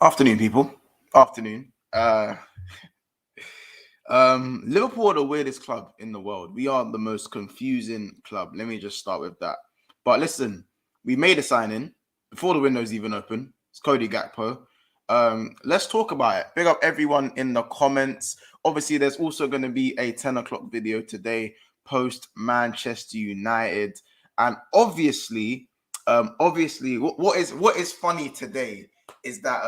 Afternoon, people. Afternoon. Liverpool are the weirdest club in the world. We are the most confusing club. Let me just start with that. But listen, we made a signing before the window's even open. It's Cody Gakpo. Let's talk about it. Big up everyone in the comments. Obviously, there's also going to be a 10 o'clock video today post Manchester United. And obviously, what is funny today is that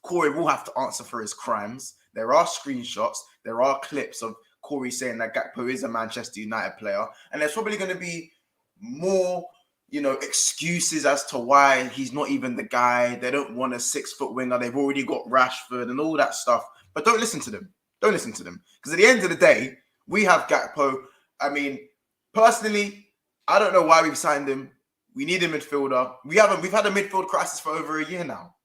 Corey will have to answer for his crimes. There are screenshots, there are clips of Corey saying that Gakpo is a Manchester United player, and there's probably going to be more, excuses as to why he's not even the guy. They don't want a 6-foot winger. They've already got Rashford and all that stuff. But don't listen to them. Don't listen to them. Because at the end of the day, we have Gakpo. I mean, personally, I don't know why we've signed him. We need a midfielder. We've had a midfield crisis for over a year now.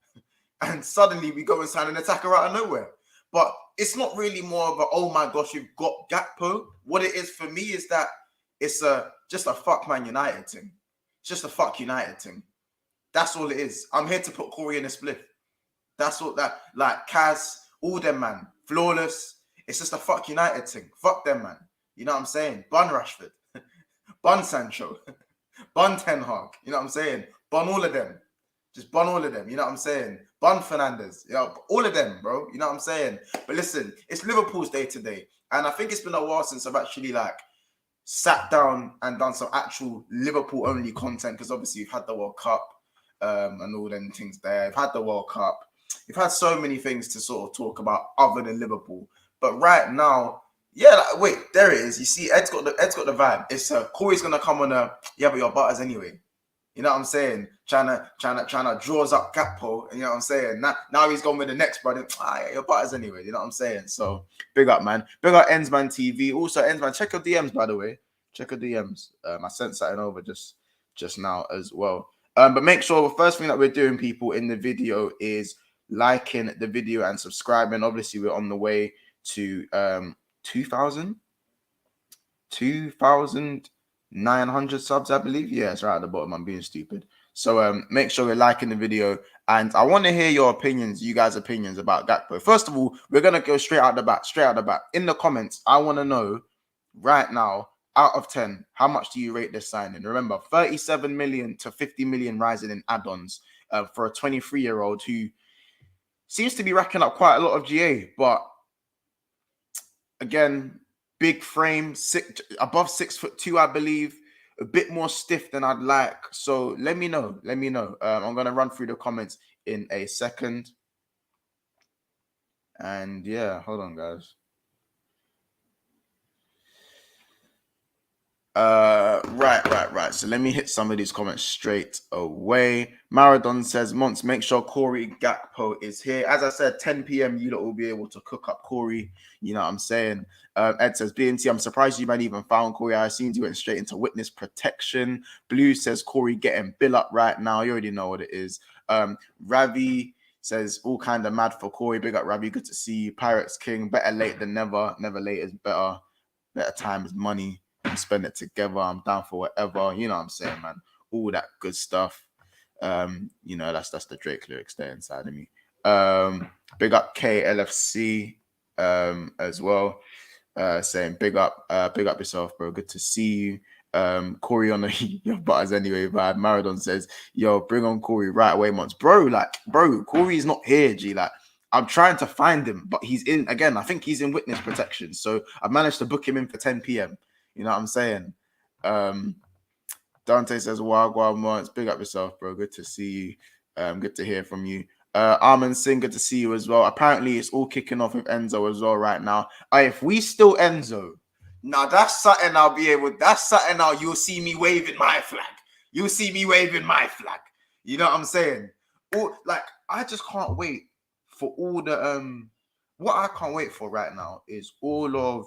And suddenly we go and sign an attacker out of nowhere. But it's not really more of a, oh my gosh, you've got Gakpo. What it is for me is that it's just a fuck Man United thing. It's just a fuck United thing. That's all it is. I'm here to put Corey in a split. That's all that, like Kaz, all them, man. Flawless. It's just a fuck United thing. Fuck them, man. You know what I'm saying? Bun Rashford. Bun Sancho. Bun Ten Hag. You know what I'm saying? Bun all of them. Just bun all of them. You know what I'm saying? Bun Fernandes. All of them, bro. You know what I'm saying? But listen, it's Liverpool's day today. And I think it's been a while since I've actually sat down and done some actual Liverpool only content, because obviously we've had the World Cup and all them things there. We've had the World Cup. We've had so many things to sort of talk about other than Liverpool. But right now, wait, there it is. You see, Ed's got the vibe. It's Corey's gonna come on but your butters anyway. You know what I'm saying? Trying to draws up Gakpo. You know what I'm saying? Now he's gone with the next brother. Your butters anyway. You know what I'm saying? So big up, man. Big up Ensman TV. Also, Ensman, check your DMs, by the way. Check your DMs. I sent something over just now as well. But make sure the first thing that we're doing, people, in the video is liking the video and subscribing. Obviously, we're on the way to 2,900 subs, I believe. Yeah, it's right at the bottom. I'm being stupid. So make sure you're liking the video. And I want to hear your opinions, you guys' opinions about Gakpo. First of all, we're going to go straight out the back. In the comments, I want to know right now, out of 10, how much do you rate this signing? Remember, 37 million to 50 million rising in add-ons for a 23-year-old who seems to be racking up quite a lot of GA. But again, big frame, above 6'2", I believe. A bit more stiff than I'd like. So let me know. I'm going to run through the comments in a second. And yeah, hold on, guys. Right. So let me hit some of these comments straight away. Maradon says, Monts, make sure Corey Gakpo is here. As I said, 10 p.m. you lot will be able to cook up Corey. You know what I'm saying? Ed says, BNT, I'm surprised you might even found Corey. I assumed you went straight into witness protection. Blue says, Corey getting bill up right now. You already know what it is. Ravi says, all kind of mad for Corey. Big up, Ravi. Good to see you. Pirates King. Better late than never. Never late is better. Better time is money. Spend it together. I'm down for whatever. You know what I'm saying, man. All that good stuff. That's the Drake lyrics there inside of me. Big up KLFC as well. Saying big up yourself, bro. Good to see you. Corey on your butters anyway, vibe. Maradon says, yo, bring on Corey right away, Monts. Bro, Corey's not here, G. I'm trying to find him, but he's in again. I think he's in witness protection. So I managed to book him in for 10 p.m. You know what I'm saying? Dante says, Wagwan Monts, big up yourself, bro. Good to see you. Good to hear from you. Armin Singh, good to see you as well. Apparently, it's all kicking off with Enzo as well right now. If we still Enzo, now that's something you'll see me waving my flag. You'll see me waving my flag. You know what I'm saying? I just can't wait for all the what I can't wait for right now is all of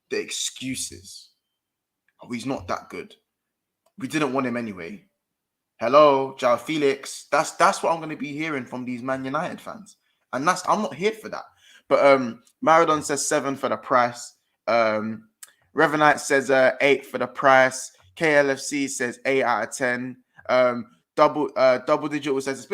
the excuses. Oh, he's not that good. We didn't want him anyway. Hello, João Felix. That's what I'm going to be hearing from these Man United fans. And I'm not here for that. But Maradon says 7 for the price. Revenite says 8 for the price. KLFC says 8 out of 10. Double Digital says it's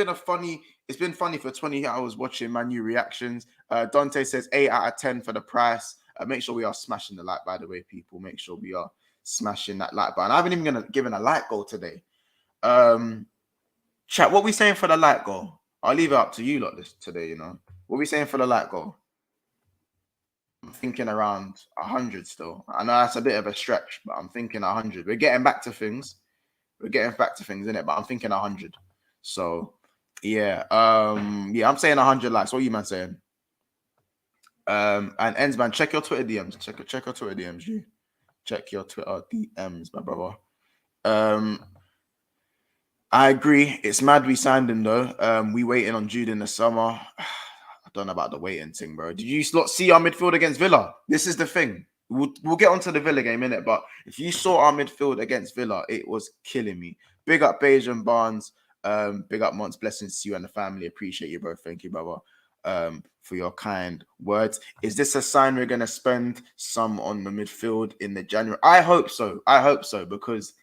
been funny for 20 hours watching Man U reactions. Dante says 8 out of 10 for the price. Make sure we are smashing the like, by the way, people. Make sure we are smashing that like button. I haven't even given a like goal today. Chat, what we saying for the like goal? I'll leave it up to you lot this today, you know. What we saying for the like goal? I'm thinking around 100 still. I know that's a bit of a stretch, but I'm thinking 100. We're getting back to things. Innit? But I'm thinking 100. So yeah. Yeah, I'm saying 100 likes. What are you man saying? And Enzo, man, check your Twitter DMs. Check your Twitter DMs, G. Check your Twitter DMs, my brother. I agree. It's mad we signed him though. We waiting on Jude in the summer. I don't know about the waiting thing, bro. Did you not see our midfield against Villa? This is the thing. We'll get onto the Villa game, innit? But if you saw our midfield against Villa, it was killing me. Big up Beige and Barnes. Big up Monts. Blessings to you and the family. Appreciate you, bro. Thank you, brother, for your kind words. Is this a sign we're going to spend some on the midfield in the January? I hope so. Because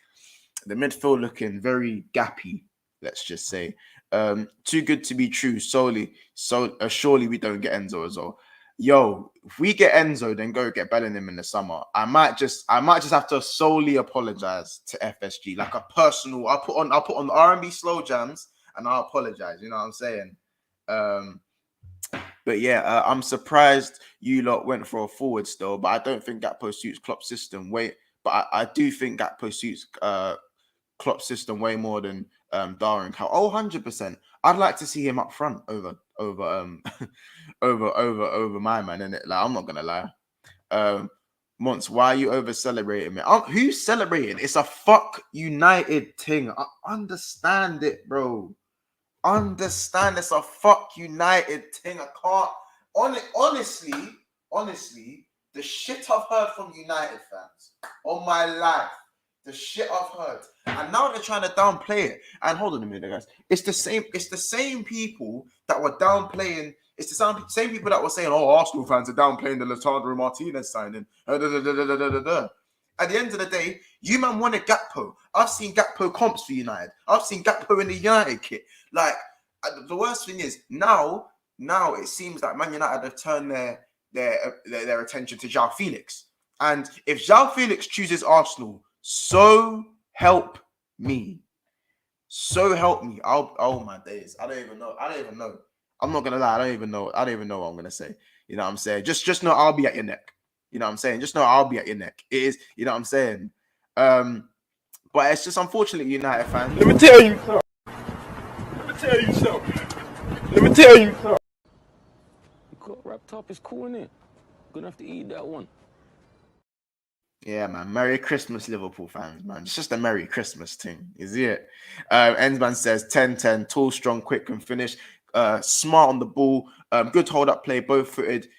the midfield looking very gappy, let's just say. Too good to be true. Surely we don't get Enzo as well. Yo, if we get Enzo, then go get Bellingham in the summer. I might just have to solely apologize to FSG, like a personal. I'll put on the R&B slow jams and I'll apologize. You know what I'm saying? But yeah, I'm surprised you lot went for a forward still, but I don't think Gakpo suits Klopp's system. But I do think Gakpo suits Klopp's system way more than Darwin. 100%. I'd like to see him up front over my man, innit? Like, I'm not gonna lie. Monts, why are you over celebrating me? Who's celebrating? It's a fuck United thing. I understand it, bro. Understand it's a fuck United thing. I can't honestly, the shit I've heard from United fans on my life. The shit I've heard, and now they're trying to downplay it. And hold on a minute, guys. It's the same people that were downplaying. It's the same people that were saying, "Oh, Arsenal fans are downplaying the Lautaro Martinez signing." At the end of the day, you man wanted Gakpo. I've seen Gakpo comps for United. I've seen Gakpo in the United kit. Like, the worst thing is now it seems like Man United have turned their attention to João Felix. And if João Felix chooses Arsenal, so help me. Oh my days. I don't even know. I'm not gonna lie. I don't even know what I'm gonna say. You know what I'm saying? Just know I'll be at your neck. You know what I'm saying? Just know I'll be at your neck. It is, you know what I'm saying? But it's just unfortunate, United fans. Let me tell you something. Wrap top is cool, innit? Gonna have to eat that one. Yeah, man. Merry Christmas, Liverpool fans, man. It's just a Merry Christmas thing, is it? Ensman says 10-10, tall, strong, quick, and finish. Smart on the ball. Good hold-up play, both-footed.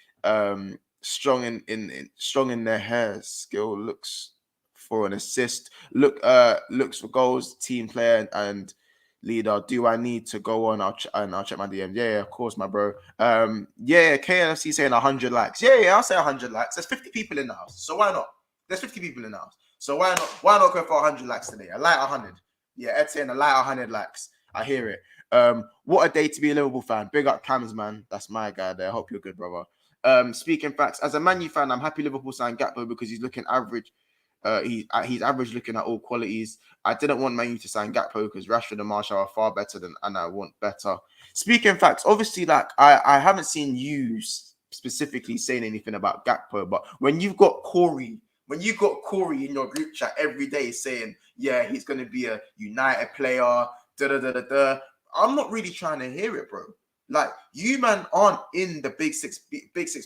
Strong in their hair. Skill, looks for an assist. Looks for goals. Team player and leader. Do I need to go on? I'll check my DM. Yeah, of course, my bro. Yeah, KLFC saying 100 likes. Yeah, I'll say 100 likes. There's 50 people in the house, so why not? There's 50 people in the house, so why not go for 100 likes today? I like 100. Yeah, Ed's saying I like 100 likes. I hear it. What a day to be a Liverpool fan. Big up Cams, man. That's my guy there. I hope you're good, brother. Speaking facts, as a Man U fan, I'm happy Liverpool signed Gakpo because he's looking average. He's average looking at all qualities. I didn't want Man U to sign Gakpo because Rashford and Martial are far better and I want better. Speaking facts, obviously, like I haven't seen you specifically saying anything about Gakpo, but when you've got Corey in your group chat every day saying, yeah, he's going to be a United player, I'm not really trying to hear it, bro. Like, you, man, aren't in the big six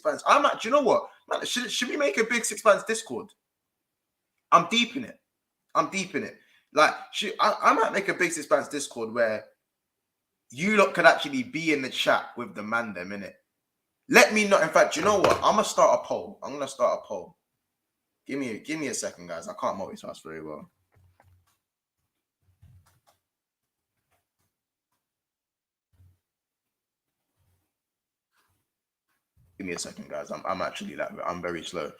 fans. I'm like, do you know what? Man, should we make a big six fans Discord? I'm deep in it. Like, I might make a big six fans Discord where you lot could actually be in the chat with the man them, innit? Let me know. In fact, you know what? I'm going to start a poll. Give me a second, guys. I can't multitask very well. Give me a second, guys. I'm actually like, I'm very slow.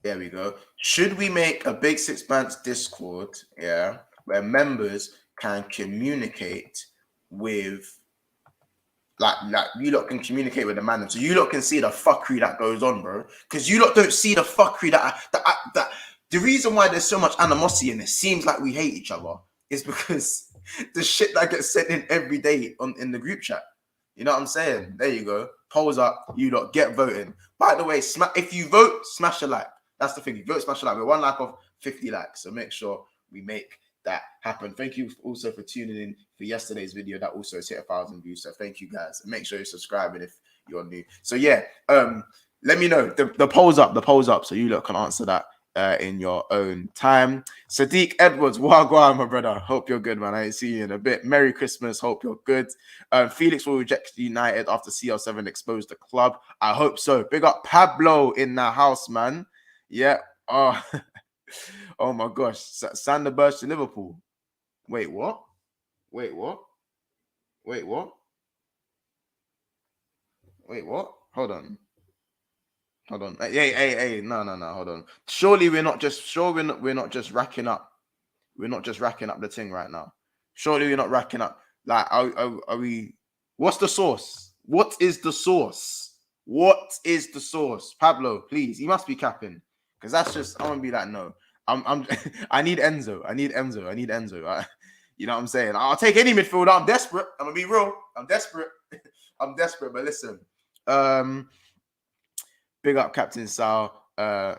There we go. Should we make a Big Six Bands Discord, yeah, where members can communicate with, like you lot can communicate with the man, so you lot can see the fuckery that goes on, bro. Because you lot don't see the fuckery that the reason why there's so much animosity and it seems like we hate each other is because the shit that gets sent in every day in the group chat. You know what I'm saying? There you go. Polls up. You lot get voting. By the way, if you vote, smash a like. That's the thing. You vote, smash a like. We're 1 like of 50 likes, so make sure we make that happen. Thank you also for tuning in for yesterday's video that also hit 1,000 views. So thank you guys. And make sure you're subscribing if you're new. So yeah, let me know. The poll's up, so you lot can answer that in your own time. Sadiq Edwards, wagwan, my brother. Hope you're good, man. I ain't seen you in a bit. Merry Christmas. Hope you're good. Felix will reject United after CL7 exposed the club. I hope so. Big up Pablo in the house, man. Yeah. Oh, oh my gosh. Sander Burst to Liverpool. Wait, what? Wait, what? Wait, what? Wait, what? Hold on. Hold on. Hey. No. Hold on. Surely we're not just racking up. We're not just racking up the thing right now. Surely we're not racking up. Like, are we? What's the source? What is the source? What is the source? Pablo, please. He must be capping. Because that's just, I want to be like, no. I need Enzo. I need Enzo. You know what I'm saying? I'll take any midfielder. I'm desperate. I'm gonna be real. I'm desperate. I'm desperate. But listen, big up Captain Sal. I'm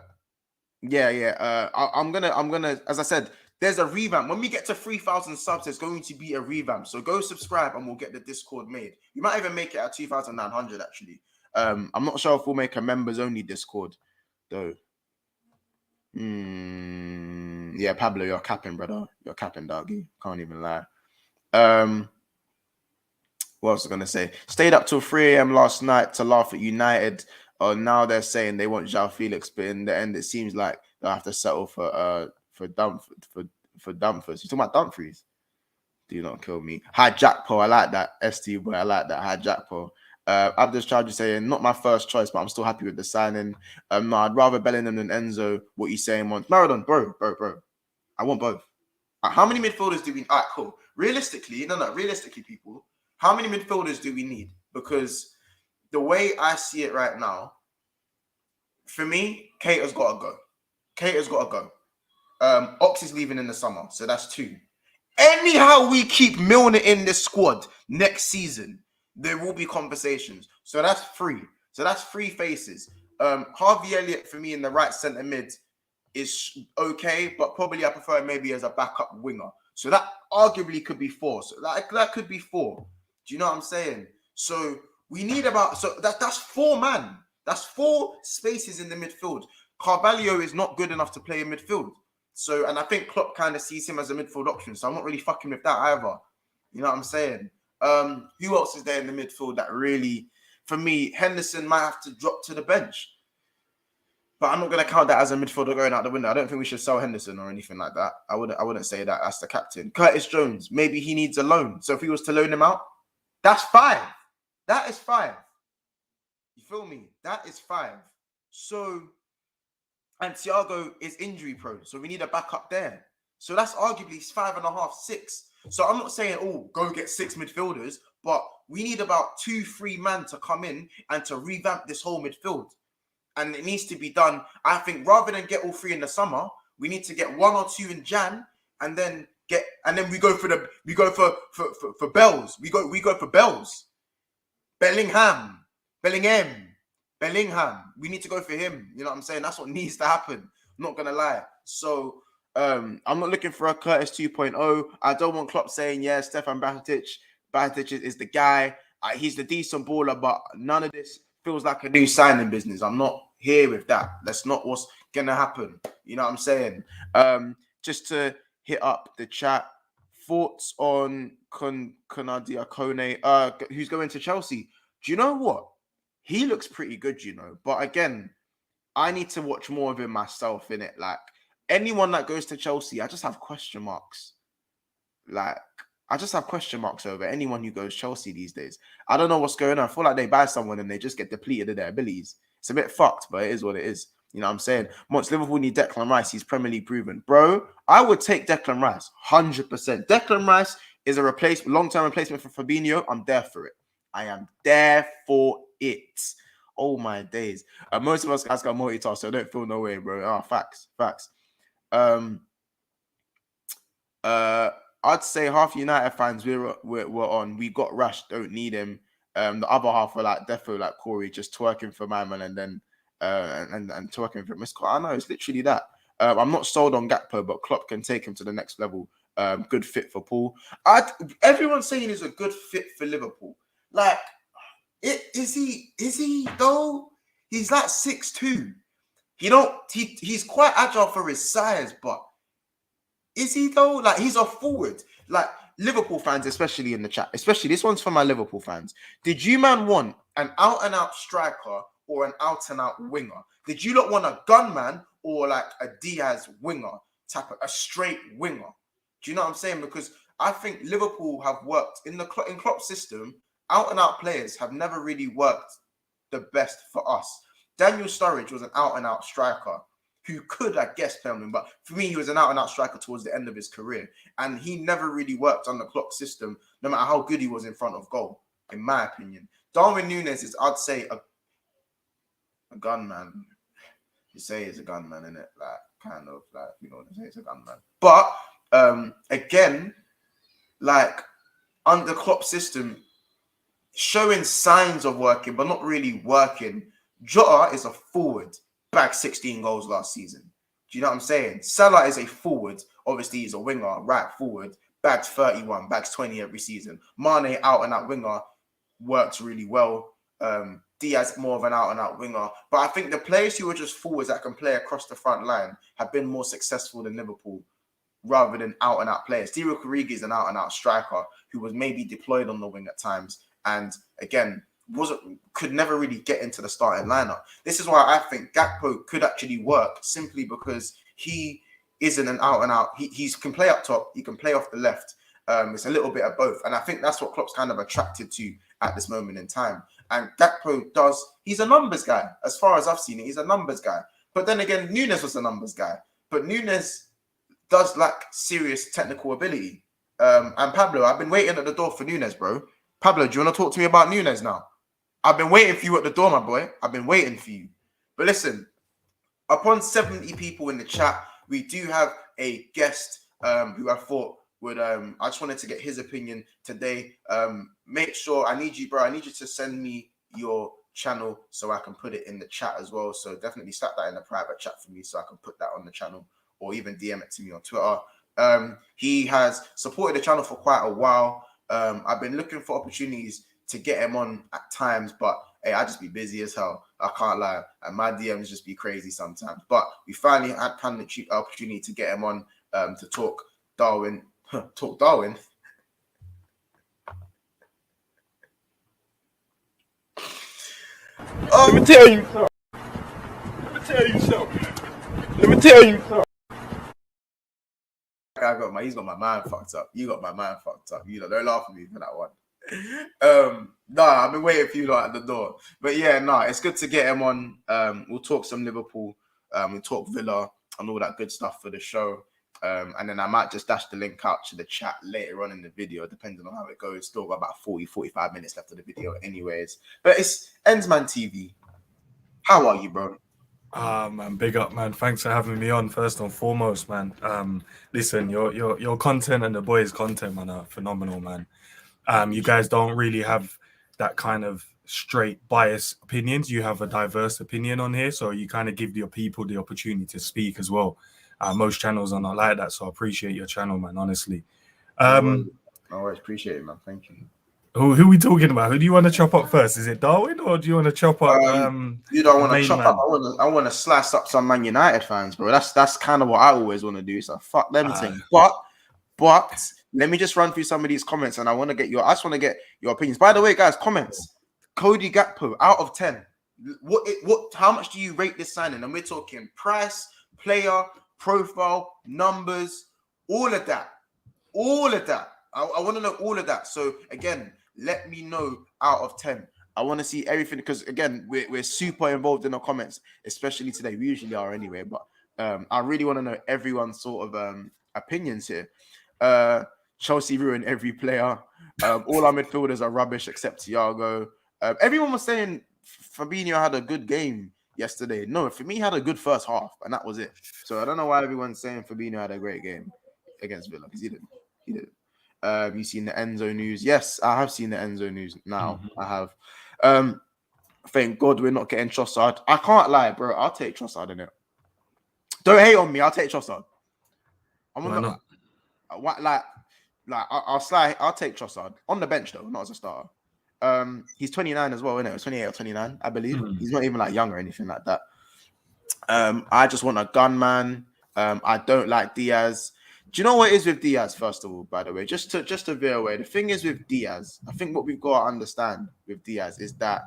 gonna. As I said, there's a revamp. When we get to 3,000 subs, there's going to be a revamp. So go subscribe, and we'll get the Discord made. We might even make it at 2,900 actually. I'm not sure if we'll make a members only Discord though. Yeah, Pablo, you're capping, brother. You're capping, doggy. Can't even lie. What else was I gonna say? Stayed up till 3 a.m. last night to laugh at United. Now they're saying they want João Felix, but in the end, it seems like they'll have to settle for Dumfries. You're talking about Dumfries? Do not kill me. Hijack, I like that. ST boy, I like that. Hijack. Abdus Charger saying, not my first choice, but I'm still happy with the signing. No, I'd rather Bellingham than Enzo. What you saying once? Maradon, bro. I want both. How many midfielders do we? All right, cool. Realistically, people, how many midfielders do we need? Because the way I see it right now, for me, Keita's got to go. Ox is leaving in the summer, so that's 2. Anyhow, we keep milling it in this squad next season, there will be conversations. So that's 3. So that's 3 faces. Harvey Elliott for me in the right centre mid is okay, but probably I prefer maybe as a backup winger. So that arguably could be 4. So that could be 4. Do you know what I'm saying? So we need that's 4 man. That's 4 spaces in the midfield. Carvalho is not good enough to play in midfield. So, and I think Klopp kind of sees him as a midfield option. So I'm not really fucking with that either. You know what I'm saying? Who else is there in the midfield that really, for me, Henderson might have to drop to the bench. But I'm not going to count that as a midfielder going out the window. I don't think we should sell Henderson or anything like that. I wouldn't say that. That's the captain. Curtis Jones, maybe he needs a loan. So if he was to loan him out, that's 5. That is 5. You feel me? That is 5. So, and Thiago is injury prone. So we need a backup there. So that's arguably 5.5, 6. So I'm not saying, go get 6 midfielders, but we need about 2-3 men to come in and to revamp this whole midfield. And it needs to be done. I think rather than get all 3 in the summer, we need to get 1 or 2 in Jan, and then we go for Bells. We go for Bells. Bellingham. We need to go for him. You know what I'm saying? That's what needs to happen. I'm not gonna lie. So I'm not looking for a Curtis 2.0. I don't want Klopp saying, yeah, Stefan Bajcetic is the guy. He's the decent baller, but none of this feels like a new signing business. I'm not here with that. That's not what's gonna happen. You know what I'm saying? Just to hit up the chat. Thoughts on Konadia Kone, who's going to Chelsea? Do you know what? He looks pretty good, you know. But again, I need to watch more of him myself, innit? Like, anyone that goes to Chelsea, I just have question marks. Like, I just have question marks over anyone who goes Chelsea these days. I don't know what's going on. I feel like they buy someone and they just get depleted of their abilities. It's a bit fucked, but it is what it is. You know what I'm saying? Once Liverpool need Declan Rice, he's Premier League proven. Bro, I would take Declan Rice, 100%. Declan Rice is a long-term replacement for Fabinho. I'm there for it. I am there for it. Oh, my days. Most of us guys got multitask, so I don't feel no way, bro. Facts. I'd say half United fans we're on. We got Rash, don't need him. The other half are like defo, like Corey, just twerking for my man, and then and twerking for Miss. I know it's literally that. I'm not sold on Gakpo, but Klopp can take him to the next level. Good fit for Paul. Everyone's saying he's a good fit for Liverpool. Like, is he though? He's like 6'2". He's quite agile for his size, but is he though? Like, he's a forward. Like, Liverpool fans, especially in the chat, especially this one's for my Liverpool fans. Did you man want an out-and-out striker or an out-and-out winger? Did you not want a gunman or like a Diaz winger, a straight winger? Do you know what I'm saying? Because I think Liverpool have worked in Klopp's system. Out-and-out players have never really worked the best for us. Daniel Sturridge was an out-and-out striker who could, I guess, play on him. But for me, he was an out-and-out striker towards the end of his career. And he never really worked on the Klopp system, no matter how good he was in front of goal, in my opinion. Darwin Nunez is, I'd say, a gunman. You say he's a gunman, innit? Like, kind of, like, you know what I'm saying? He's a gunman. But, again, like, under Klopp system, showing signs of working, but not really working. Jota is a forward. Bagged 16 goals last season. Do you know what I'm saying? Salah is a forward. Obviously, he's a winger, right forward. Bags 31, bags 20 every season. Mane, out and out winger, works really well. Diaz, more of an out and out winger. But I think the players who are just forwards that can play across the front line have been more successful than Liverpool rather than out and out players. Divock Origi is an out and out striker who was maybe deployed on the wing at times. And again, could never really get into the starting lineup. This is why I think Gakpo could actually work simply because he isn't an out and out. He can play up top. He can play off the left. It's a little bit of both. And I think that's what Klopp's kind of attracted to at this moment in time. And Gakpo he's a numbers guy. As far as I've seen it, he's a numbers guy. But then again, Nunez was a numbers guy. But Nunez does lack serious technical ability. And Pablo, I've been waiting at the door for Nunez, bro. Pablo, do you want to talk to me about Nunez now? I've been waiting for you at the door, my boy. I've been waiting for you. But listen, upon 70 people in the chat, we do have a guest who I thought would, I just wanted to get his opinion today. Make sure, I need you to send me your channel so I can put it in the chat as well. So definitely slap that in the private chat for me so I can put that on the channel or even DM it to me on Twitter. He has supported the channel for quite a while. I've been looking for opportunities to get him on at times, but hey, I just be busy as hell. I can't lie, and my DMs just be crazy sometimes. But we finally had the opportunity to get him on to talk Darwin. Talk Darwin. Let me tell you something. He's got my mind fucked up. You got my mind fucked up. You know, don't laugh at me for that one. I've been waiting for you at the door. But yeah, it's good to get him on. We'll talk some Liverpool, we'll talk Villa and all that good stuff for the show. And then I might just dash the link out to the chat later on in the video, depending on how it goes. Still got about 40-45 minutes left of the video anyways. But it's Ensman TV. How are you, bro? Man, big up, man. Thanks for having me on, first and foremost, man. Listen, your content and the boys' content, man, are phenomenal, man. You guys don't really have that kind of straight bias opinions. You have a diverse opinion on here, so you kind of give your people the opportunity to speak as well. Most channels are not like that, so I appreciate your channel, man, honestly. I always appreciate it, man. Thank you. Who are we talking about? Who do you want to chop up first? Is it Darwin, or do you want to chop up you don't want to chop up. I want to slice up some Man United fans, bro. That's kind of what I always want to do. So fuck them things. But let me just run through some of these comments, and I just want to get your opinions. By the way, guys, comments. Cody Gakpo, out of 10. How much do you rate this signing? And we're talking price, player, profile, numbers, all of that. I want to know all of that. So again, let me know out of 10. I want to see everything because again, we're super involved in the comments, especially today. We usually are anyway, but I really want to know everyone's sort of opinions here. Chelsea ruined every player. All our midfielders are rubbish except Thiago. Everyone was saying Fabinho had a good game yesterday. No, for me, he had a good first half, and that was it. So I don't know why everyone's saying Fabinho had a great game against Villa because he didn't. He didn't. You seen the Enzo news? Yes, I have seen the Enzo news now. I have. Thank God we're not getting Trossard. I can't lie, bro. I'll take Trossard in it. Don't hate on me. I'll take Trossard. I'm Why not? I'll take Trossard on the bench though, not as a starter. He's 29 as well, isn't it? 28 or 29, I believe. He's not even like young or anything like that. I just want a gunman. I don't like Diaz. Do you know what it is with Diaz, first of all, by the way? Just to veer away. The thing is with Diaz, I think what we've got to understand with Diaz is that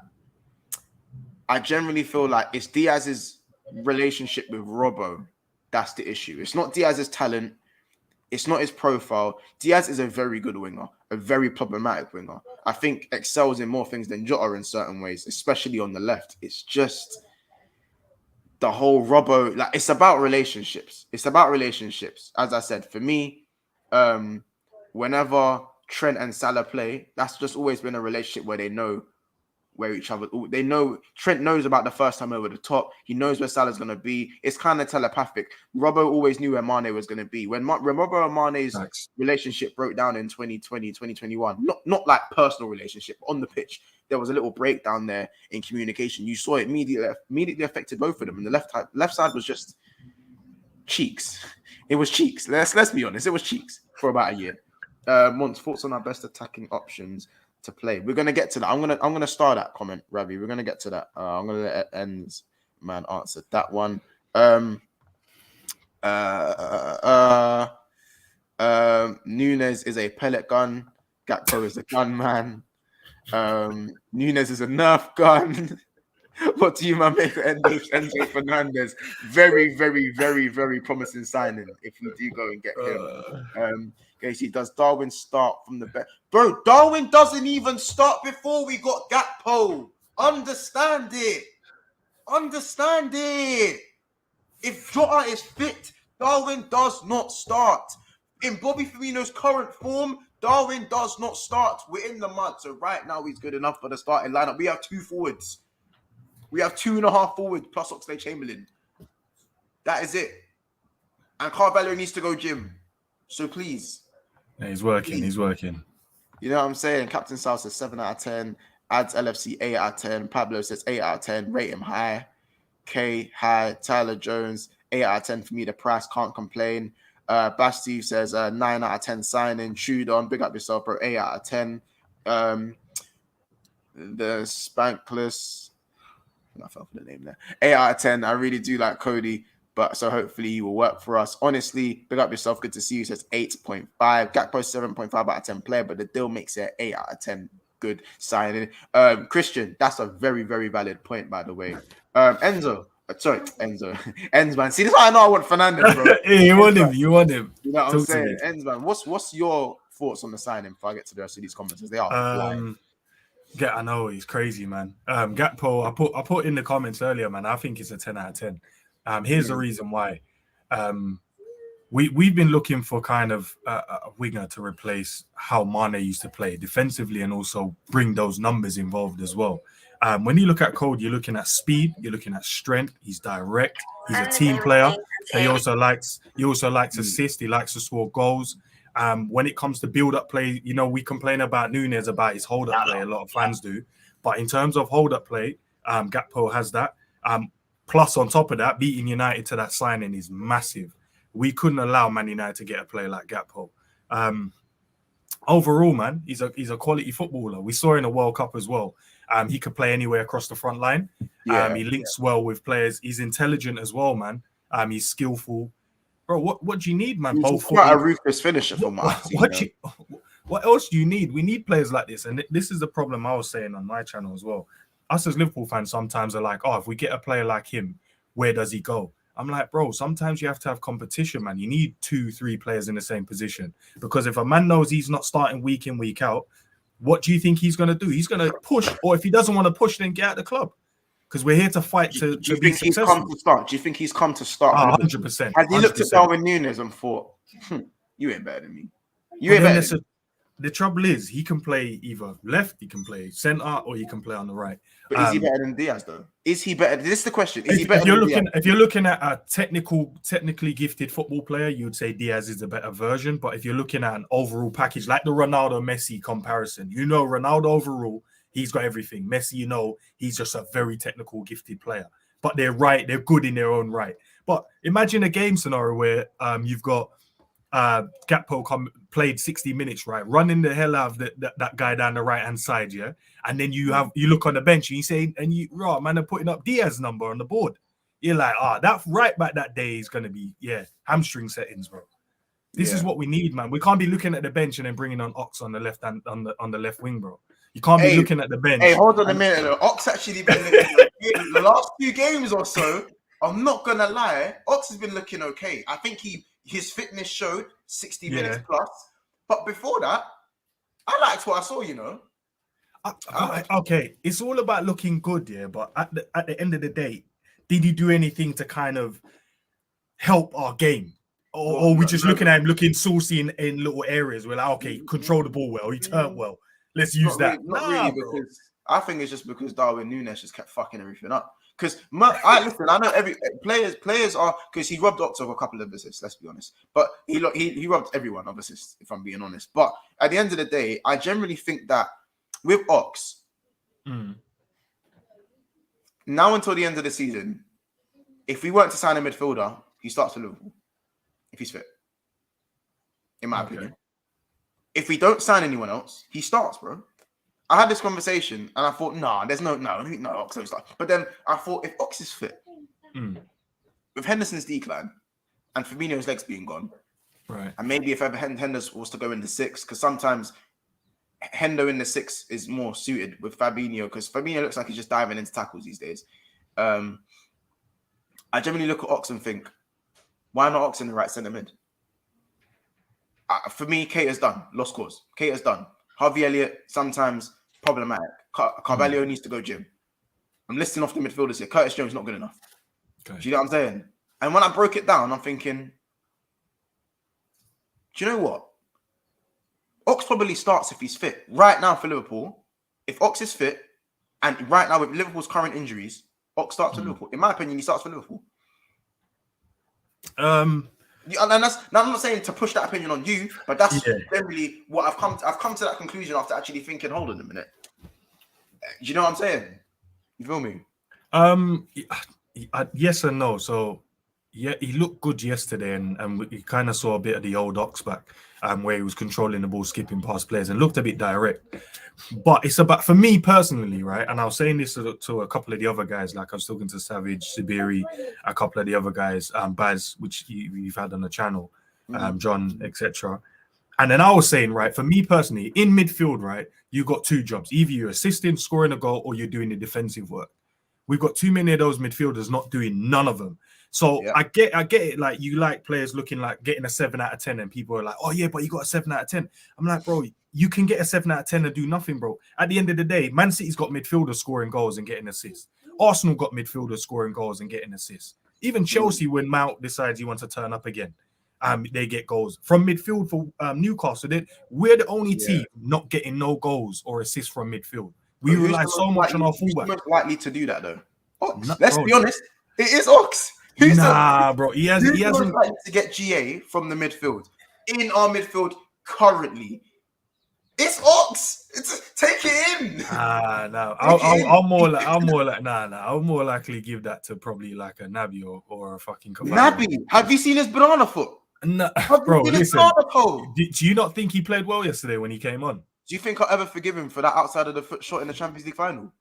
I generally feel like it's Diaz's relationship with Robbo. That's the issue. It's not Diaz's talent. It's not his profile. Diaz is a very good winger, a very problematic winger. I think excels in more things than Jota in certain ways, especially on the left. It's just the whole Robbo, like it's about relationships. It's about relationships. As I said, for me, whenever Trent and Salah play, that's just always been a relationship where they know where each other. They know Trent knows about the first time over the top. He knows where Salah's going to be. It's kind of telepathic. Robbo always knew where Mane was going to be. When Robbo and Mane's relationship broke down in 2020, 2021, not like personal relationship, on the pitch, there was a little breakdown there in communication. You saw it immediately affected both of them. And the left side was just cheeks. It was cheeks. Let's be honest. It was cheeks for about a year. Monts, thoughts on our best attacking options to play. We're gonna get to that. I'm gonna start that comment, Ravi. We're gonna get to that. I'm gonna let Enz man answer that one. Nunez is a pellet gun. Gakpo is a gun man. Nunez is a Nerf gun. What do you man make of Enzo Fernandez? Very, very, very, very promising signing if we do go and get him. Casey, does Darwin start from the bench? Bro, Darwin doesn't even start before we got Gakpo. Understand it. Understand it. If Jota is fit, Darwin does not start. In Bobby Firmino's current form, Darwin does not start. We're in the mud. So right now he's good enough for the starting lineup. We have 2 forwards. We have 2.5 forwards plus Oxlade-Chamberlain. That is it. And Carvalho needs to go gym. So please. Yeah, he's working. He's working. You know what I'm saying? Captain South says 7 out of 10. Adds LFC 8 out of 10. Pablo says 8 out of 10. Rate him high. K high. Tyler Jones 8 out of 10 for me. The price can't complain. Bash Steve says 9 out of 10 signing. Chewed big up yourself, bro. 8 out of 10. The Spankless. I fell for the name there. 8 out of 10. I really do like Cody. But so hopefully he will work for us. Honestly, big up yourself. Good to see you. Says 8.5. Gakpo 7.5 out of 10 player, but the deal makes it 8 out of 10 good signing. Christian, that's a very, very valid point, by the way. Enzo. Enz, man. See, this is why I know I want Fernandez, bro. Hey, you want him. You want him. You know what I'm saying? Enz, man. What's your thoughts on the signing before I get to the rest of these comments? They are I know he's crazy, man. Gakpo, I put in the comments earlier, man. I think it's a 10 out of 10. Here's the reason why. We've been looking for kind of a winger to replace how Mane used to play defensively and also bring those numbers involved as well. When you look at Code, you're looking at speed, you're looking at strength. He's direct. He's a team player. He also likes assist. He likes to score goals. When it comes to build-up play, you know, we complain about Nunez about his hold-up play. A lot of fans do. But in terms of hold-up play, Gakpo has that. Plus, on top of that, beating United to that signing is massive. We couldn't allow Man United to get a player like Gakpo. Overall, man, he's a quality footballer. We saw in the World Cup as well. He could play anywhere across the front line. He links well with players. He's intelligent as well, man. He's skillful. Bro, what do you need, man? He's quite a ruthless finisher for my team. What else do you need? We need players like this. And this is the problem I was saying on my channel as well. Us as Liverpool fans sometimes are like, oh, if we get a player like him, where does he go? I'm like, bro, sometimes you have to have competition, man. You need 2-3 players in the same position. Because if a man knows he's not starting week in, week out, what do you think he's going to do? He's going to push, or if he doesn't want to push, then get out of the club. Because we're here to fight to Do you be think he's successful. come to start? Do you think he's come to start? 100%. Has he looked at 100%. Darwin Nunez and thought, you ain't better than me? You But ain't then better than me. the trouble is, he can play either left, he can play centre, or he can play on the right. But is he better than Diaz, though? Is he better? This is the question. Is he better If you're looking at a technically gifted football player, you would say Diaz is a better version. But if you're looking at an overall package, like the Ronaldo-Messi comparison, Ronaldo overall, he's got everything. Messi, he's just a very technical gifted player. But they're good in their own right. But imagine a game scenario where you've got Gakpo played 60 minutes, right, running the hell out of that guy down the right-hand side, yeah? And then you look on the bench and you say, man, they're putting up Diaz's number on the board. You're like, that right back that day is going to be, hamstring settings, bro. This is what we need, man. We can't be looking at the bench and then bringing on Ox on the left hand on the left wing, bro. You can't be looking at the bench. Hey, hold on a minute. Ox actually been looking the last few games or so. I'm not gonna lie. Ox has been looking okay. I think his fitness showed 60 minutes plus. But before that, I liked what I saw. Okay, it's all about looking good, yeah. But at the end of the day, did he do anything to kind of help our game? Or are we just looking at him looking saucy in little areas? We're like, okay, control the ball well, he turned well. Let's use that. Not really, because I think it's just because Darwin Nunez just kept fucking everything up. Because I know every players are, because he robbed Ox of a couple of assists. Let's be honest, but he robbed everyone of assists, if I'm being honest. But at the end of the day, I generally think that with Ox, now until the end of the season, if we weren't to sign a midfielder, he starts for Liverpool if he's fit. In my opinion. If we don't sign anyone else, he starts, bro. I had this conversation and I thought, there's no Ox. But then I thought, if Ox is fit, with Henderson's decline and Firmino's legs being gone, right, and maybe if ever Henderson was to go in the 6, because sometimes Hendo in the 6 is more suited with Fabinho, because Fabinho looks like he's just diving into tackles these days. I generally look at Ox and think, why not Ox in the right centre mid? For me, Keita's done. Lost cause. Keita's done. Harvey Elliott, sometimes problematic. Carvalho needs to go gym. I'm listing off the midfielders here. Curtis Jones not good enough. Okay. Do you know what I'm saying? And when I broke it down, I'm thinking, do you know what? Ox probably starts if he's fit. Right now for Liverpool, if Ox is fit, and right now with Liverpool's current injuries, Ox starts for Liverpool. In my opinion, he starts for Liverpool. And I'm not saying to push that opinion on you, but that's generally what I've come to that conclusion after actually thinking, hold on a minute. Do you know what I'm saying? You feel me? Yes and no. So he looked good yesterday, and we kind of saw a bit of the old Ox back, where he was controlling the ball, skipping past players, and looked a bit direct. But it's about, for me personally, right? And I was saying this to a couple of the other guys, like I was talking to Savage, Sibiri, a couple of the other guys, Baz, which you've had on the channel, John, etc. And then I was saying, right, for me personally, in midfield, right, you got two jobs. Either you're assisting, scoring a goal, or you're doing the defensive work. We've got too many of those midfielders not doing none of them. So I get it. Like, you like players looking like getting a 7 out of 10, and people are like, oh yeah, but you got a 7 out of 10. I'm like, bro, you can get a 7 out of 10 and do nothing, bro. At the end of the day, Man City's got midfielders scoring goals and getting assists. Arsenal got midfielders scoring goals and getting assists. Even Chelsea, when Mount decides he wants to turn up again, they get goals from midfield for Newcastle. We're the only team not getting no goals or assists from midfield. We rely so much on our fullback. Who's most likely to do that though? Ox. Let's be honest. It is Ox. Bro. He hasn't likely to get GA from the midfield in our midfield currently. It's Ox. Take it in. No. I'll more likely give that to probably like a Naby or a fucking Naby. Have you seen his banana foot? No, bro. Listen. Do you not think he played well yesterday when he came on? Do you think I'll ever forgive him for that outside of the foot shot in the Champions League final?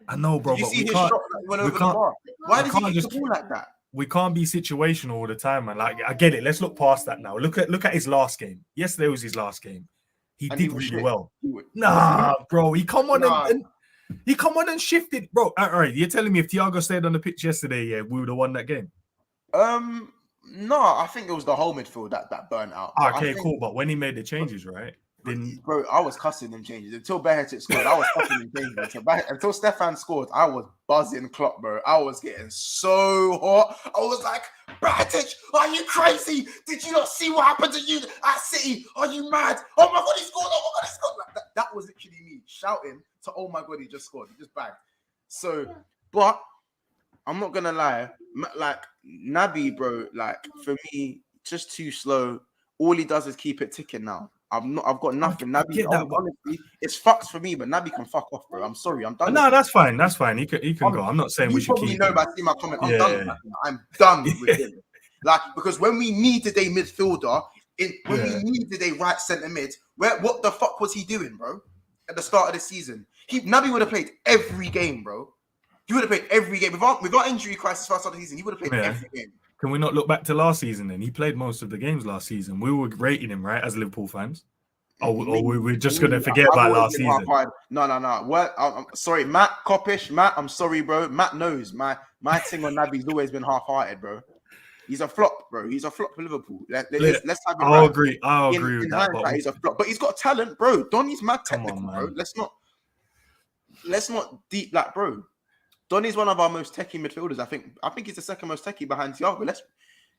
I know, bro. Did you see his shot that went over the bar? Why did he just ball like that? We can't be situational all the time, man. Like, I get it. Let's look past that now. Look at his last game. Yesterday was his last game. He did really well. Bro. He come on and shifted, bro. All right, you're telling me if Thiago stayed on the pitch yesterday, we would have won that game? No, I think it was the whole midfield that burnt out. Okay, cool. But when he made the changes, right? been. Bro, I was cussing them changes until Behetic scored. I was cussing them changes until Stefan scored. I was buzzing Klopp, bro. I was getting so hot. I was like, Behetic, are you crazy? Did you not see what happened to you at City? Are you mad? Oh my god, he scored! Oh my god, he scored! Like, that was literally me shouting to, oh my god, he just scored. He just bagged. So, but I'm not gonna lie, like Naby, bro. Like for me, just too slow. All he does is keep it ticking now. I've got nothing. Naby, honestly, it's fucks for me, but Naby can fuck off, bro. I'm sorry, I'm done. No, that's fine. That's fine. He can go. I'm not saying we should keep. You probably know by seeing my comment. I'm done with that. I'm done with him. Like, because when we needed a midfielder, when we needed a right centre mid, what the fuck was he doing, bro? At the start of the season, Naby would have played every game, bro. He would have played every game. Without injury crisis first of the season, he would have played every game. Can we not look back to last season then? He played most of the games last season. We were rating him, right, as Liverpool fans. Or we're just going to forget about last season. No. I'm sorry, Matt Coppish. Matt, I'm sorry, bro. Matt knows my thing on Naby's always been half-hearted, bro. He's a flop, bro. He's a flop for Liverpool. Let's have it I'll agree with that. But he's a flop. But he's got talent, bro. Donny's mad technical, bro. Let's not deep like, bro. Donny's one of our most techie midfielders. I think he's the second most techie behind Thiago.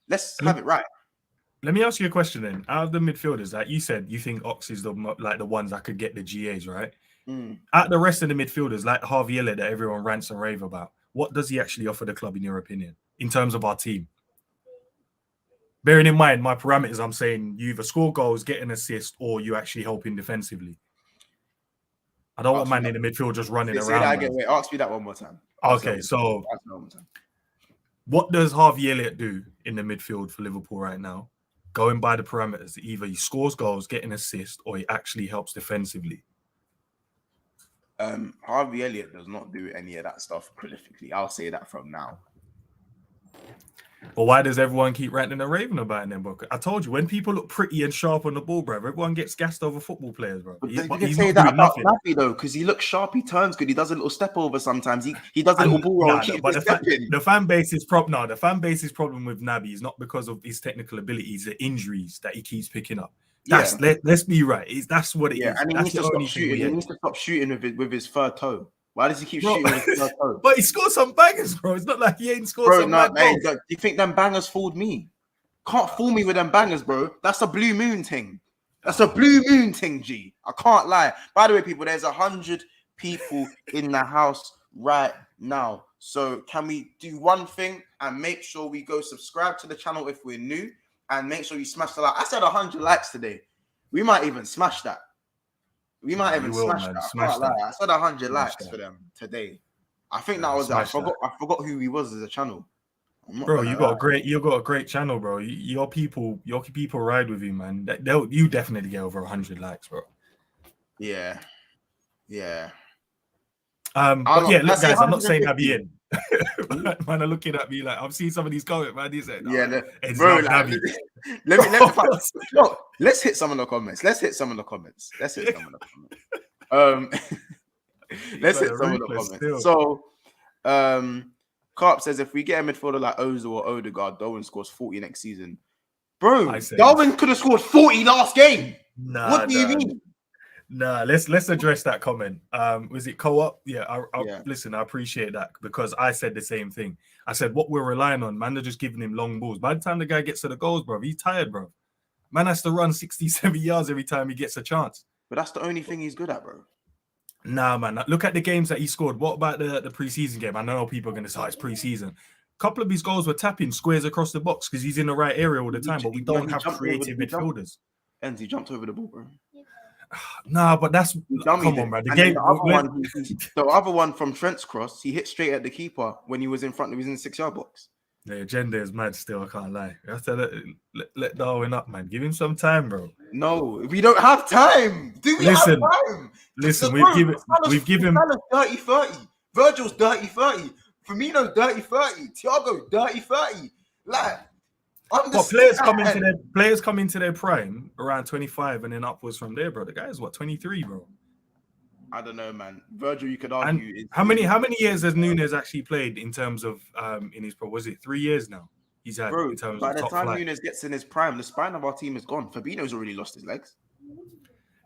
Let's have it right. Let me ask you a question then. Out of the midfielders, like you said, you think Ox is the ones that could get the GAs, right? Out of the rest of the midfielders, like Harvey Elliott that everyone rants and rave about, what does he actually offer the club in your opinion, in terms of our team? Bearing in mind my parameters, I'm saying you either score goals, get an assist, or you actually helping defensively. I don't want man in the midfield just running around. Say that again. Wait, ask me that one more time. Okay, so what does Harvey Elliott do in the midfield for Liverpool right now? Going by the parameters, either he scores goals, get an assist, or he actually helps defensively. Harvey Elliott does not do any of that stuff prolifically. I'll say that from now. But why does everyone keep ranting and raving about him, bro? I told you, when people look pretty and sharp on the ball, bro, everyone gets gassed over football players, bro. But you can say that about Naby, though, because he looks sharp, he turns good, he does a little step over sometimes, he does a little ball roll. But the fan base's problem with Naby is not because of his technical abilities, the injuries that he keeps picking up. Let's be right. That's what it is. And he needs to stop shooting. He needs to stop shooting with his third toe. Why does he keep shooting with his third toe? But he scored some bangers, bro. It's not like he ain't scored some bangers. Do you think them bangers fooled me? Can't fool me with them bangers, bro. That's a blue moon thing. G. I can't lie. By the way, people, there's 100 people in the house right now. So can we do one thing and make sure we go subscribe to the channel if we're new, and make sure you smash the like. I said 100 likes today. We might even smash that. I said 100 likes for them today. I think that was. I forgot who he was as a channel. Bro, you got a great channel, bro. Your people ride with you, man. You definitely get over 100 likes, bro. Yeah. But yeah, look, guys, I'm not saying Naby in. Man are looking at me like I'm seeing some of these comments, man. He said, bro, let's hit some of the comments. Let's hit some of the comments. So, Carp says if we get a midfielder like Ozil or Odegaard, Darwin scores 40 next season. Bro, Darwin could have scored 40 last game. What do you mean? Nah, let's address that comment. Was it co-op? Yeah, Listen, I appreciate that because I said the same thing. I said what we're relying on, man, they're just giving him long balls. By the time the guy gets to the goals, bro, he's tired, bro. Man has to run 60, 70 yards every time he gets a chance. But that's the only thing he's good at, bro. Nah, man. Look at the games that he scored. What about the preseason game? I know people are going to say it's preseason. A couple of his goals were tapping squares across the box because he's in the right area all the time, but we don't have creative midfielders. And he jumped over the ball, bro. Nah, but that's come on, man. The other one from Trent's cross, he hit straight at the keeper when he was in front. He was in the 6-yard box. The agenda is mad still. I can't lie. You have to let Darwin up, man. Give him some time, bro. No, we don't have time. Do we have time? Listen, we've given 30-30. Virgil's 30-30. Firmino's 30-30. Thiago 30-30. Like. But players come into their prime around 25 and then upwards from there, bro. The guy's 23, bro. I don't know, man. Virgil, you could argue. How many years has Nunez actually played in terms of in his pro? Was it 3 years now? He's had in terms by of the top time flight. Nunez gets in his prime, the spine of our team is gone. Fabinho's already lost his legs.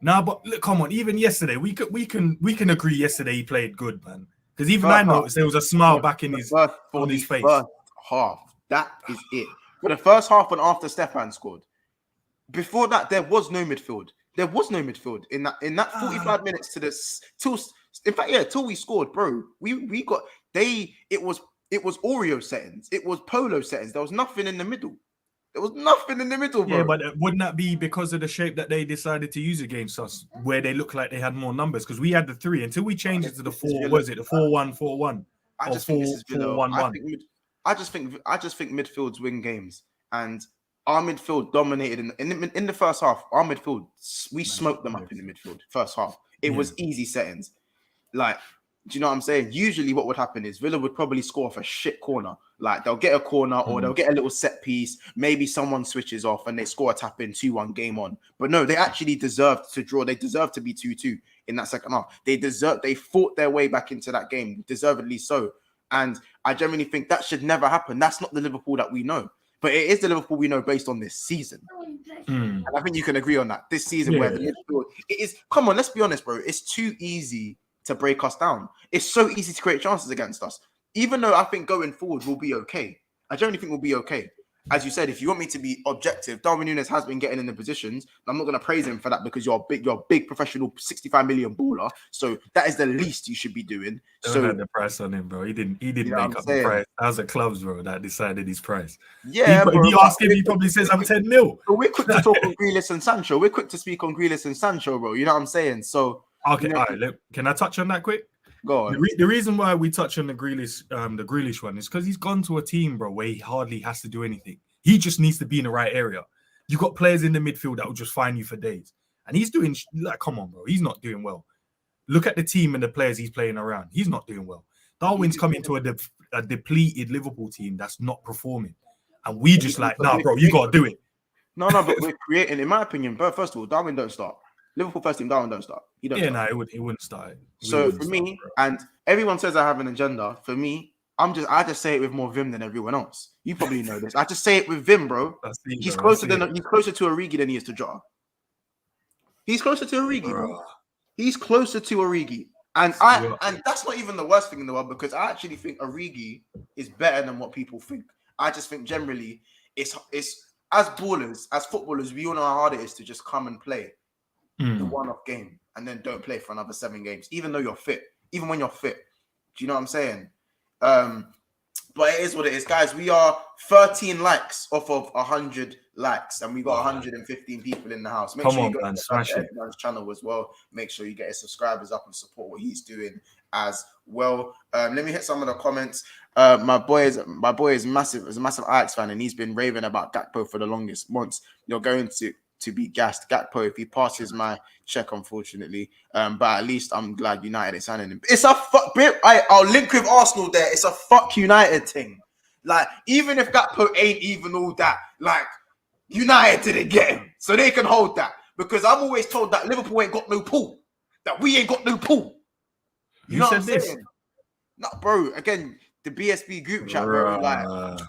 Nah, but look, come on. Even yesterday, we can agree. Yesterday he played good, man. Because even First I half, noticed there was a smile for back in the his first for on the his face. first half. That is it. For the first half and after Stefan scored. Before that, there was no midfield. There was no midfield in that 45 minutes to this till in fact, yeah, till we scored, bro. We got it was Oreo settings, it was polo settings. There was nothing in the middle. There was nothing in the middle, bro. Yeah, but wouldn't that be because of the shape that they decided to use against us, where they looked like they had more numbers? Because we had the 3 until we changed it to the 4. Was it the 4-1-4-1? I Or just think this is Villa. 4-1-1? I just think midfields win games, and our midfield dominated in the first half. Our midfield, we smoked them up in the midfield first half. It was easy settings. Like, do you know what I'm saying? Usually, what would happen is Villa would probably score off a shit corner. Like, they'll get a corner or they'll get a little set piece. Maybe someone switches off and they score a tap in 2-1 game on. But no, they actually deserved to draw. They deserved to be 2-2 in that second half. They fought their way back into that game, deservedly so. And I genuinely think that should never happen. That's not the Liverpool that we know. But it is the Liverpool we know based on this season. And I think you can agree on that. This season where the midfield, it is, come on, let's be honest, bro. It's too easy to break us down. It's so easy to create chances against us. Even though I think going forward we'll be okay. I generally think we'll be okay. As you said, if you want me to be objective, Darwin Nunez has been getting in the positions. I'm not going to praise him for that because you're a big professional 65 million baller. So that is the least you should be doing. Don't have the price on him, bro. He didn't make up the price. That was the clubs, bro, that decided his price. Yeah, if you ask him, he probably says I'm 10 mil. But we're quick to talk on Grealish and Sancho. We're quick to speak on Grealish and Sancho, bro. You know what I'm saying? So okay, you know, all right. Can I touch on that quick? Go on. The reason why we touch on the Grealish one is because he's gone to a team, bro, where he hardly has to do anything. He just needs to be in the right area. You got players in the midfield that will just find you for days, and he's doing like, come on, bro, he's not doing well. Look at the team and the players he's playing around. He's not doing well. Darwin's coming to a depleted Liverpool team that's not performing, and we just like, nah, bro, you gotta do it. No, but we're creating, in my opinion, but first of all, Darwin don't start. Liverpool first team, Darwin don't start. He don't. Yeah, no, he wouldn't start. So for me, and everyone says I have an agenda. For me, I just say it with more vim than everyone else. You probably know this. I just say it with vim, bro. He's closer to Origi than he is to Jota. He's closer to Origi, bro. He's closer to Origi. And that's not even the worst thing in the world because I actually think Origi is better than what people think. I just think generally it's as ballers, as footballers, we all know how hard it is to just come and play the one-off game and then don't play for another 7 games, even though you're fit, even when you're fit. Do you know what I'm saying? But it is what it is, guys. We are 13 likes off of 100 likes, and we got 115 people in the house. Make sure you go to everyone's channel as well. Make sure you get his subscribers up and support what he's doing as well. Let me hit some of the comments. My boy is massive. Is a massive Ajax fan, and he's been raving about Gakpo for the longest months. You're going to be gassed. Gakpo, if he passes my check, unfortunately. But at least I'm glad United is signing him. It's a fuck. I'll link with Arsenal there. It's a fuck United thing. Like, even if Gakpo ain't even all that, like, United didn't get him. So they can hold that. Because I'm always told that Liverpool ain't got no pool. That we ain't got no pool. You know what I'm saying? No, bro. Again, the BSB group chat, bro. Like,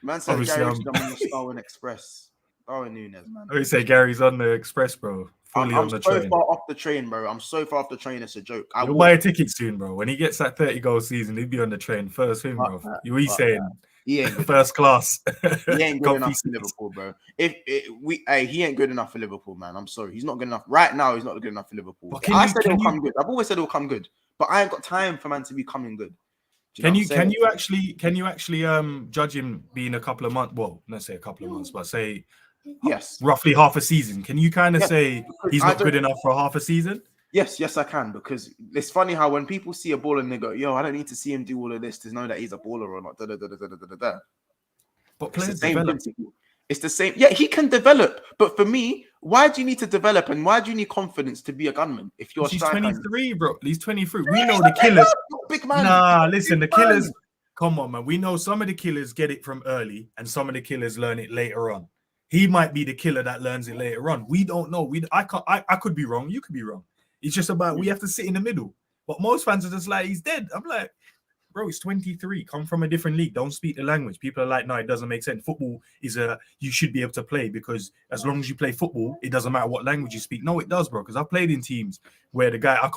man said Gary's on the Darwin Express. Darwin Nunez, man. I say Gary's on the Express, bro. Fully on the train. I'm so far off the train, bro. I'm so far off the train. It's a joke. You'll buy a ticket soon, bro. When he gets that 30-goal season, he'll be on the train first thing, bro. He's saying he ain't first class. He ain't good enough for Liverpool, bro. He ain't good enough for Liverpool, man. I'm sorry. He's not good enough. Right now, he's not good enough for Liverpool. I said it'll come good. I've always said it'll come good. But I ain't got time for man to be coming good. Can you actually judge him being a couple of months? Well, let's say a couple of months, but say roughly half a season. Can you kind of say he's not good enough for half a season? Yes, I can, because it's funny how when people see a baller and they go, "Yo, I don't need to see him do all of this to know that he's a baller or not." But players develop. It's the same. Yeah, he can develop, but for me, why do you need to develop and why do you need confidence to be a gunman? If you're he's 23, bro. He's 23. We know the killers. Big man. Nah, listen, the killers. Come on, man. We know some of the killers get it from early, and some of the killers learn it later on. He might be the killer that learns it later on. We don't know. I could be wrong. You could be wrong. It's just about we have to sit in the middle. But most fans are just like, he's dead. I'm like, bro, it's 23. Come from a different league. Don't speak the language. People are like, no, it doesn't make sense. Football is you should be able to play because as long as you play football, it doesn't matter what language you speak. No, it does, bro. Because I've played in teams where the guy, I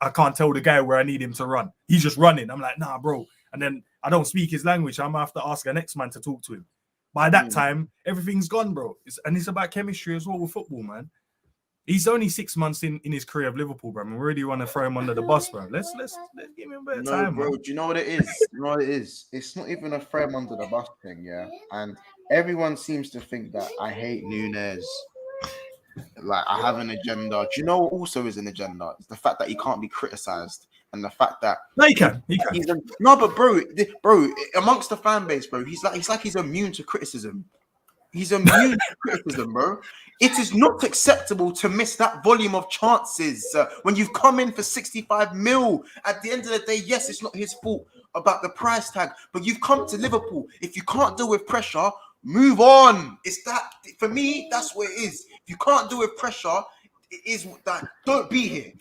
can't tell the guy where I need him to run. He's just running. I'm like, nah, bro. And then I don't speak his language. I'm gonna have to ask the next man to talk to him. By that time, everything's gone, bro. It's about chemistry as well with football, man. He's only 6 months in his career of Liverpool, bro. And we already want to throw him under the bus, bro. Let's give him a bit of time, bro. man. Do you know what it is? You know what it is? It's not even a throw him under the bus thing, yeah. And everyone seems to think that I hate Nunez. Like I have an agenda. Do you know what also is an agenda? It's the fact that he can't be criticized, and the fact that No, he can. No, but bro, amongst the fan base, bro, he's like he's immune to criticism. He's immune to criticism, bro. It is not acceptable to miss that volume of chances when you've come in for 65 mil. At the end of the day, yes, it's not his fault about the price tag, but you've come to Liverpool. If you can't deal with pressure, move on. It's that, for me, that's what it is. If you can't deal with pressure, it is that. Don't be here.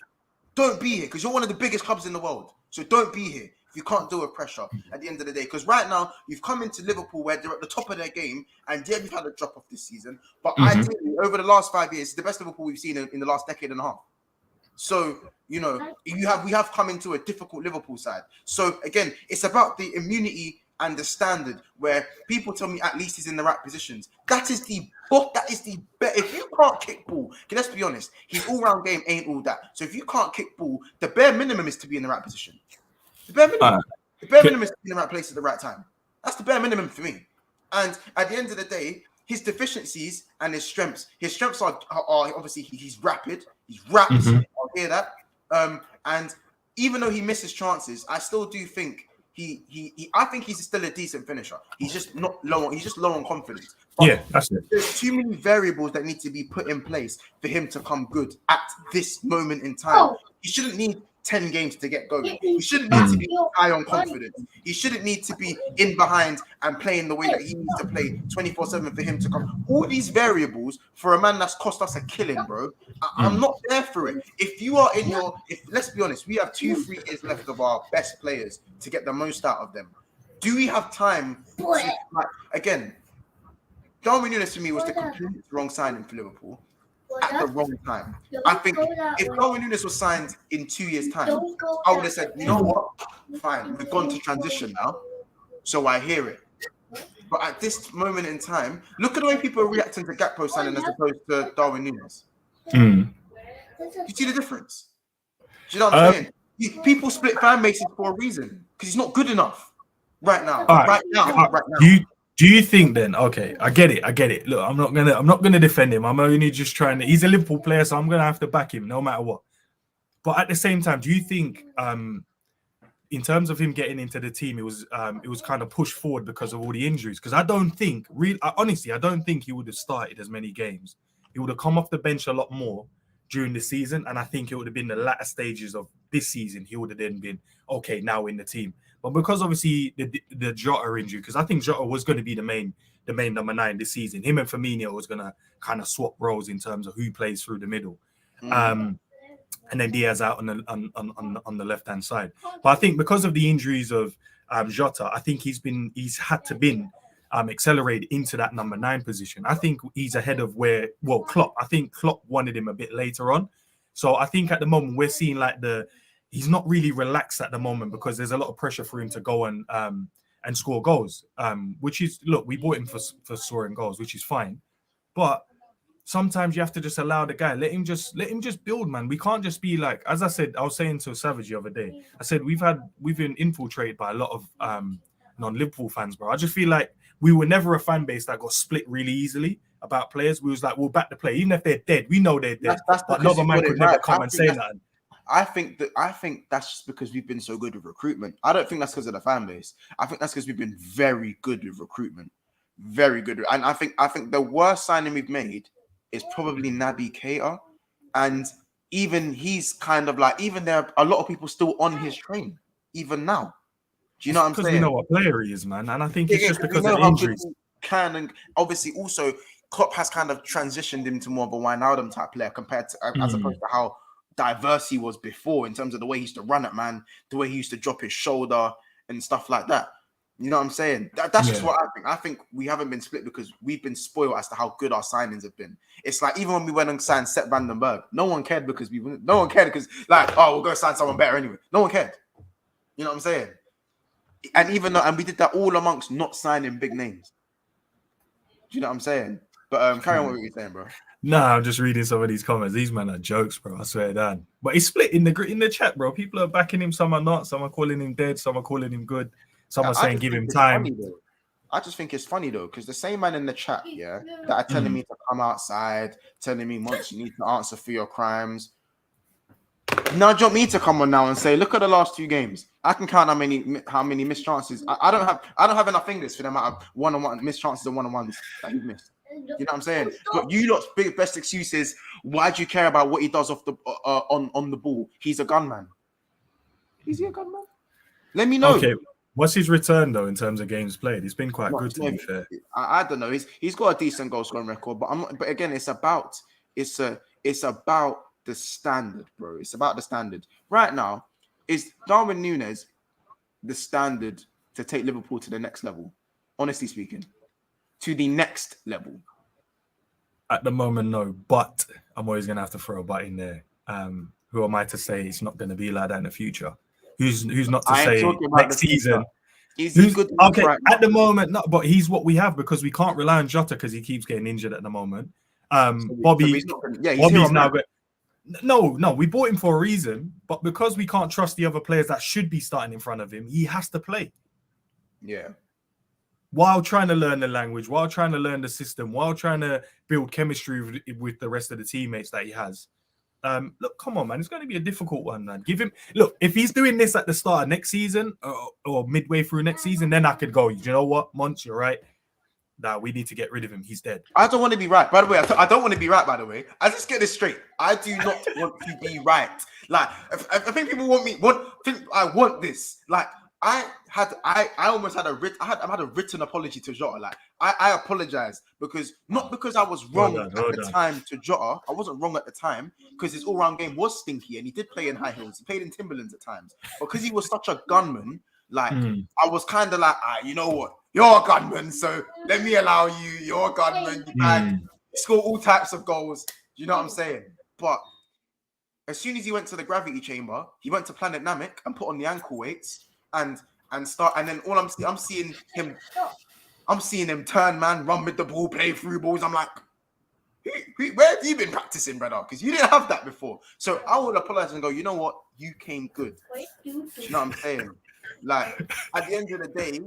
Don't be here because you're one of the biggest clubs in the world. So don't be here if you can't deal with pressure at the end of the day. Because right now, you've come into Liverpool where they're at the top of their game, and yeah, we've had a drop off this season. But ideally, over the last 5 years, it's the best Liverpool we've seen in the last decade and a half. So, you know, we have come into a difficult Liverpool side. So again, it's about the immunity and the standard where people tell me at least he's in the right positions. That is the bet. If you can't kick ball, okay, let's be honest, his all-round game ain't all that. So if you can't kick ball, the bare minimum is to be in the right position. The bare minimum. The bare minimum is to be in the right place at the right time. That's the bare minimum for me. And at the end of the day, his deficiencies and his strengths. His strengths are obviously he's rapid. He's rapt. I'll hear that. And even though he misses chances, I still do think I think he's still a decent finisher. He's just not low. He's just low on confidence. But yeah, that's it. There's too many variables that need to be put in place for him to come good at this moment in time. He shouldn't need 10 games to get going. He shouldn't need to be high on confidence. He shouldn't need to be in behind and playing the way that he needs to play 24/7 for him to come. All these variables for a man that's cost us a killing, bro. I'm not there for it. If you are let's be honest, we have 2-3 years left of our best players to get the most out of them. Do we have time? Again, Darwin Nunez to me was the complete wrong signing for Liverpool. At the wrong time. I think if Darwin Nunez was signed in 2 years' time, I would have said, you know what? Fine, we've gone to transition now, so I hear it. But at this moment in time, look at the way people are reacting to Gakpo signing as opposed to Darwin Nunez. You see the difference? Do you know what I'm saying? People split fan bases for a reason because he's not good enough right now. Right now. Do you think then? Okay, I get it. Look, I'm not gonna defend him. I'm only just trying to. He's a Liverpool player, so I'm gonna have to back him no matter what. But at the same time, do you think, in terms of him getting into the team, it was kind of pushed forward because of all the injuries? Because I don't think, honestly, I don't think he would have started as many games. He would have come off the bench a lot more during the season, and I think it would have been the latter stages of this season. He would have then been okay now in the team. But because obviously the Jota injury, because I think Jota was going to be the main number 9 this season. Him and Firmino was going to kind of swap roles in terms of who plays through the middle, and then Diaz out on the left hand side. But I think because of the injuries of Jota, I think he's had to been accelerated into that number 9 position. I think he's ahead of Klopp. I think Klopp wanted him a bit later on. So I think at the moment we're seeing like he's not really relaxed at the moment because there's a lot of pressure for him to go and score goals. Which is, look, we bought him for scoring goals, which is fine. But sometimes you have to just allow the guy, let him just build, man. We can't just be like, as I said, I was saying to Savage the other day, I said we've been infiltrated by a lot of non-Liverpool fans, bro. I just feel like we were never a fan base that got split really easily about players. We was like, we'll back the play, even if they're dead. We know they're dead. But another man could never come and say that. I think that's just because we've been so good with recruitment. I don't think that's because of the fan base. I think that's because we've been very good with recruitment, very good. And I think the worst signing we've made is probably Naby Keita, and even he's kind of like, even there are a lot of people still on his train even now. Do you know what I'm saying? Because we know what player he is, man, and I think it's just because of the injuries. And obviously also Klopp has kind of transitioned him to more of a Wijnaldum type player compared to as opposed to how diverse he was before in terms of the way he used to run at man, the way he used to drop his shoulder, and stuff like that. You know what I'm saying? That's just Yeah. what I think. I think we haven't been split because we've been spoiled as to how good our signings have been. It's like even when we went and signed Sepp Vandenberg, no one cared because like, oh, we'll go sign someone better anyway. No one cared. You know what I'm saying? And even though, and we did that all amongst not signing big names. Do you know what I'm saying? But carry on what you're saying, bro. Nah, I'm just reading some of these comments. These men are jokes, bro. I swear down. But he's split in the chat, bro. People are backing him. Some are not. Some are calling him dead. Some are calling him good. Some are saying give him time. I just think it's funny though, because the same man in the chat, that are telling me to come outside, telling me once you need to answer for your crimes. Now do you want me to come on now and say, look at the last 2 games. I can count how many missed chances. I don't have enough fingers for the amount of one-on-one missed chances and one-on-ones that he missed. You know what I'm saying? But you lot's best excuse is, why do you care about what he does off the on the ball? He's a gunman. Is he a gunman? Let me know. Okay. What's his return though in terms of games played? It's been quite good to be fair. I don't know. He's got a decent goal scoring record, but again, it's about the standard, bro. It's about the standard. Right now, is Darwin Nunez the standard to take Liverpool to the next level? Honestly speaking, to the next level. At the moment, no. But I'm always gonna have to throw a butt in there. Who am I to say it's not gonna be like that in the future? Who's not to say next season? Is he good? Okay, at the moment, no, but he's what we have because we can't rely on Jota because he keeps getting injured at the moment. Bobby's now good. No, we bought him for a reason, but because we can't trust the other players that should be starting in front of him, he has to play. Yeah. While trying to learn the language, while trying to learn the system, while trying to build chemistry with the rest of the teammates that he has. Look, come on, man. It's going to be a difficult one, man. Look, if he's doing this at the start of next season or midway through next season, then I could go, you know what, Monts, you're right. Nah, we need to get rid of him. He's dead. I don't want to be right. By the way, I don't want to be right, by the way. I just get this straight. I do not want to be right. Like, I think people I want this. Like, I had a written apology to Jota. Like, I apologize not because I was wrong at the time to Jota. I wasn't wrong at the time because his all-round game was stinky and he did play in high heels. He played in Timberlands at times. Because he was such a gunman, like, I was kind of like, you know what? You're a gunman, so let me allow you. You're a gunman. You score all types of goals. You know what I'm saying? But as soon as he went to the gravity chamber, he went to Planet Namek and put on the ankle weights and then all I'm seeing him turn man, run with the ball, play through balls. I'm like, where have you been practicing, brother? Because you didn't have that before. So I would apologize and go, you know what? You came good. You know what I'm saying? Like, at the end of the day,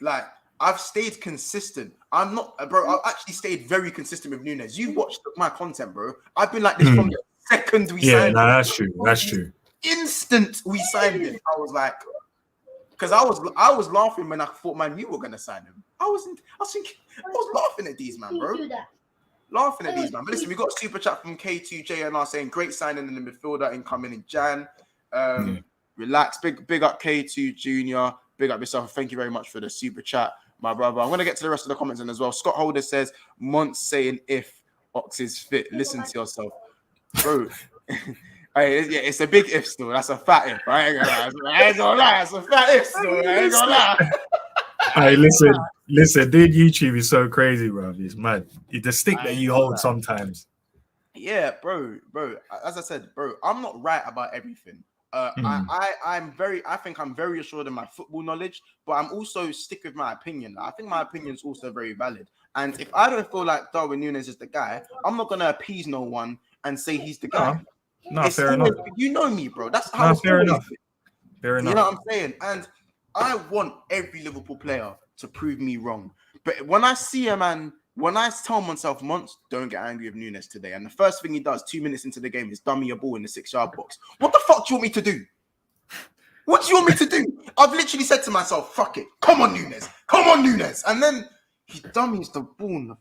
like, I've stayed consistent. I'm not, bro. I've actually stayed very consistent with Nunez. You've watched my content, bro. I've been like this from the second we signed him. Yeah, that's true. That's true. Instant we signed him, I was like, because I was laughing when I thought, man, you were gonna sign him. I was laughing at these, man, bro. Laughing at these, man. But listen, we got a super chat from K2JNR saying great signing in the midfielder incoming in Jan. Relax, big up K2 Junior. Big up yourself. Thank you very much for the super chat, my brother. I'm going to get to the rest of the comments in as well. Scott Holder says, Monts saying if Ox is fit, listen to yourself. Bro, it's a big if still. That's a fat if. I ain't gonna lie. It's a fat if still. I ain't gonna lie. Hey, listen, doing YouTube is so crazy, bro. It's mad. It's the stick that you hold sometimes. Yeah, bro. As I said, bro, I'm not right about everything. I think I'm very assured in my football knowledge, but I'm also stick with my opinion. I think my opinion is also very valid. And if I don't feel like Darwin Nunez is the guy, I'm not gonna appease no one and say he's the guy. No, fair enough. You know me, bro. That's how. Fair enough. Fair enough. You know what I'm saying? And I want every Liverpool player to prove me wrong. But when I see a man, when I tell myself, Monts, don't get angry with Nunez today. And the first thing he does 2 minutes into the game is dummy a ball in the 6-yard box. What the fuck do you want me to do? What do you want me to do? I've literally said to myself, fuck it. Come on, Nunez. Come on, Nunez. And then he dummies the ball.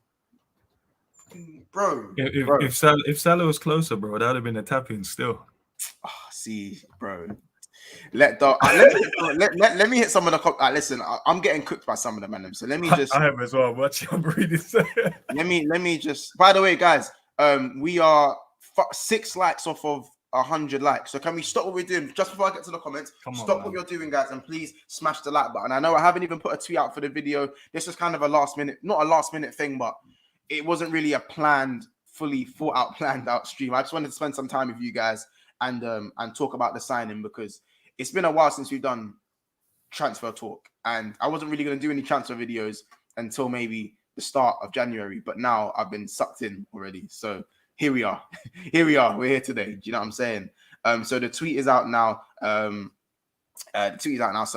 Bro. If Salah was closer, bro, that would have been a tap-in still. Oh, see, bro. Let me hit some of the. Listen, I'm getting cooked by some of them, man. So let me just. I have as well. Watch I'm reading. Let me just. By the way, guys, we are 6 likes off of 100 likes. So can we stop what we're doing just before I get to the comments? Stop what you're doing, guys, and please smash the like button. I know I haven't even put a tweet out for the video. This was kind of a last minute, not a last minute thing, but it wasn't really a fully planned out stream. I just wanted to spend some time with you guys and talk about the signing, because it's been a while since we've done transfer talk, and I wasn't really going to do any transfer videos until maybe the start of January, but now I've been sucked in already. So here we are. We're here today. Do you know what I'm saying? So the tweet is out now. So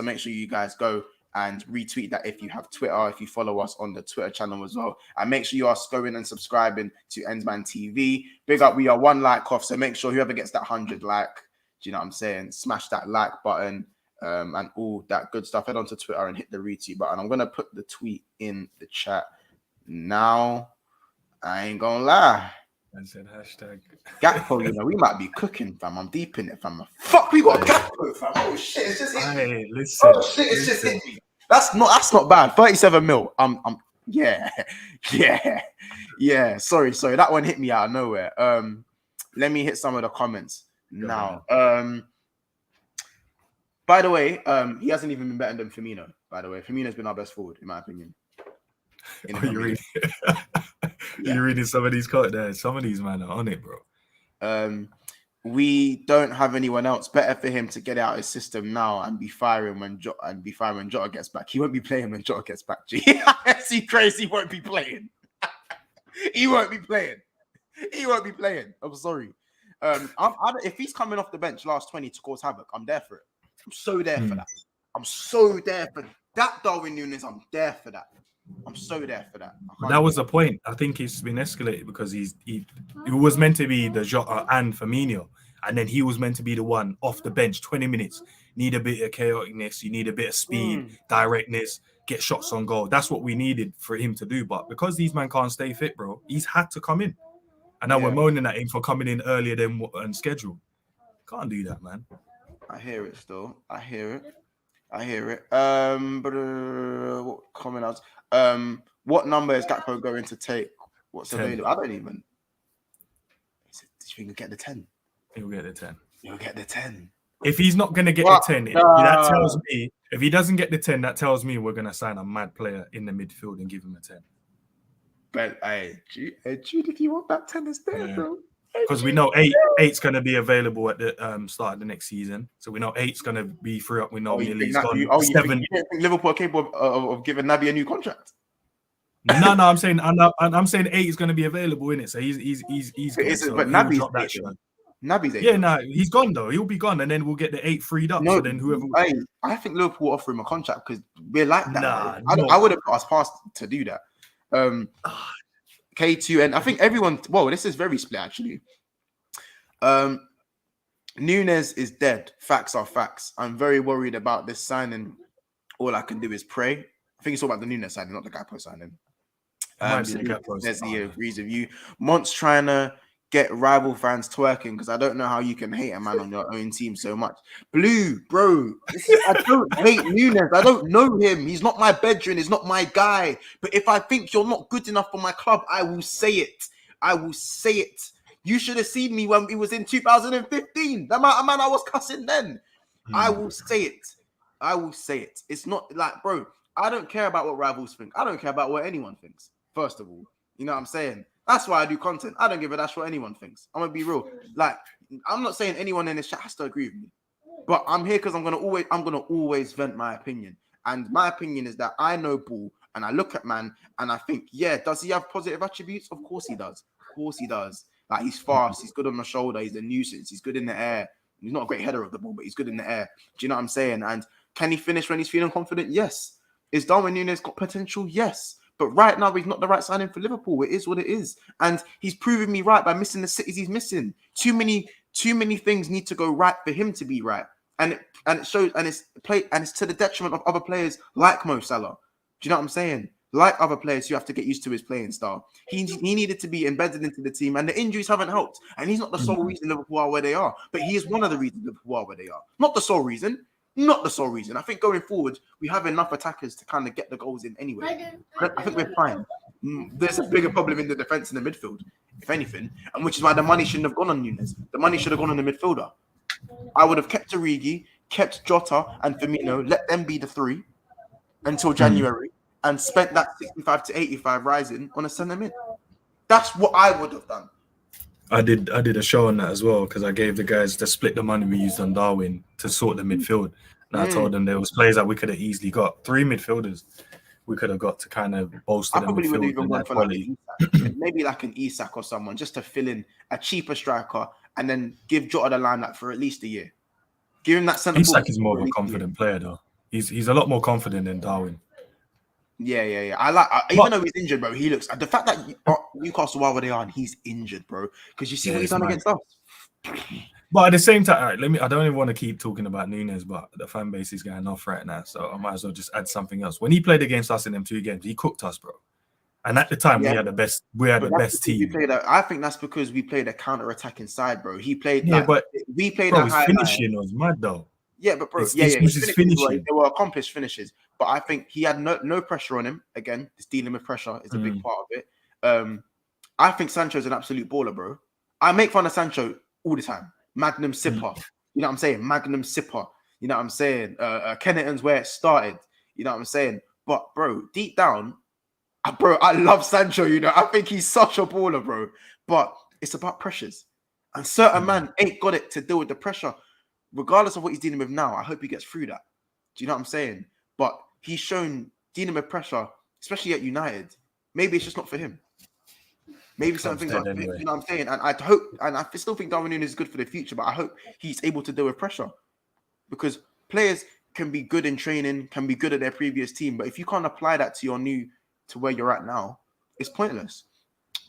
make sure you guys go and retweet that if you have Twitter, if you follow us on the Twitter channel as well. And make sure you are going and subscribing to Ensman TV. Big up, we are 1 like off. So make sure whoever gets that 100 like, do you know what I'm saying? Smash that like button and all that good stuff. Head on to Twitter and hit the retweet button. I'm going to put the tweet in the chat now. I ain't going to lie. And said hashtag Gakpo, you know, we might be cooking, fam. I'm deep in it, fam. Fuck, we got Gakpo, fam. Oh shit, it's just hit me. Just hit me. That's not bad. 37 mil. Yeah. Sorry. That one hit me out of nowhere. Let me hit some of the comments now. By the way, he hasn't even been better than Firmino. By the way, Firmino's been our best forward, in my opinion. You're reading some of these comments. Some of these man are on it, bro. We don't have anyone else. Better for him to get out his system now and be firing when Jota gets back. He won't be playing when Jota gets back. See, crazy won't be playing. He won't be playing. I'm sorry. If he's coming off the bench last 20 to cause havoc, I'm there for it. I'm so there for that. I'm so there for that. Darwin Nunez, I'm there for that. I'm so there for that. That was the point. I think it's been escalated because he was meant to be the Jota and Firmino, and then he was meant to be the one off the bench, 20 minutes. Need a bit of chaoticness, you need a bit of speed, directness, get shots on goal. That's what we needed for him to do. But because these men can't stay fit, bro, he's had to come in. And now we're moaning at him for coming in earlier than scheduled. Can't do that, man. I hear it still. I hear it. What comment else? What number is Gakpo going to take? What's 10. Available? I don't even. Do you think he'll get the 10? He'll get the 10. He'll get the 10. If he's not going to get the 10, that tells me, if he doesn't get the 10, that tells me we're going to sign a mad player in the midfield and give him a 10. But hey, Jude, if you want that 10, it's there, bro. Because we know eight's going to be available at the start of the next season. So we know 8's going to be free up. We know Millie's gone. You don't think Liverpool are capable of giving Naby a new contract? No, I'm saying 8 is going to be available in it. So he's gone, so but Naby's 8. Yeah, no, he's gone though. He'll be gone, and then we'll get the 8 freed up. No, so then whoever. I think Liverpool will offer him a contract because we're like that. Nah, I would have asked past to do that. K2 and I think everyone. Whoa, this is very split actually. Nunez is dead. Facts are facts. I'm very worried about this signing. All I can do is pray. I think it's all about the Nunez signing, not the Gakpo signing. He agrees with you. Mont's trying to get rival fans twerking because I don't know how you can hate a man on your own team so much. Blue, bro. I don't hate Nunez. I don't know him. He's not my bedroom. He's not my guy. But if I think you're not good enough for my club, I will say it. You should have seen me when it was in 2015. The amount of man I was cussing then. I will say it. It's not like, bro, I don't care about what rivals think. I don't care about what anyone thinks, first of all. You know what I'm saying? That's why I do content. I don't give a dash what anyone thinks. I'm going to be real. Like, I'm not saying anyone in this chat has to agree with me. But I'm here because I'm going to always vent my opinion. And my opinion is that I know ball and I look at man and I think, yeah, does he have positive attributes? Of course he does. Like, he's fast. He's good on the shoulder. He's a nuisance. He's good in the air. He's not a great header of the ball, but he's good in the air. Do you know what I'm saying? And can he finish when he's feeling confident? Yes. Is Darwin Nunez got potential? Yes. But right now, he's not the right signing for Liverpool. It is what it is. And he's proving me right by missing the cities he's missing. Too many things need to go right for him to be right. And it shows, and it's to the detriment of other players like Mo Salah. Do you know what I'm saying? Like other players, you have to get used to his playing style. He needed to be embedded into the team, and the injuries haven't helped. And he's not the sole reason Liverpool are where they are, but he is one of the reasons Liverpool are where they are. Not the sole reason. I think going forward, we have enough attackers to kind of get the goals in anyway. I think we're fine. there's a bigger problem in the defense and the midfield, if anything, and which is why the money shouldn't have gone on Nunez. The money should have gone on the midfielder. I would have kept Origi, kept Jota and Firmino, let them be the three until January, and spent that 65 to 85 rising on a centre mid. That's what I would have done. I did a show on that as well because I gave the guys to split the money we used on Darwin to sort the midfield. And I told them there was players that we could have easily got. 3 midfielders we could have got to kind of bolster the probably would midfield. even gone for like maybe like an Hijack or someone just to fill in a cheaper striker and then give Jota the lineup for at least a year. Give him that centre. Hijack is more of a confident player though. He's a lot more confident than Darwin. Yeah. I like even though he's injured, bro. He looks the fact that Newcastle are where they are and he's injured, bro. Because you see what he's done against us. But at the same time, all right, I don't even want to keep talking about Nunez, but the fan base is going off right now, so I might as well just add something else. When he played against us in them 2 games, he cooked us, bro. And at the time, we had the best. We had the best team. I think that's because we played a counter-attacking side, bro. He played. But we played. Bro, his finishing was mad though. Yeah, but bro, his finishing. They were accomplished finishes, but I think he had no pressure on him. Again, just dealing with pressure is a big part of it. I think Sancho's an absolute baller, bro. I make fun of Sancho all the time. Magnum sipper, you know what I'm saying? Magnum sipper, you know what I'm saying? Kennington's where it started, you know what I'm saying? But bro, deep down, bro, I love Sancho. You know, I think he's such a baller, bro. But it's about pressures, and certain man ain't got it to deal with the pressure. Regardless of what he's dealing with now, I hope he gets through that. Do you know what I'm saying? But he's shown dealing with pressure, especially at United. Maybe it's just not for him. Maybe some things like anyway. You know what I'm saying? And I hope, and I still think Darwin Nunez is good for the future, but I hope he's able to deal with pressure. Because players can be good in training, can be good at their previous team, but if you can't apply that to where you're at now, it's pointless.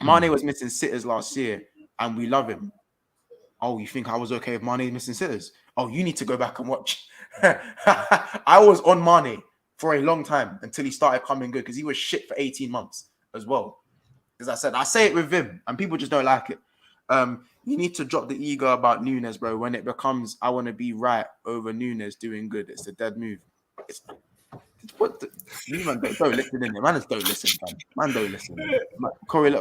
Mane was missing sitters last year, and we love him. Oh, you think I was okay if Mane missing sitters? Oh, you need to go back and watch. I was on Mane for a long time until he started coming good because he was shit for 18 months as well. As I said, I say it with him and people just don't like it. You need to drop the ego about Nunez, bro. When it becomes, I want to be right over Nunez doing good, it's a dead move. You man don't listen in it. Man, don't listen, fam. Man, don't listen. Corey,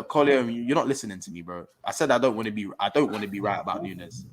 you're not listening to me, bro. I said I don't want to be right about Nunez.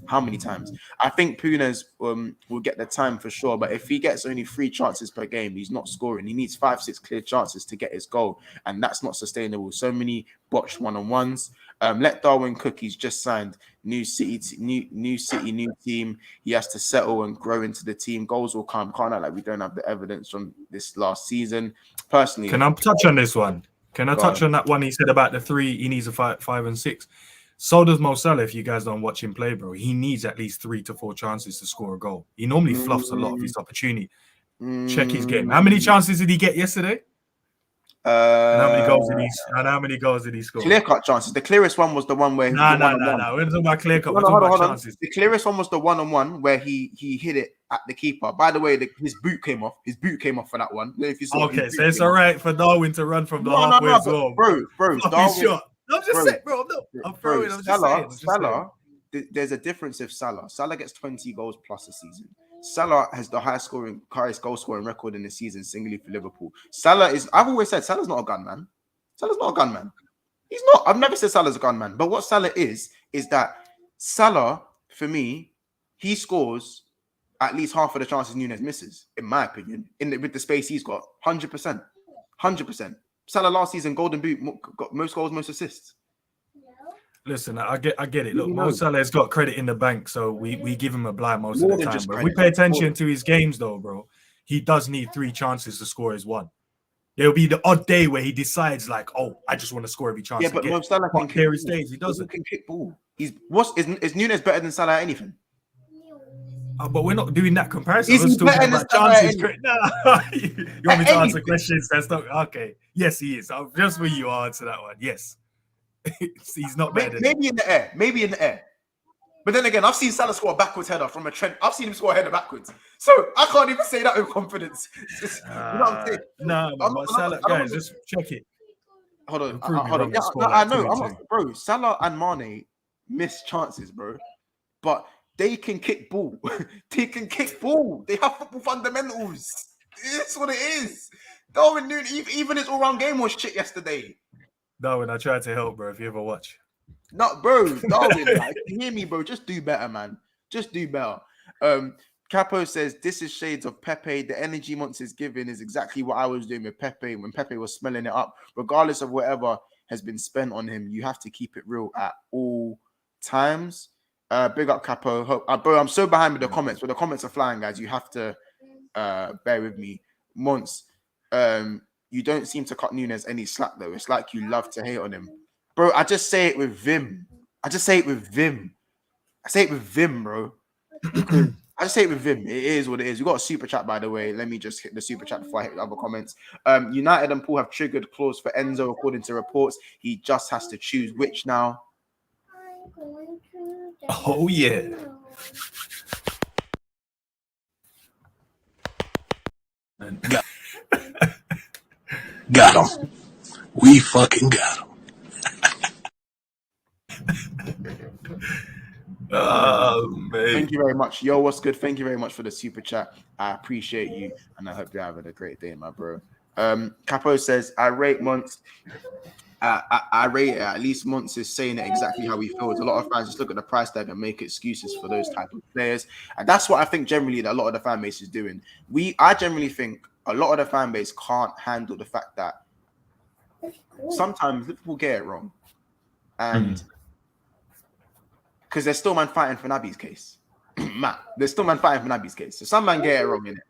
How many times? I think Nunez will get the time for sure, but if he gets only 3 chances per game, he's not scoring. He needs 5-6 clear chances to get his goal, and that's not sustainable. So many botched one-on-ones. Let Darwin cook. He's just signed new team. He has to settle and grow into the team. Goals will come. Can't act like we don't have the evidence from this last season. Personally, can I touch on this one? Can I touch on that one he said about the 3? He needs a 5 and 6. So does Mo Salah. If you guys don't watch him play, bro, he needs at least 3 to 4 chances to score a goal. He normally fluffs a lot of his opportunity. Check his game. How many chances did he get yesterday? And how many goals did he score? Clear-cut chances. The clearest one was the one where... No. We're talking about clear-cut. We're talking about chances. The clearest one was the one-on-one where he hit it at the keeper. By the way, his boot came off. His boot came off for that one. If you saw okay, so it's all right for Darwin to run from the halfway as well. Bro, Darwin... Shot. I'm just saying, bro. I'm throwing. Salah, there's a difference if Salah gets 20 goals plus a season. Salah has the highest goal scoring record in the season singly for Liverpool. I've always said Salah's not a gunman. Salah's not a gunman. He's not. I've never said Salah's a gunman. But what Salah is that Salah, for me, he scores at least half of the chances Nunez misses, in my opinion, with the space he's got. 100%. 100%. Salah last season, Golden Boot, got most goals, most assists. Listen, I get it. Look, Mo Salah has got credit in the bank, so we give him a blind most of the time. But if we pay attention to his games, though, bro, he does need 3 chances to score his 1. There'll be the odd day where he decides, like, oh, I just want to score every chance. Yeah, but Mo Salah can kick ball. He doesn't. He can kick ball. Is Nunez better than Salah at anything? But we're not doing that comparison. He's better than chances. You want me to answer questions? That's not okay. Yes, he is. Just for you, I'll answer that one. Yes. He's not better. Maybe in the air. But then again, I've seen Salah score a backwards header from a trend. I've seen him score a header backwards. So I can't even say that with confidence. You know what I'm saying? No, Salah, guys, just check it. Hold on. Yeah, I know. Bro, Salah and Mane miss chances, bro. But they can kick ball. They have football fundamentals. It's what it is. Darwin Nunez, even his all-round game was shit yesterday. Darwin, I tried to help, bro. If you ever watch. No, bro, Darwin, like, you hear me, bro? Just do better, man. Just do better. Capo says this is shades of Pepe. The energy Monts is giving is exactly what I was doing with Pepe when Pepe was smelling it up. Regardless of whatever has been spent on him, you have to keep it real at all times. Big up Capo. Bro, I'm so behind with the comments, but the comments are flying, guys. You have to bear with me. Monts, you don't seem to cut Nunez any slack though. It's like you love to hate on him. Bro, I just say it with vim. I say it with vim, bro. I just say it with vim. It is what it is. We got a super chat, by the way. Let me just hit the super chat before I hit the other comments. United and Paul have triggered clause for Enzo, according to reports. He just has to choose which now. Oh, yeah. Got him. We fucking got him. Oh, man. Thank you very much. Yo, what's good? Thank you very much for the super chat. I appreciate you, and I hope you're having a great day, my bro. Capo says, I rate Monts. I rate it. At least Monts is saying it exactly how he feels. A lot of fans just look at the price tag and make excuses for those type of players. And that's what I think generally that a lot of the fan base is doing. I generally think a lot of the fan base can't handle the fact that sometimes Liverpool get it wrong. And because there's still man fighting for Naby's case. Matt, there's still man fighting for Naby's case. So some man get it wrong in it.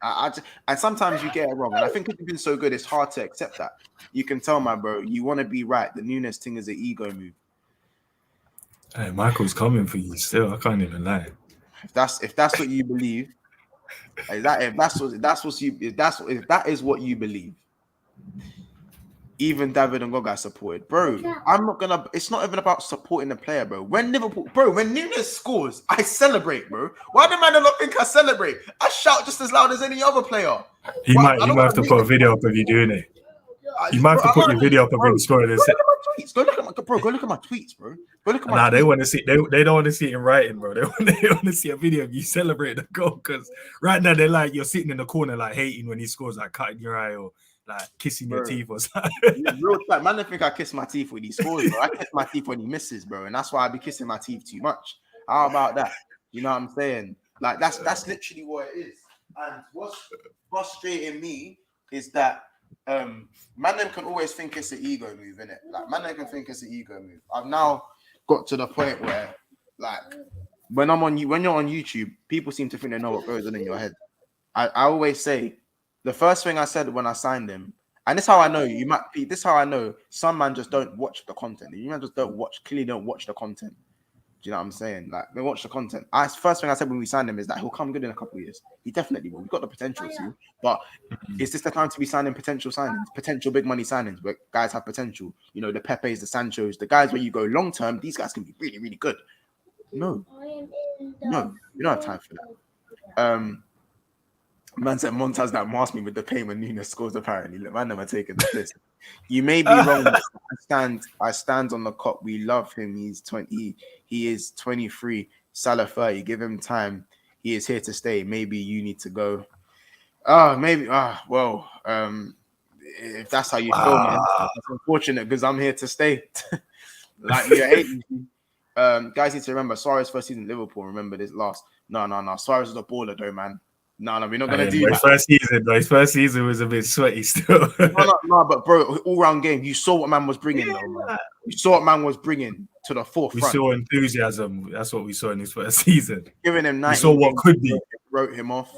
And sometimes you get it wrong. And I think it's been so good, it's hard to accept that. You can tell, my bro, you want to be right. The Nunez thing is an ego move. Hey, Michael's coming for you still. I can't even lie. If that's what you believe, if that is what you believe. Even David and Goga supported, bro. It's not even about supporting the player, bro. When Nunez scores, I celebrate, bro. Why do man not think I celebrate? I shout just as loud as any other player. You might have to put a video up of you doing it. You might have to put your video up of him scoring. Go look at my tweets, bro. Go look at my tweets. They want to see. They don't want to see it in writing, bro. They want to see a video of you celebrating the goal, because right now they're like you're sitting in the corner like hating when he scores, like cutting your eye or like kissing your teeth or something. Real time, man. I think I kiss my teeth when he scores, bro. I kiss my teeth when he misses, bro, and that's why I be kissing my teeth too much. How about that? You know what I'm saying? Like that's literally what it is. And what's frustrating me is that man them can always think it's an ego move, innit? Like man them can think it's an ego move. I've now got to the point where, like, when you're on YouTube, people seem to think they know what goes on in your head. I always say the first thing I said when I signed him, and this is how I know this is how I know some man just don't watch the content. You man just don't watch the content. Do you know what I'm saying? Like, they watch the content. First thing I said when we signed him is that he'll come good in a couple of years. He definitely will. We've got the potential to. But is this the time to be signing potential big money signings where guys have potential? You know, the Pepes, the Sanchos, the guys where you go long term, these guys can be really, really good. No, you don't have time for that. Man said Montaz that masked me with the pain when Nunez scores, apparently. Look, man, never taken the piss. You may be wrong. I stand on the cop. We love him. He's 20. He is 23. Salah 30. Give him time. He is here to stay. Maybe you need to go. Well, if that's how you feel, man, that's unfortunate because I'm here to stay. Like you're hating. Guys need to remember Suarez first season in Liverpool. Remember this last. No. Suarez is a baller though, man. No, we're not gonna do that. His first season was a bit sweaty still. no, but bro, all-round game. You saw what man was bringing, though, man. You saw what man was bringing to the forefront. We saw enthusiasm. That's what we saw in his first season. Giving him 90. We saw what could be. Wrote him off.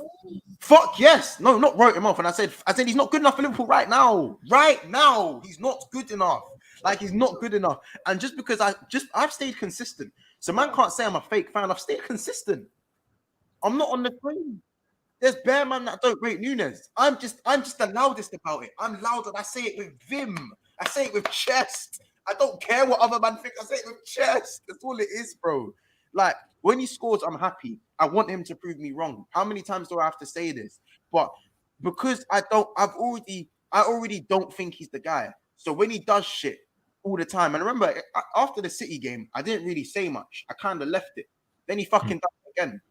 Fuck yes. No, not wrote him off. And I said he's not good enough for Liverpool right now. Right now, he's not good enough. Like he's not good enough. And just because I've stayed consistent. So man can't say I'm a fake fan. I've stayed consistent. I'm not on the train. There's bare man that don't rate Nunez. I'm just the loudest about it. I'm loud and I say it with vim. I say it with chest. I don't care what other man think. I say it with chest. That's all it is, bro. Like when he scores, I'm happy. I want him to prove me wrong. How many times do I have to say this? But because I already don't think he's the guy. So when he does shit all the time, and remember after the City game, I didn't really say much. I kind of left it. Then he fucking does it again.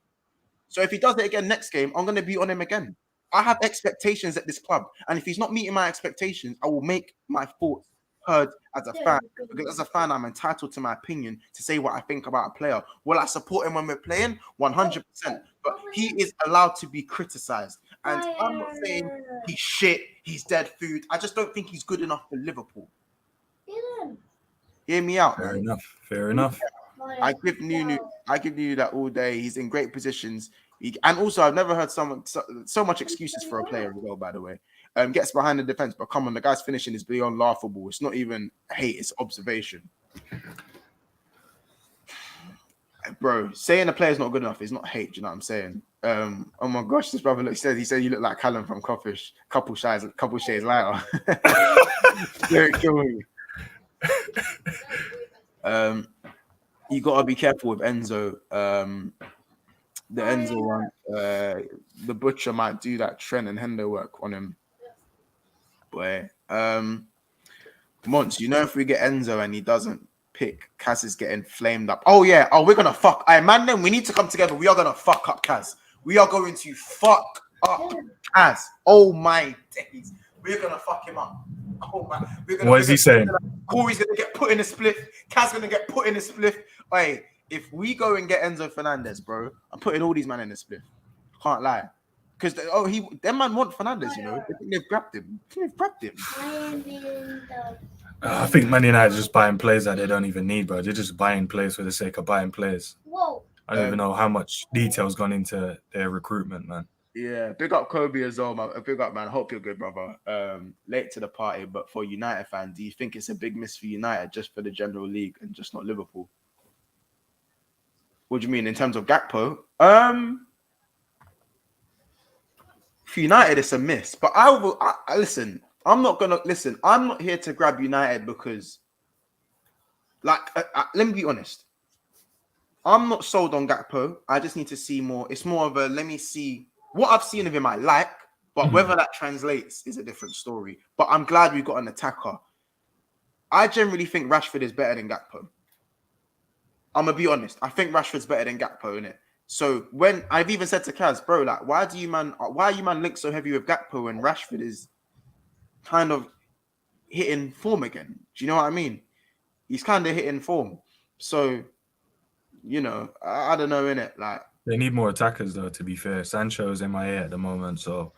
So if he does it again next game, I'm going to be on him again. I have expectations at this club, and if he's not meeting my expectations, I will make my thoughts heard as a fan. Because as a fan, I'm entitled to my opinion to say what I think about a player. Will I support him when we're playing? 100%. But he is allowed to be criticized, and I'm not saying he's shit, he's dead food. I just don't think he's good enough for Liverpool. Hear me out, man. Fair enough. I give Nunu that all day. He's in great positions. And also, I've never heard someone so much excuses for a player as well, by the way. Gets behind the defense, but come on, the guy's finishing is beyond laughable. It's not even hate, it's observation. Bro, saying a player's not good enough is not hate, do you know what I'm saying? Oh my gosh, this brother he said you look like Callum from Coffish, couple shades later. Don't kill me. You gotta be careful with Enzo. The Enzo one, the butcher might do that Trent and Hendo work on him. Boy, Mons, you know, if we get Enzo and he doesn't pick, Kaz is getting flamed up. Oh yeah, we're gonna fuck. Man, then we need to come together. We are gonna fuck up Kaz. We are going to fuck up Kaz. Oh my days, we're gonna fuck him up. Oh my, what is he saying? Corey's gonna get put in a spliff. Kaz gonna get put in a spliff. Wait, if we go and get Enzo Fernandez, bro, I'm putting all these men in a spliff. Can't lie. Because them man want Fernandez, you know. They think they've grabbed him. I think Man United are just buying players that they don't even need, bro. They're just buying players for the sake of buying players. I don't even know how much detail's gone into their recruitment, man. Yeah, big up Kobe as well, man. Big up, man. Hope you're good, brother. Late to the party, but for United fan, do you think it's a big miss for United just for the general league and just not Liverpool? What do you mean in terms of Gakpo? For United, it's a miss. But I listen. I'm not here to grab United because, let me be honest. I'm not sold on Gakpo. I just need to see more. It's more of a let me see what I've seen of him. I like, but whether that translates is a different story. But I'm glad we got an attacker. I generally think Rashford is better than Gakpo. I'm gonna be honest. I think Rashford's better than Gakpo, innit? So when I've even said to Kaz, bro, like, why are you man linked so heavy with Gakpo and Rashford is kind of hitting form again? Do you know what I mean? He's kind of hitting form. So, you know, I don't know, innit? Like, they need more attackers, though, to be fair. Sancho's MIA at the moment, so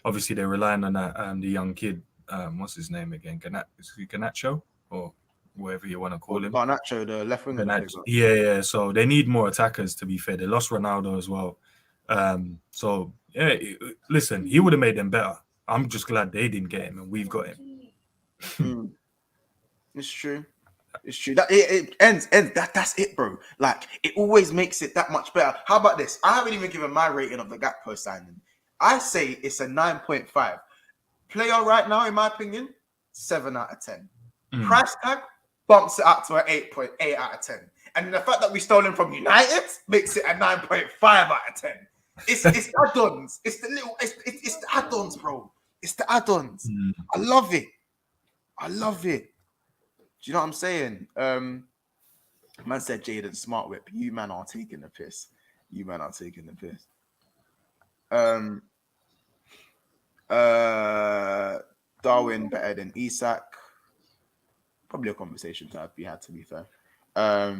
obviously they're relying on that the young kid. What's his name again? Garnacho? Or whatever you want to call him. Garnacho, the left winger. Yeah. So they need more attackers, to be fair. They lost Ronaldo as well. So, yeah, listen, he would have made them better. I'm just glad they didn't get him and we've got him. It's true. It's true. That it ends. That's it, bro. Like, it always makes it that much better. How about this? I haven't even given my rating of the Gakpo signing. I say it's a 9.5. Player right now, in my opinion, 7 out of 10. Price tag bumps it up to an 8.8 out of 10. And the fact that we stole him from United makes it a 9.5 out of 10. It's add-ons. It's the add-ons, bro. It's the add-ons. I love it. Do you know what I'm saying? Man said Jaden Smart Whip. You man are taking the piss. Darwin better than Isak. Probably a conversation to be had, to be fair. I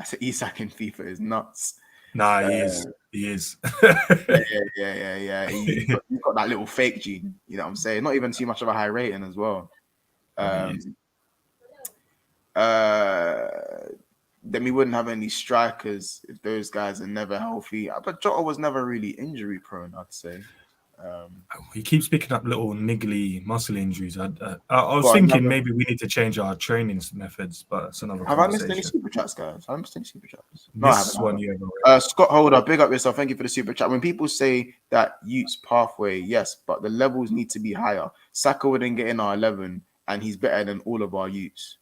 said Isak in FIFA is nuts. Nah, he is. Yeah. He's got that little fake gene. You know what I'm saying? Not even too much of a high rating as well. Then we wouldn't have any strikers if those guys are never healthy. But Jota was never really injury prone, I'd say. He keeps picking up little niggly muscle injuries. I was thinking maybe we need to change our training methods, but it's another conversation. Have I missed any super chats, guys? Have I missed any super chats? No, this one, Scott Holder, big up yourself. Thank you for the super chat. When people say that Utes pathway, yes, but the levels need to be higher. Saka wouldn't get in our 11, and he's better than all of our Utes.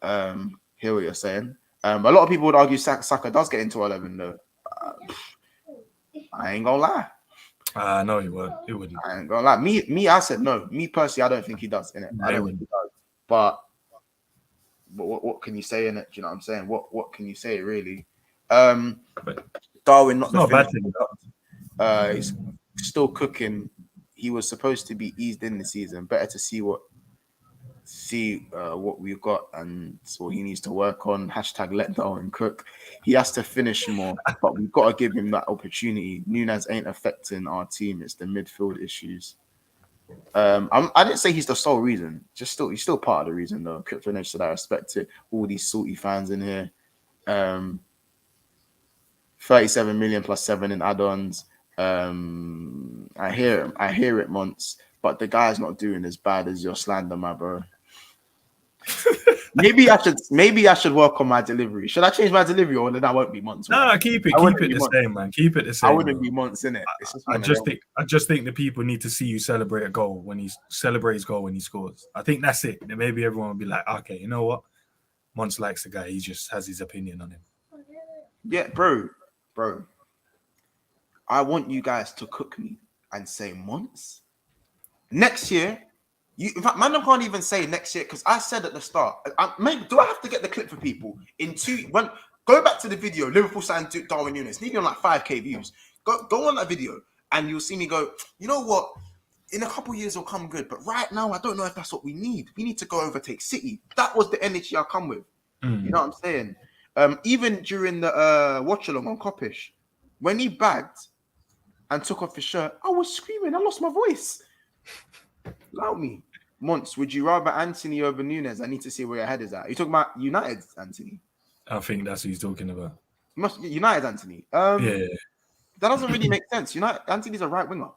Hear what you're saying. A lot of people would argue Saka does get into 11, though. I ain't gonna lie. No, he won't. He wouldn't. I ain't gonna lie. Me, I said no. Me personally, I don't think he does in it. I don't think he does. But what can you say in it? Do you know what I'm saying? What can you say really? Darwin, not the bad thing. still cooking. He was supposed to be eased in the season. Better to see what we've got and what he needs to work on. Hashtag let Darwin cook. He has to finish more, but we've got to give him that opportunity. Nunez ain't affecting our team. It's the midfield issues. I didn't say he's the sole reason. He's still part of the reason though. Crypto Nation said I respect it. All these salty fans in here. 37 million plus 7 in add-ons. I hear it, Monts, but the guy's not doing as bad as your slander, my bro. maybe I should work on my delivery. Should I change my delivery or then I won't be Monts? No, keep it the same, man. Keep it the same. I wouldn't be Monts in it. I just think the people need to see you celebrate a goal when he celebrates goal when he scores. I think that's it. Then maybe everyone will be like, okay, you know what? Monts likes the guy. He just has his opinion on him. Yeah, bro. I want you guys to cook me and say Monts. Next year, in fact, man, I can't even say next year because I said at the start. Do I have to get the clip for people? Go back to the video. Liverpool signed Darwin Nunez. Needing on like 5k views. Go on that video and you'll see me go. You know what? In a couple of years, it'll come good. But right now, I don't know if that's what we need. We need to go overtake City. That was the energy I come with. You know what I'm saying? Even during the watch along on Coppish, when he bagged and took off his shirt, I was screaming. I lost my voice. Allow me. Monts, would you rather Anthony over Nunez? I need to see where your head is at. Are you talking about United, Anthony? I think that's what he's talking about. United, Anthony. Yeah. That doesn't really make sense. Anthony's a right winger.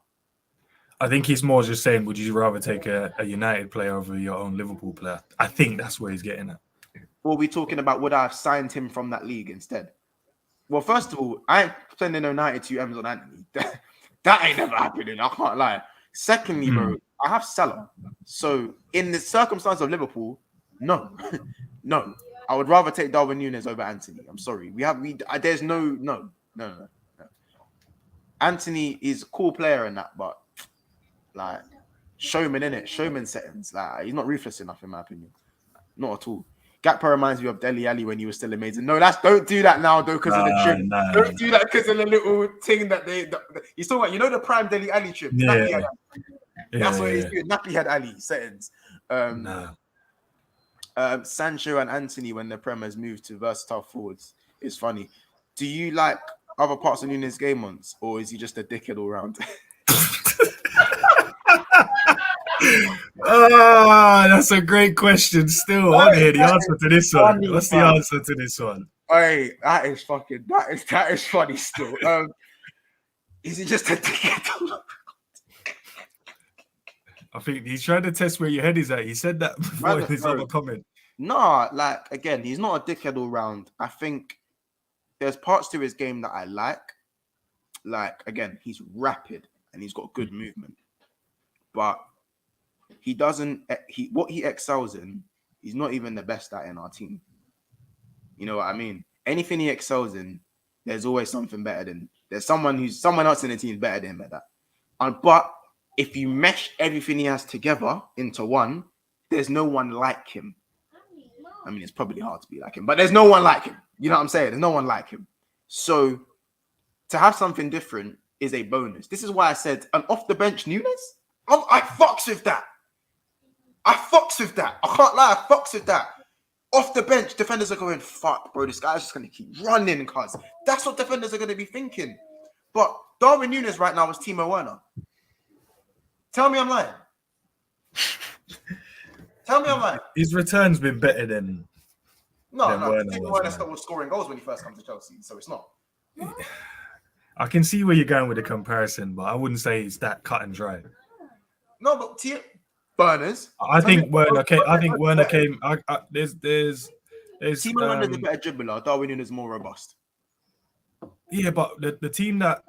I think he's more just saying, would you rather take a United player over your own Liverpool player? I think that's where he's getting at. Or are we talking about would I have signed him from that league instead? Well, first of all, I ain't sending no 92 M's on Anthony. That ain't never happening. I can't lie. Secondly, bro, I have Salah. So in the circumstance of Liverpool, no. No. I would rather take Darwin Nunez over Anthony. I'm sorry. There's no. Anthony is a cool player in that, but like showman in it, showman settings. Like he's not ruthless enough in my opinion. Not at all. Gakpo reminds me of Dele Alli when he was still amazing. No, don't do that now, though, because of the trim. Don't do that because of the little thing that he's talking about. You know the prime Dele Alli trim? Yeah. That's what he's doing. Nappy had Ali settings. Sancho and Anthony, when the Prem has moved to versatile forwards, is funny. Do you like other parts of Nunez game once, or is he just a dickhead all round? That's a great question. Still, I want to hear the answer to this one. What's the answer to this one? Hey, that is funny. Still, is he just a dickhead? I think he's trying to test where your head is at. He said that before in his other comment. No, like again, he's not a dickhead all round. I think there's parts to his game that I like. Like again, he's rapid and he's got good movement, but he doesn't. What he excels in, he's not even the best at in our team. You know what I mean? Anything he excels in, there's always something better than. There's someone else in the team better than him at that. But if you mesh everything he has together into one, there's no one like him. I mean, it's probably hard to be like him, but there's no one like him. You know what I'm saying? There's no one like him. So to have something different is a bonus. This is why I said an off the bench Nunez. I fucks with that. I can't lie. I fucks with that. Off the bench, defenders are going, fuck, bro, this guy's just going to keep running, cuz. That's what defenders are going to be thinking. But Darwin Nunez right now is Timo Werner. Tell me I'm lying. His return's been better than Timo Werner still was scoring goals when he first comes to Chelsea, so it's not. I can see where you're going with the comparison, but I wouldn't say it's that cut and dry. No, but Burners. I think Werner came. There's Timo Werner's a better dribbler. Darwin Nunez is more robust. Yeah, but the team that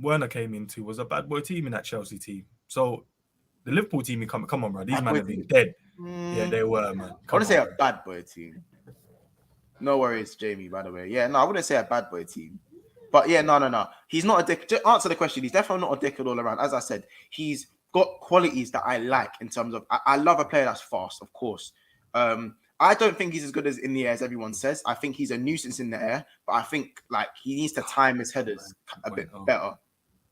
Werner came into was a bad boy team in that Chelsea team. So the Liverpool team, come on, bro. These men have been dead. Yeah, they were, man. I want to say a bad boy team. No worries, Jamie, by the way. Yeah, no, I wouldn't say a bad boy team. But yeah, no. He's not a dick. To answer the question, he's definitely not a dickhead all around. As I said, he's got qualities that I like in terms of, I love a player that's fast, of course. I don't think he's as good as in the air as everyone says. I think he's a nuisance in the air, but I think like he needs to time his headers a bit better.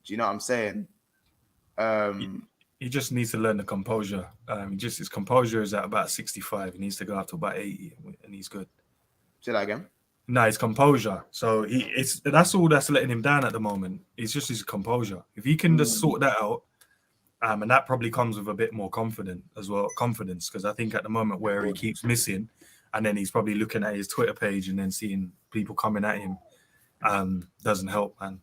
Do you know what I'm saying? He just needs to learn the composure. His composure is at about 65. He needs to go up to about 80, and he's good. Say that again. No, his composure. So that's all that's letting him down at the moment. It's just his composure. If he can just sort that out, and that probably comes with a bit more confidence, because I think at the moment where he keeps missing, and then he's probably looking at his Twitter page and then seeing people coming at him, doesn't help, man.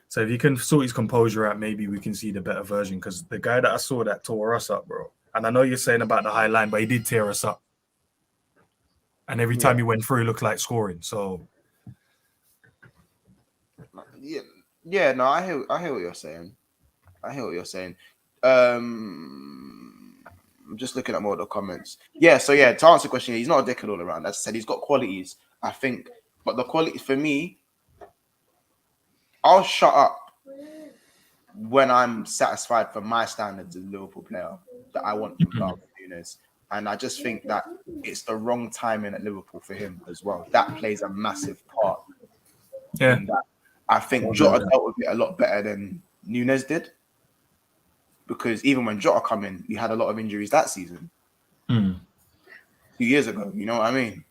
So if you can sort his composure out, maybe we can see the better version. Because the guy that I saw that tore us up, bro. And I know you're saying about the high line, but he did tear us up. And every time he went through, it looked like scoring. So yeah. No, I hear what you're saying. I'm just looking at more of the comments. Yeah. So yeah, to answer the question, he's not a dickhead all around. As I said, he's got qualities, I think, but the quality for me, I'll shut up when I'm satisfied for my standards as a Liverpool player that I want from Darwin Nunez. And I just think that it's the wrong timing at Liverpool for him as well. That plays a massive part. Yeah. In that. I think Jota dealt with it a lot better than Nunez did. Because even when Jota come in, we had a lot of injuries that season. 2 years ago, you know what I mean?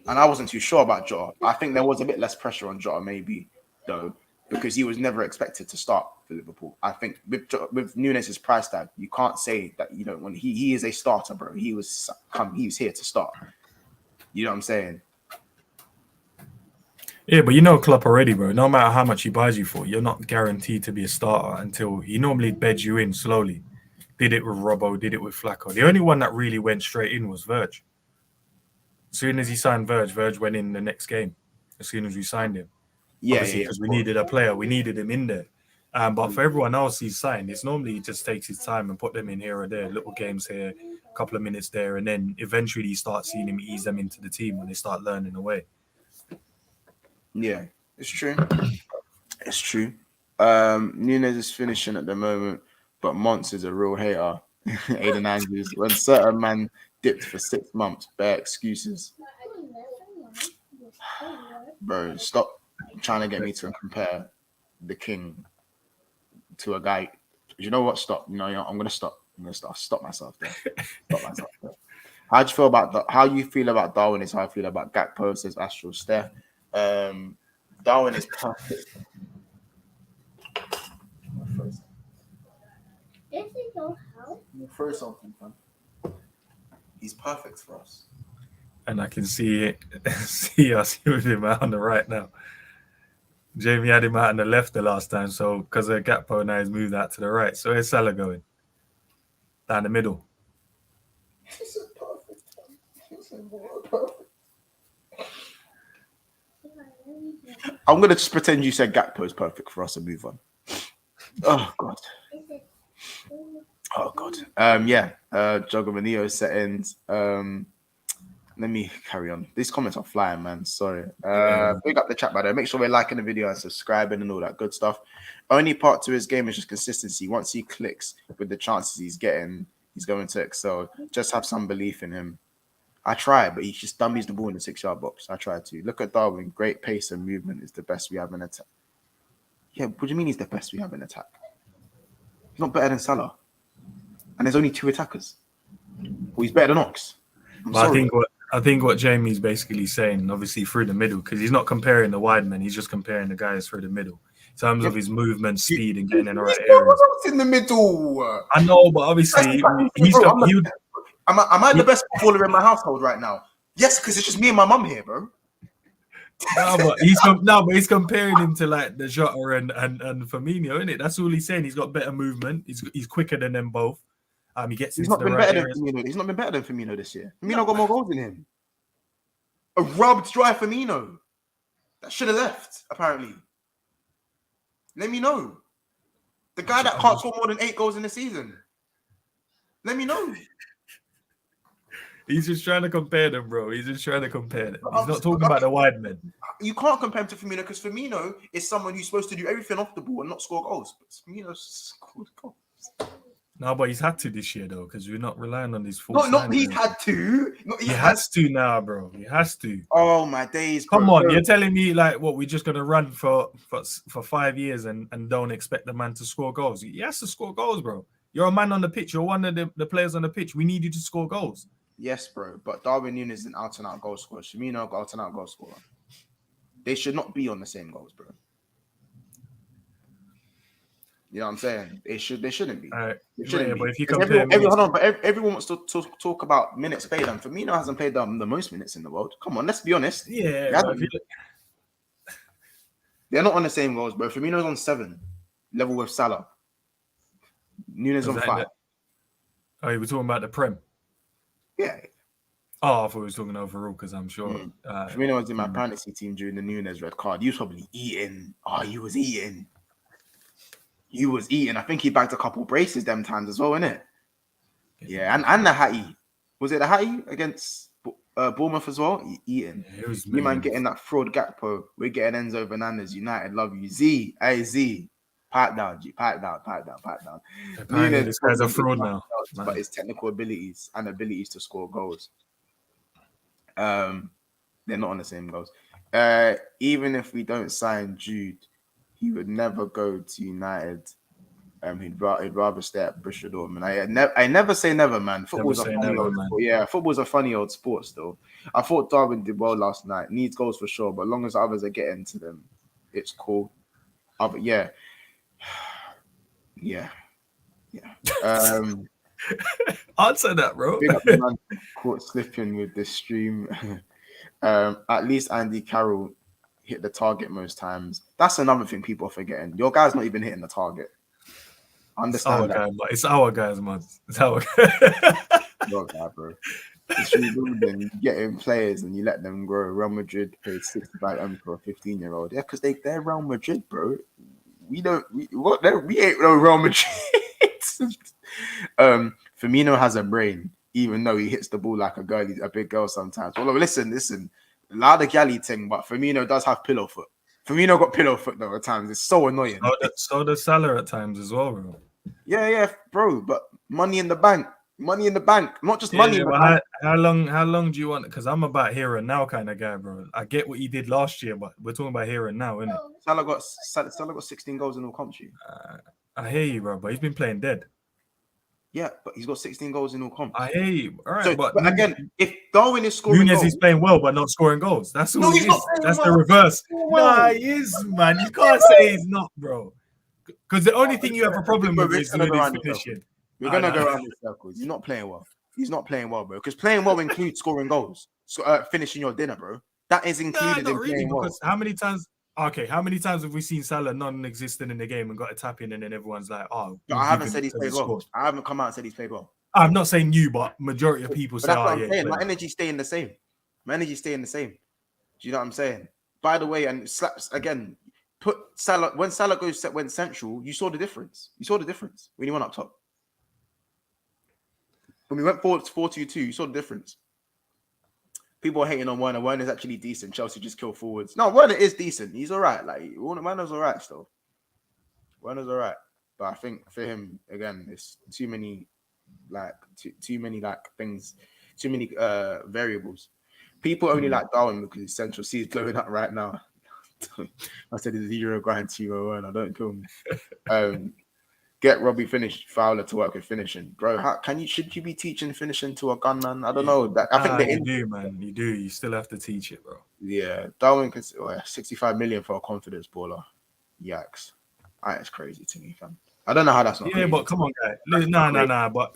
And I wasn't too sure about Jota. I think there was a bit less pressure on Jota maybe, though, because he was never expected to start for Liverpool. I think with Nunez's price tag, you can't say that you don't want. He is a starter, bro. He was here to start. You know what I'm saying? Yeah, but you know Klopp already, bro. No matter how much he buys you for, you're not guaranteed to be a starter until he normally beds you in slowly. Did it with Robbo, did it with Flacco. The only one that really went straight in was Verge. As soon as he signed Verge went in the next game. As soon as we signed him. Yeah, obviously, because we needed a player. We needed him in there. But for everyone else he's signed, it's normally he just takes his time and put them in here or there, little games here, a couple of minutes there, and then eventually you start seeing him ease them into the team when they start learning away. Yeah, it's true. It's true. Nunez is finishing at the moment, but Mons is a real hater. Aiden Andrews. When certain man dipped for 6 months, bare excuses. Bro, stop trying to get me to compare the king to a guy. You know what? Stop. I'm gonna stop. Stop myself there. How do you feel about how you feel about Darwin is how I feel about Gakpo, says Astral Steph. Darwin is perfect. Throw something, fam. He's perfect for us. And I can see us with him out on the right now. Jamie had him out on the left the last time, so because of Gakpo now he's moved out to the right. So where's Salah going? Down the middle. This is perfect. I'm gonna just pretend you said Gakpo is perfect for us and move on. Oh god. Jogomanio settings. Let me carry on. These comments are flying, man. Sorry. Big up the chat, by the way. Make sure we're liking the video and subscribing and all that good stuff. Only part to his game is just consistency. Once he clicks with the chances he's getting, he's going to excel. Just have some belief in him. I try, but he just dummies the ball in the 6-yard box. I try to. Look at Darwin. Great pace and movement is the best we have in attack. Yeah, what do you mean he's the best we have in attack? He's not better than Salah. And there's only 2 attackers. Well, he's better than Ox. I think what Jamie's basically saying, obviously through the middle, because he's not comparing the wide men, he's just comparing the guys through the middle. In terms of his movement, speed, and getting in the right areas. In the middle. I know, but obviously Am I the best footballer in my household right now? Yes, because it's just me and my mum here, bro. but he's comparing him to like the Jota and Firmino, isn't it? That's all he's saying. He's got better movement. He's quicker than them both. He gets into the right areas. He's not been better than Firmino this year. Firmino got more goals than him. A rubbed dry Firmino that should have left. Apparently, let me know. The guy that can't score more than 8 goals in a season. Let me know. He's just trying to compare them, bro. He's just trying to compare them. He's not talking about the wide men. You can't compare him to Firmino because Firmino is someone who's supposed to do everything off the ball and not score goals. But Firmino scored goals. No, but he's had to this year though, because we're not relying on these full. Not he's had to. Not He has to now, bro. He has to. Oh my days, bro. Come on, you're telling me like what? We're just gonna run for 5 years and don't expect the man to score goals. He has to score goals, bro. You're a man on the pitch. You're one of the players on the pitch. We need you to score goals. Yes, bro. But Darwin Nunez is an out and out goal scorer. Firmino out and out goal scorer. They should not be on the same goals, bro. You know what I'm saying? They shouldn't be. They shouldn't be. But if you compare everyone wants to talk about minutes played, and Firmino hasn't played the most minutes in the world. Come on, let's be honest. Yeah, they're not on the same goals, bro. Firmino's on 7, level with Salah. Nunez on 5. Oh, you were talking about the Prem? Yeah. Oh, I thought we were talking overall because I'm sure. Firmino was in my fantasy team during the Nunez red card. You was probably eating. Oh, you was eating. You was eating. I think he bagged a couple braces them times as well, innit? Yeah, and the Hattie. Was it the Hattie against Bournemouth as well? Eating. Yeah, you man getting that fraud Gakpo. We're getting Enzo Fernandez. United love you. Z. Hey, Z. Pipe down, G. Pipe down. Nunez, this guy's a fraud now. But his technical abilities and abilities to score goals. They're not on the same goals. Even if we don't sign Jude, he would never go to United. He'd rather stay at Borussia Dortmund. I never say never, man. Football's a funny old sport. Yeah, football's a funny old sport still. I thought Darwin did well last night. Needs goals for sure, but as long as others are getting to them, it's cool. Yeah. Answer that, bro. Big up the man caught slipping with this stream. At least Andy Carroll hit the target most times. That's another thing people are forgetting. Your guy's not even hitting the target. Understand that. It's our guys, man. It's our guy. Your guy, bro. It's rebuilding. You get in players and you let them grow. Real Madrid paid 65 for a 15-year-old. Yeah, because they're Real Madrid, bro. We ain't no Real Madrid. Firmino has a brain, even though he hits the ball like a big girl sometimes. Well, listen. A lot of galley thing, but Firmino does have pillow foot. Firmino got pillow foot though at times. It's so annoying. So does Salah at times as well, bro. Yeah, bro. But money in the bank, not just money. In the bank. How long do you want? Because I'm about here and now kind of guy, bro. I get what he did last year, but we're talking about here and now, innit? Salah got 16 goals in all comps. I hear you, bro, but he's been playing dead. Yeah, but he's got 16 goals in all comps. I hear you. All right, so, but again, if Darwin is scoring Nunez goals, is playing well, but not scoring goals. That's all he is. That's the reverse. Nah, he is, man. You can't say he's not, bro. Because the only thing you have a problem with is finishing. We're going to go around in circles. He's not playing well. Bro. Because playing well includes scoring goals. Finishing your dinner, bro. That is included in playing well. How many times have we seen Salah non-existent in the game and got a tap in and then everyone's like, oh. No, I haven't said he's played well. I haven't come out and said he's played well. I'm not saying you, but majority of people say, that's what I'm saying. My energy's staying the same. Do you know what I'm saying? By the way, and slaps again, put Salah, when Salah went central, you saw the difference. When he went up top. When we went forward 4-2-2, you saw the difference. People are hating on Werner. Werner's actually decent. Chelsea just kill forwards. No, Werner is decent. He's all right. Like, Werner's all right still. Werner's all right. But I think for him, again, it's too many things, too many variables. People only like Darwin because his Central C is blowing up right now. I said it's 0 grind to Werner. Don't kill me. Get Robbie Fowler to work with finishing, bro. Should you be teaching finishing to a gunman? I don't know. I think you do, man. You do. You still have to teach it, bro. Yeah, Darwin can 65 million for a confidence baller. Yikes, that's crazy to me, fam. I don't know how that's not. Yeah, but come on, guy. No. But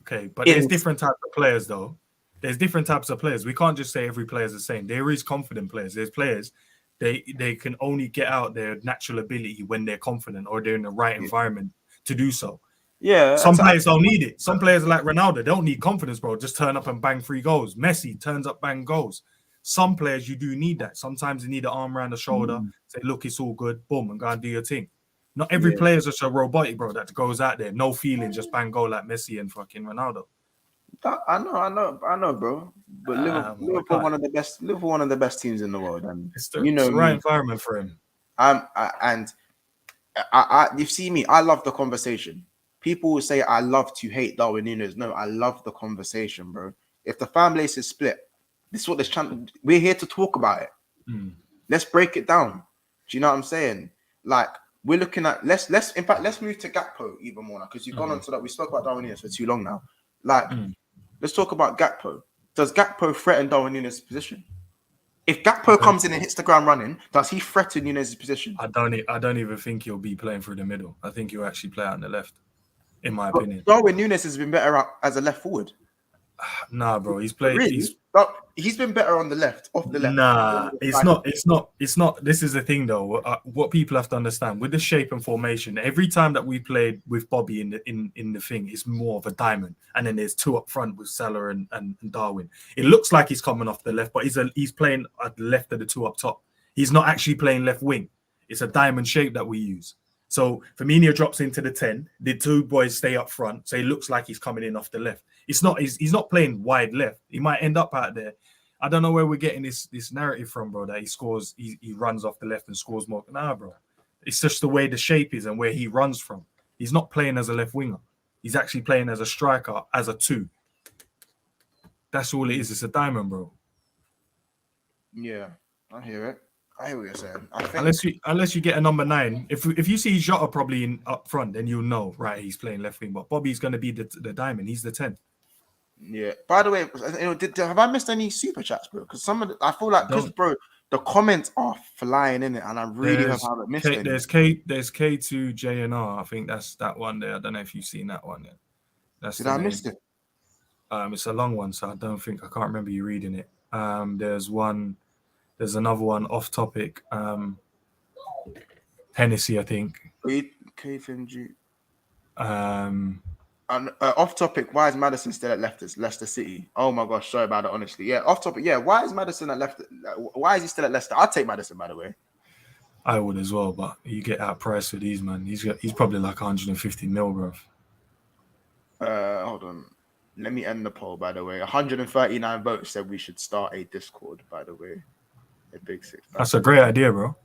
okay, but there's different types of players, though. There's different types of players. We can't just say every player is the same. There is confident players. There's players they can only get out their natural ability when they're confident or they're in the right environment to do so. Yeah. Some players don't need it. Some players like Ronaldo don't need confidence, bro. Just turn up and bang 3 goals. Messi turns up, bang goals. Some players you do need that. Sometimes you need an arm around the shoulder, say, look, it's all good, boom, and go and do your thing. Not every player is just a robotic, bro, that goes out there, no feeling, just bang goal like Messi and fucking Ronaldo. I know, bro. But Liverpool one of the best teams in the world, and it's the right environment for him. You see me. I love the conversation, people will say, I love to hate Darwin Nunez. No, I love the conversation, bro. If the fan base is split, this is what this channel, we're here to talk about it. Let's break it down. Do you know what I'm saying? Like, we're looking at, let's move to Gakpo even more now, because you've gone on to that. We spoke about Darwin Nunez for too long now. Like, let's talk about Gakpo. Does Gakpo threaten Darwin Nunez's position? If Gakpo comes in and hits the ground running, does he threaten Nunez's position? I don't even think he'll be playing through the middle. I think he'll actually play out on the left, in my opinion. Darwin Nunez has been better out as a left forward. Nah, bro, he's played. Really? He's been better on the left, off the left. Nah, it's not. This is the thing, though. What people have to understand with the shape and formation, every time that we played with Bobby in the thing, it's more of a diamond, and then there's two up front with Salah and Darwin. It looks like he's coming off the left, but he's playing at the left of the two up top. He's not actually playing left wing. It's a diamond shape that we use. So Firmino drops into the 10. The two boys stay up front, so it looks like he's coming in off the left. It's not. He's not playing wide left. He might end up out there. I don't know where we're getting this narrative from, bro. That he scores. He runs off the left and scores more. Nah, bro. It's just the way the shape is and where he runs from. He's not playing as a left winger. He's actually playing as a striker, as a 2. That's all it is. It's a diamond, bro. Yeah, I hear it. I hear what you're saying. I think unless you get a number 9, if you see Jota probably in up front, then you'll know, right? He's playing left wing, but Bobby's going to be the diamond. He's the 10. Yeah. By the way, have I missed any super chats, bro? Because I feel like, bro, the comments are flying in it, and I really haven't missed it. There's K2 JNR. I think that's that one there. I don't know if you've seen that one yet. Did I miss it? It's a long one, so I can't remember you reading it. There's another one off topic. Hennessy, I think. KFMG. Off topic, why is Maddison still at Leicester City? Oh my gosh, sorry about it, honestly. Yeah, off topic, yeah. Why is Maddison at Leicester? Why is he still at Leicester? I'd take Maddison, by the way. I would as well, but you get outpriced with these, man. He's probably like 150 mil, bro. Hold on. Let me end the poll, by the way. 139 votes said we should start a Discord, by the way. A big 6. That's a great idea, bro.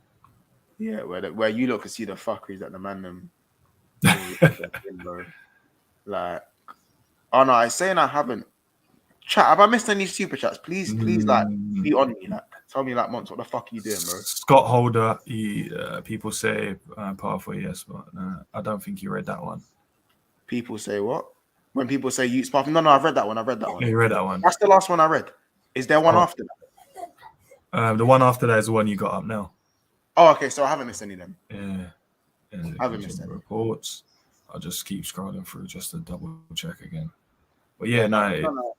Yeah, where you look and see the fuckeries that the man them. Like, oh no, I'm saying I haven't. Chat, have I missed any super chats? Please, like, be on me. Like, tell me, like, Monts, what the fuck are you doing, bro? Scott Holder, people say pathway, yes, but I don't think you read that one. People say what? When people say Utes pathway, no, I've read that one. Yeah, you read that one. That's the last one I read. Is there one after that? The one after that is the one you got up now. Oh, okay, so I haven't missed any of them. Yeah. I haven't missed any reports. I'll just keep scrolling through just to double check again. But yeah, no.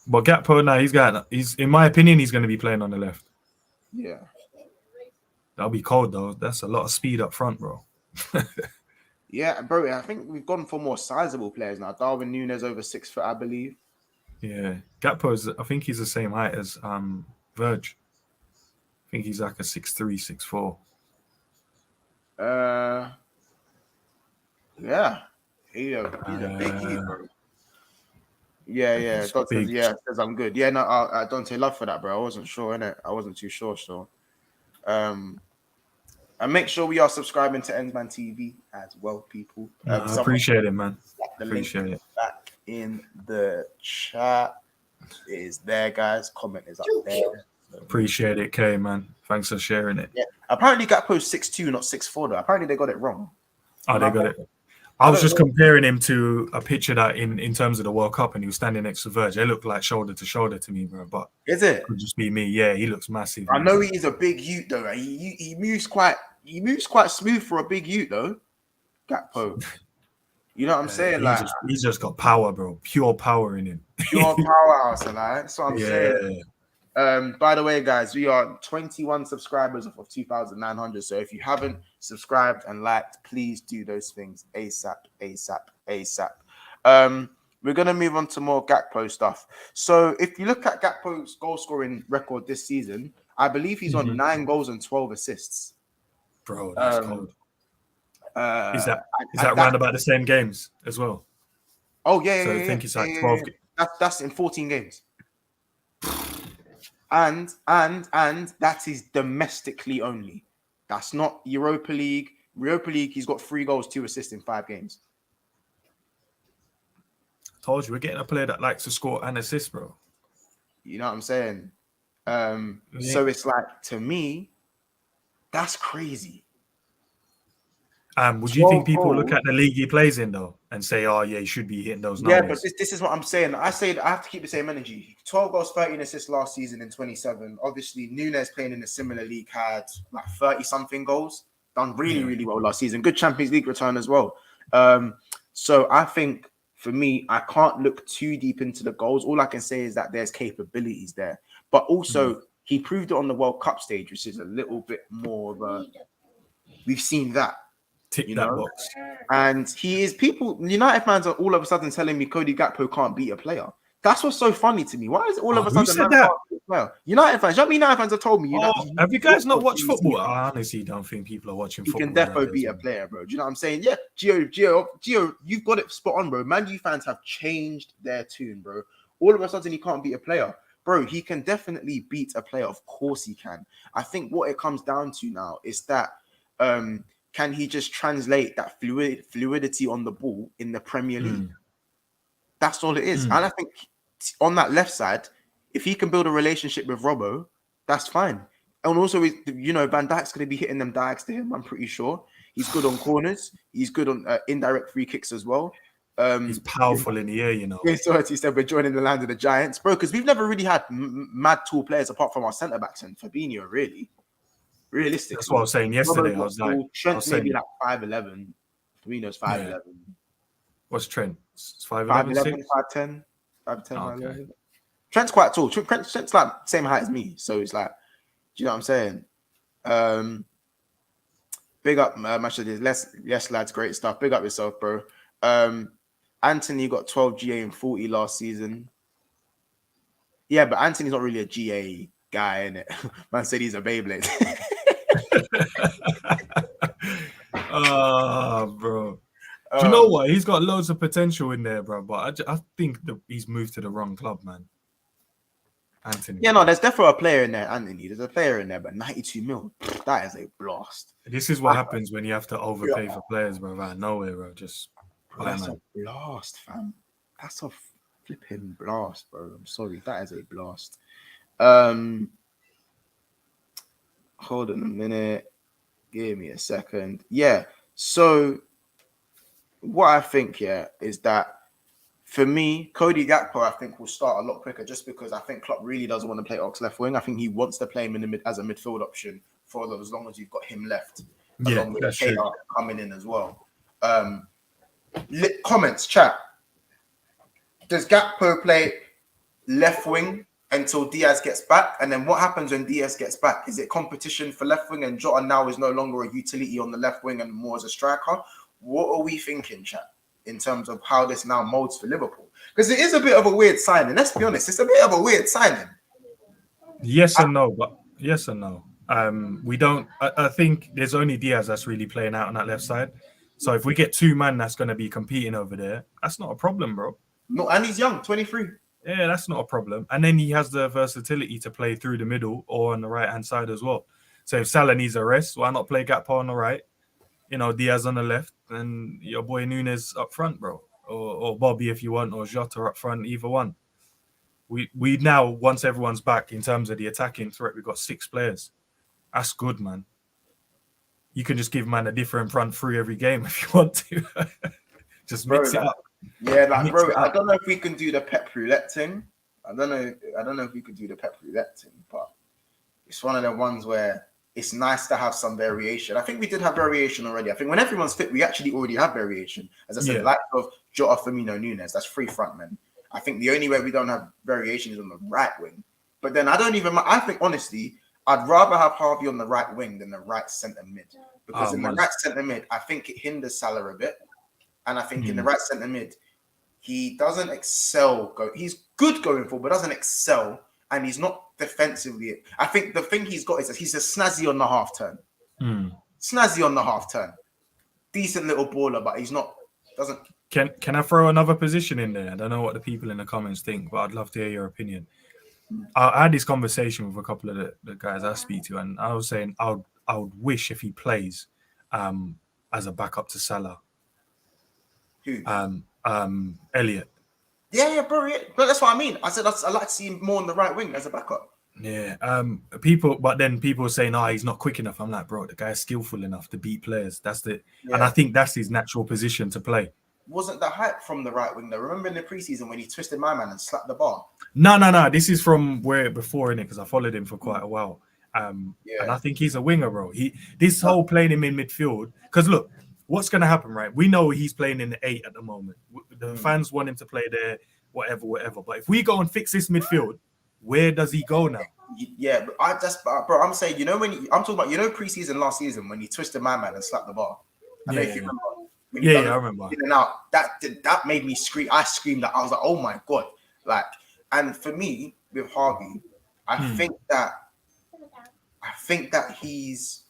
But Gakpo, he's in my opinion, he's going to be playing on the left. Yeah. That'll be cold though. That's a lot of speed up front, bro. Yeah, bro. I think we've gone for more sizable players now. Darwin Nunez over 6 foot, I believe. Yeah, Gakpo I think he's the same height as Verge. I think he's like a 6'3", 6'4". Yeah. He's a big bro. Yeah. Says I'm good. Yeah, no, I don't say love for that, bro. I wasn't sure, innit? I wasn't too sure, so. And make sure we are subscribing to Ensman TV as well, people. I appreciate it, man. Appreciate it. Back in the chat is there, guys. Comment is up there. Appreciate it, Kay, man. Thanks for sharing it. Yeah. Apparently, Gakpo's 6'2", not 6'4", though. Apparently, they got it wrong. Oh, they got it. I was just comparing him to a picture that in terms of the World Cup, and he was standing next to Virgil. It looked like shoulder to shoulder to me, bro. But is it? Could just be me. Yeah, he looks massive. I know he's a big Ute though. He moves quite smooth for a big Ute though. Gakpo. You know what I'm saying? He's just got power, bro. Pure power in him. Pure powerhouse, like that's what I'm saying. By the way, guys, we are 21 subscribers of 2,900. So if you haven't subscribed and liked, please do those things ASAP. We're gonna move on to more Gakpo stuff. So if you look at Gakpo's goal scoring record this season, I believe he's on 9 goals and 12 assists. Bro, that's cold. Is that round about the same games as well? Oh yeah. So I think it's like 12. That's in 14 games. And that is domestically only. That's not Europa League. Europa League, he's got 3 goals, 2 assists in 5 games. Told you, we're getting a player that likes to score and assist, bro. You know what I'm saying? So it's like, to me, that's crazy. Would you think people look goals. at the league he plays in though and say, "Oh yeah, he should be hitting those Yeah, numbers"? but this is what I'm saying. I have to keep the same energy. 12 goals, 13 assists last season in 27. Obviously, Nunez playing in a similar league had like 30-something goals. Done really well last season. Good Champions League return as well. So I think for me, I can't look too deep into the goals. All I can say is that there's capabilities there. But also, he proved it on the World Cup stage, which is a little bit more of a... We've seen that. Tick that box. And United fans are all of a sudden telling me Cody Gakpo can't beat a player. That's what's so funny to me. Why is it all of a sudden said that? United fans? United fans have told me. Have you guys not watched football? I honestly don't think people are watching football. He can defo beat a player, bro. Do you know what I'm saying? Yeah, Gio, you've got it spot on, bro. Man U fans have changed their tune, bro. All of a sudden he can't beat a player. Bro, he can definitely beat a player. Of course he can. I think what it comes down to now is that can he just translate that fluidity on the ball in the Premier League? That's all it is. And I think on that left side, if he can build a relationship with Robbo, that's fine. And also, Van Dijk's going to be hitting them diags to him, I'm pretty sure. He's good on corners. He's good on indirect free kicks as well. He's powerful in the air, you know. So he said we're joining the land of the giants, bro, because we've never really had mad tall players apart from our centre-backs and Fabinho, really. Realistic. That's what I was saying yesterday. I was like, Trent's maybe like 5'11". Firmino's 5'11". Yeah. What's Trent? 5'11", 5'10". 5'10". Okay. Trent's quite tall. Trent's like same height as me, so it's like, do you know what I'm saying? Big up, Manchester. Yes, lads, great stuff. Big up yourself, bro. Anthony got 12 GA and 40 last season. Yeah, but Anthony's not really a GA guy, innit? Man said he's a Beyblade. Bro. Do you know what? He's got loads of potential in there, bro. But I think he's moved to the wrong club, man. Anthony. Yeah, no, there's definitely a player in there, Anthony. There's a player in there, but 92 mil, that is a blast. This is what happens when you have to overpay for players, bro. Out of nowhere, bro. That's a blast, fam. That's a flipping blast, bro. I'm sorry. That is a blast. Hold on a minute. Give me a second. Yeah. So what I think, is that for me, Cody Gakpo, I think, will start a lot quicker just because I think Klopp really doesn't want to play Ox left wing. I think he wants to play him in as a midfield option for as long as you've got him left. Along with Hijack coming in as well. Comments, chat. Does Gakpo play left wing until Diaz gets back? And then what happens when Diaz gets back? Is it competition for left wing and Jota now is no longer a utility on the left wing and more as a striker? What are we thinking, chat, in terms of how this now molds for Liverpool? Because it is a bit of a weird signing. Let's be honest. It's a bit of a weird signing. Yes and no, but yes and no. We don't. I think there's only Diaz that's really playing out on that left side. So if we get 2 men that's going to be competing over there, that's not a problem, bro. No, and he's young, 23. Yeah, that's not a problem. And then he has the versatility to play through the middle or on the right-hand side as well. So if Salah needs a rest, why not play Gakpo on the right? Diaz on the left, and your boy Nunez up front, bro. Or Bobby if you want, or Jota up front, either one. We now, once everyone's back in terms of the attacking threat, we've got 6 players. That's good, man. You can just give man a different front three every game if you want to. Just mix it up. Yeah, I don't know if we can do the Pep Roulette thing. I don't know if we could do the Pep Roulette thing, but it's one of the ones where it's nice to have some variation. I think we did have variation already. I think when everyone's fit, we actually already have variation. As I said, like of Jota, Firmino, Nunez, that's 3 front men. I think the only way we don't have variation is on the right wing. But then I think, honestly, I'd rather have Harvey on the right wing than the right centre mid. Because the right centre mid, I think it hinders Salah a bit. And I think in the right centre mid, he doesn't excel. He's good going forward, but doesn't excel. And he's not defensively. I think the thing he's got is that he's a snazzy on the half turn. Snazzy on the half turn. Decent little baller, but he's not, doesn't. Can I throw another position in there? I don't know what the people in the comments think, but I'd love to hear your opinion. I had this conversation with a couple of the guys I speak to, and I was saying I would wish if he plays as a backup to Salah. Who? Elliot. Yeah, bro. Yeah. But that's what I mean. I said I'd like to see him more on the right wing as a backup. Yeah. But then people say, no, he's not quick enough. I'm like, bro, the guy's skillful enough to beat players. And I think that's his natural position to play. Wasn't the hype from the right wing though? Remember in the preseason when he twisted my man and slapped the bar? No. This is from where before, innit? Because I followed him for quite a while. And I think he's a winger, bro. This whole playing him in midfield. Because look, what's going to happen, right? We know he's playing in the 8 at the moment. The fans want him to play there, whatever. But if we go and fix this midfield, where does he go now? Yeah, bro. I'm saying, you know, I'm talking about, you know, preseason last season when he twisted my man and slapped the bar. I don't know if you remember. I remember. In and out, that made me scream. I screamed that. I was like, oh my god! Like, and for me with Harvey, I think that he's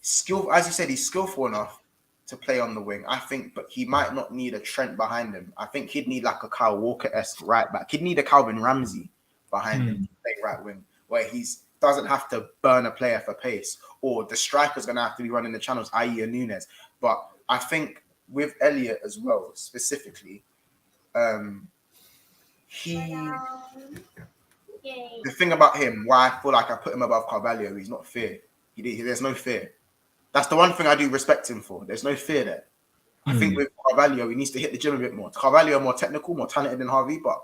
skillful. As you said, he's skillful enough to play on the wing. I think, but he might not need a Trent behind him. I think he'd need like a Kyle Walker-esque right back. He'd need a Calvin Ramsey behind him to play right wing, where he's doesn't have to burn a player for pace, or the striker's going to have to be running the channels, i.e. a Nunez. But I think with Elliot as well, specifically, the thing about him, why I feel like I put him above Carvalho, he's not fear. There's no fear. That's the one thing I do respect him for. There's no fear there. I think with Carvalho, he needs to hit the gym a bit more. Carvalho more technical, more talented than Harvey, but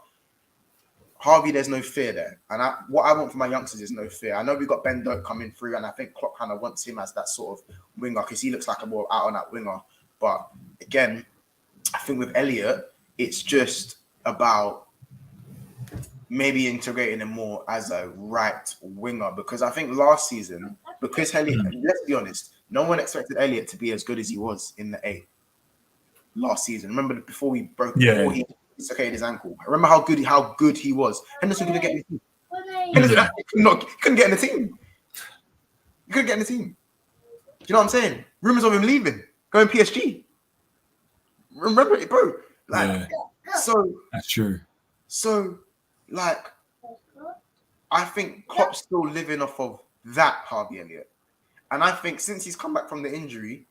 Harvey, there's no fear there. And what I want for my youngsters is no fear. I know we got Ben Doak coming through, and I think Klopp kind of wants him as that sort of winger because he looks like a more out-and-out winger. But again, I think with Elliot, it's just about maybe integrating him more as a right winger, because I think last season, because Elliot, let's be honest, no one expected Elliot to be as good as he was in the 8 last season. Remember before he dislocated his ankle. Remember how good he was. Henderson couldn't get in the team. Henderson couldn't get in the team. He couldn't get in the team. Do you know what I'm saying? Rumors of him leaving, going PSG. Remember it, bro. So that's true. So, like, I think Klopp's still living off of that Harvey Elliott. And I think since he's come back from the injury,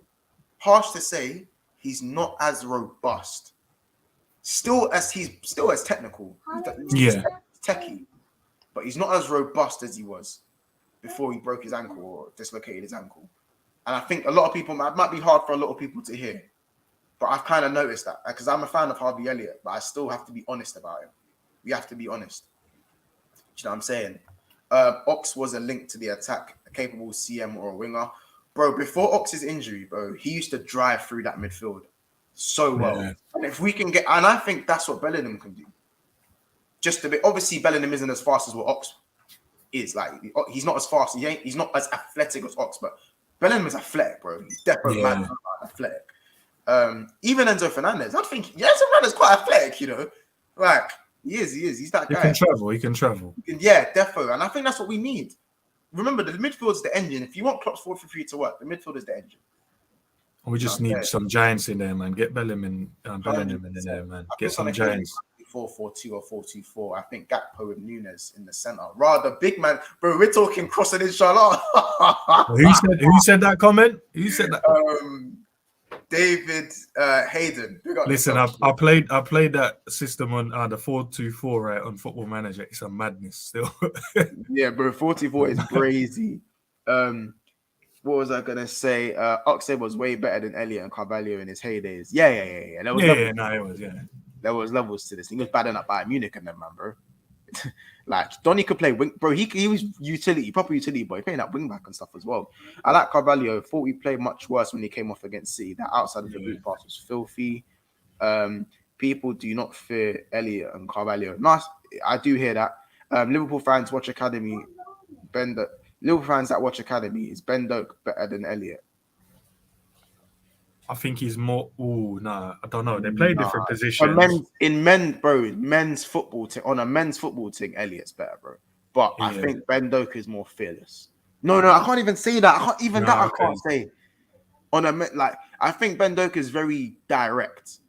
harsh to say, he's not as robust. He's still as technical. He's techie. But he's not as robust as he was before he broke his ankle or dislocated his ankle. And I think a lot of people, it might be hard for a lot of people to hear. But I've kind of noticed that because I'm a fan of Harvey Elliott, but I still have to be honest about him. We have to be honest. Do you know what I'm saying? Ox was a link to the attack, a capable CM or a winger. Bro, before Ox's injury, bro, he used to drive through that midfield so well. Yeah. And if we can and I think that's what Bellingham can do. Just a bit. Obviously, Bellingham isn't as fast as what Ox is. Like, he's not as fast. He's not as athletic as Ox, but Bellingham is athletic, bro. He's definitely athletic. Even Enzo Fernandez, I think Enzo Fernandez is quite athletic, you know. Like, he is. He's that guy. He can travel. Yeah, defo. And I think that's what we need. Remember, the midfield is the engine. If you want Klopp's 4-3-3 to work, the midfield is the engine. We just need some giants in there, man. Get Bellingham in there, man. Get some giants. 4-4-2 or 4-2-4. I think Gakpo with Nunez in the center. Rather big man, bro. We're talking crossing inshallah. Who said that comment? Who said that? David Hayden. Listen, I played that system on the 4-2-4 right on Football Manager. It's a madness still. Yeah, bro. 4-2-4 is crazy. What was I gonna say? Oxlade was way better than Elliot and Carvalho in his heydays. Yeah. There was levels to this. He was bad enough by Munich and them, man, bro. Like Donny could play wing, bro. He was utility, proper utility boy, playing that wing back and stuff as well. I like Carvalho. Thought he played much worse when he came off against City. That outside of the boot pass was filthy. People do not fear Elliot and Carvalho. Nice, I do hear that. Liverpool fans watch Academy. Liverpool fans that watch Academy, is Ben Doak better than Elliot? I think he's more. I don't know. They play different positions. Men's football team, on a men's football team, Elliot's better, bro. But I think Ben Doak is more fearless. No, I can't even say that. I can't say. I think Ben Doak is very direct.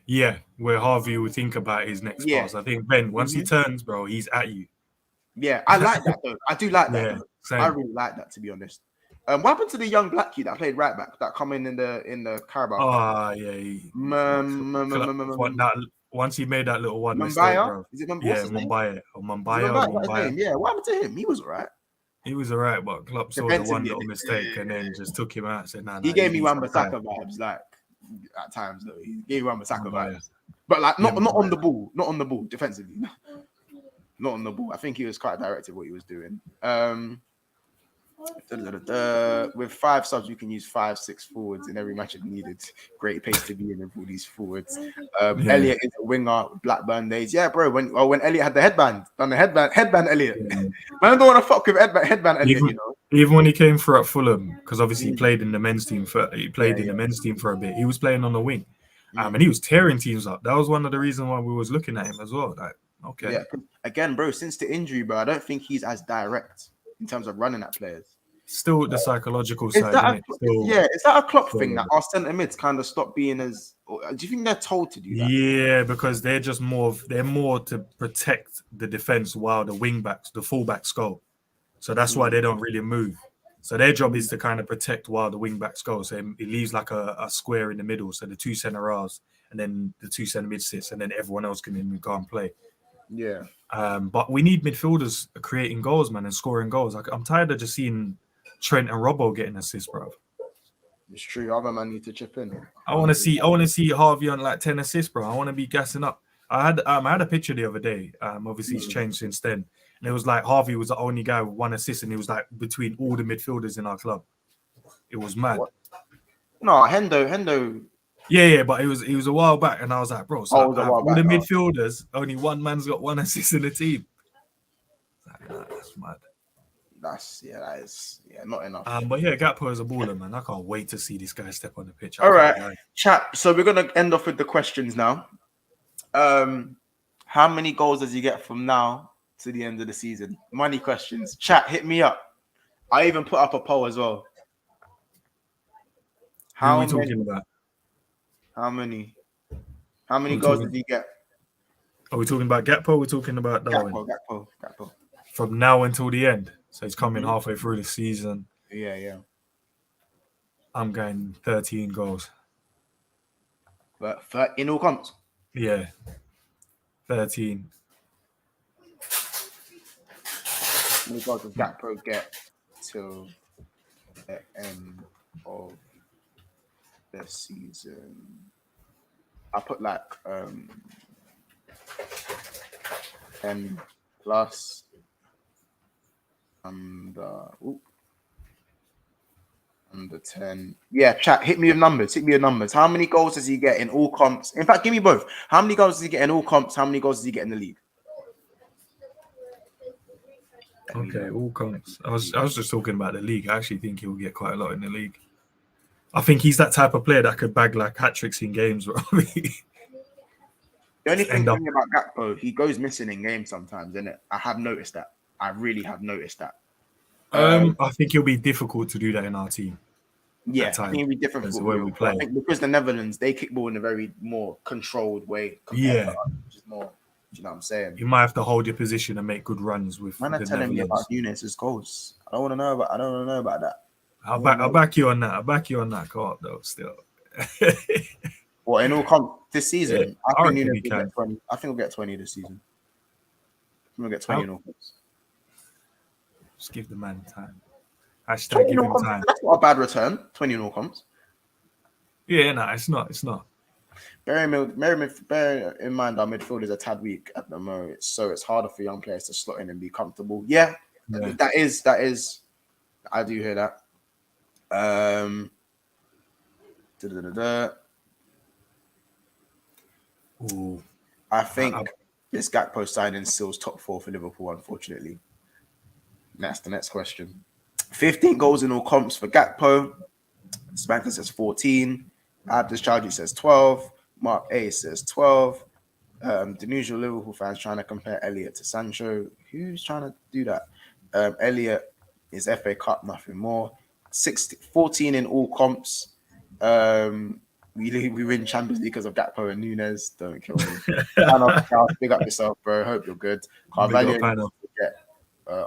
Yeah, where Harvey will think about his next pass. I think Ben, once he turns, bro, he's at you. Yeah, I like that though. I do like that. Yeah, I really like that, to be honest. What happened to the young black kid that played right back that come in the Carabao Cup? Ah, yeah. Once he made that little one mistake, Mumbai? bro. Is it Mumbai? What's Yeah, his name? Mumbai or Is it Mumbai Mumbai? or Is that his Mumbai. name? Yeah. What happened to him? He was alright. He was alright, but Klopp saw the one Defensively, little mistake and then just took him out and said, nah, he you gave me need some time. Wan-Bissaka vibes, like at times though. He gave me Wan-Bissaka Mumbai. vibes. But like not Yeah, on the ball. Not on the ball, defensively. Not on the ball. I think he was quite directed what he was doing. With 5 subs, you can use 5-6 forwards in every match if needed. Great pace to be in with all these forwards. Elliot is a winger, Blackburn days. Yeah, bro. When Elliot had the headband, done the headband Elliot. Yeah. Man, I don't want to fuck with headband Elliot, you know. Even when he came through at Fulham, because obviously he played in the men's team for a bit. He was playing on the wing, and he was tearing teams up. That was one of the reasons why we was looking at him as well. Like, okay, yeah. Again, bro, since the injury, bro, I don't think he's as direct in terms of running at players. Still the psychological side, isn't it? Is that a Klopp thing that our centre mids kind of stop being as? Do you think they're told to do that? Yeah, because they're just more to protect the defense while the fullbacks go. So that's why they don't really move. So their job is to kind of protect while the wing backs go. So it leaves like a square in the middle. So the 2 centre halves and then the 2 centre mid sits, and then everyone else can go and play. Yeah. But we need midfielders creating goals, man, and scoring goals. I'm tired of just seeing Trent and Robbo getting assists, bro. It's true. Other man need to chip in. I want to see Harvey on like 10 assists, bro. I want to be gassing up. I had a picture the other day. Obviously it's changed since then. And it was like Harvey was the only guy with 1 assist, and he was like between all the midfielders in our club. It was mad. What? No, Hendo. Yeah, but he was a while back, and I was like, bro, so all the midfielders, only one man's got 1 assist in the team. Like, nah, that's mad. That is not enough. But yeah, Gakpo is a baller, man. I can't wait to see this guy step on the pitch. All right, chat. So we're gonna end off with the questions now. How many goals does he get from now to the end of the season? Money questions. Chat, hit me up. I even put up a poll as well. Who are we talking about? How many goals did he get? Are we talking about Gakpo? Or are we talking about Darwin? Gakpo. From now until the end. So he's coming halfway through the season. Yeah. I'm going 13 goals. But in all comps? Yeah. 13. How many goals does Gakpo get till the end of the season? I put like 10 plus under 10. Yeah, chat, hit me with numbers. How many goals does he get in all comps? In fact, give me both. How many goals does he get in all comps? How many goals does he get in the league? Okay, all comps. I was just talking about the league. I actually think he'll get quite a lot in the league. I think he's that type of player that could bag like hat tricks in games, bro. The only thing about Gakpo, he goes missing in games sometimes, isn't it? I have noticed that. I really have noticed that. I think it'll be difficult to do that in our team. Yeah, I think it'll be difficult the way we play. I think because the Netherlands, they kick ball in a very more controlled way. Yeah. To us, which is more, you know what I'm saying? You might have to hold your position and make good runs with Man, I'm telling me about Nunez's goals. I don't want to know about that. I'll back you on that. I'll back you on that co-op though, still. Well, in all comp this season, yeah, I think Nunez will get 20. I think we'll get 20 this season. We'll get 20 in all comps. Just give the man time. Hashtag give him time. That's not a bad return. 20 in all comps. Yeah, no, it's not. Bear in mind our midfield is a tad weak at the moment, so it's harder for young players to slot in and be comfortable. Yeah. That is. I do hear that. Ooh. I think this Gakpo signing seals top 4 for Liverpool, unfortunately. That's the next question. 15 goals in all comps for Gakpo. Spanker says 14. Abdus Chowdhury says 12. Mark A says 12. The usual Liverpool fans trying to compare Elliot to Sancho. Who's trying to do that? Elliot is FA Cup, nothing more. 14 in all comps. We win Champions League because of Gakpo and Nunez. Don't kill me. Big up yourself, bro. Hope you're good. Carvalho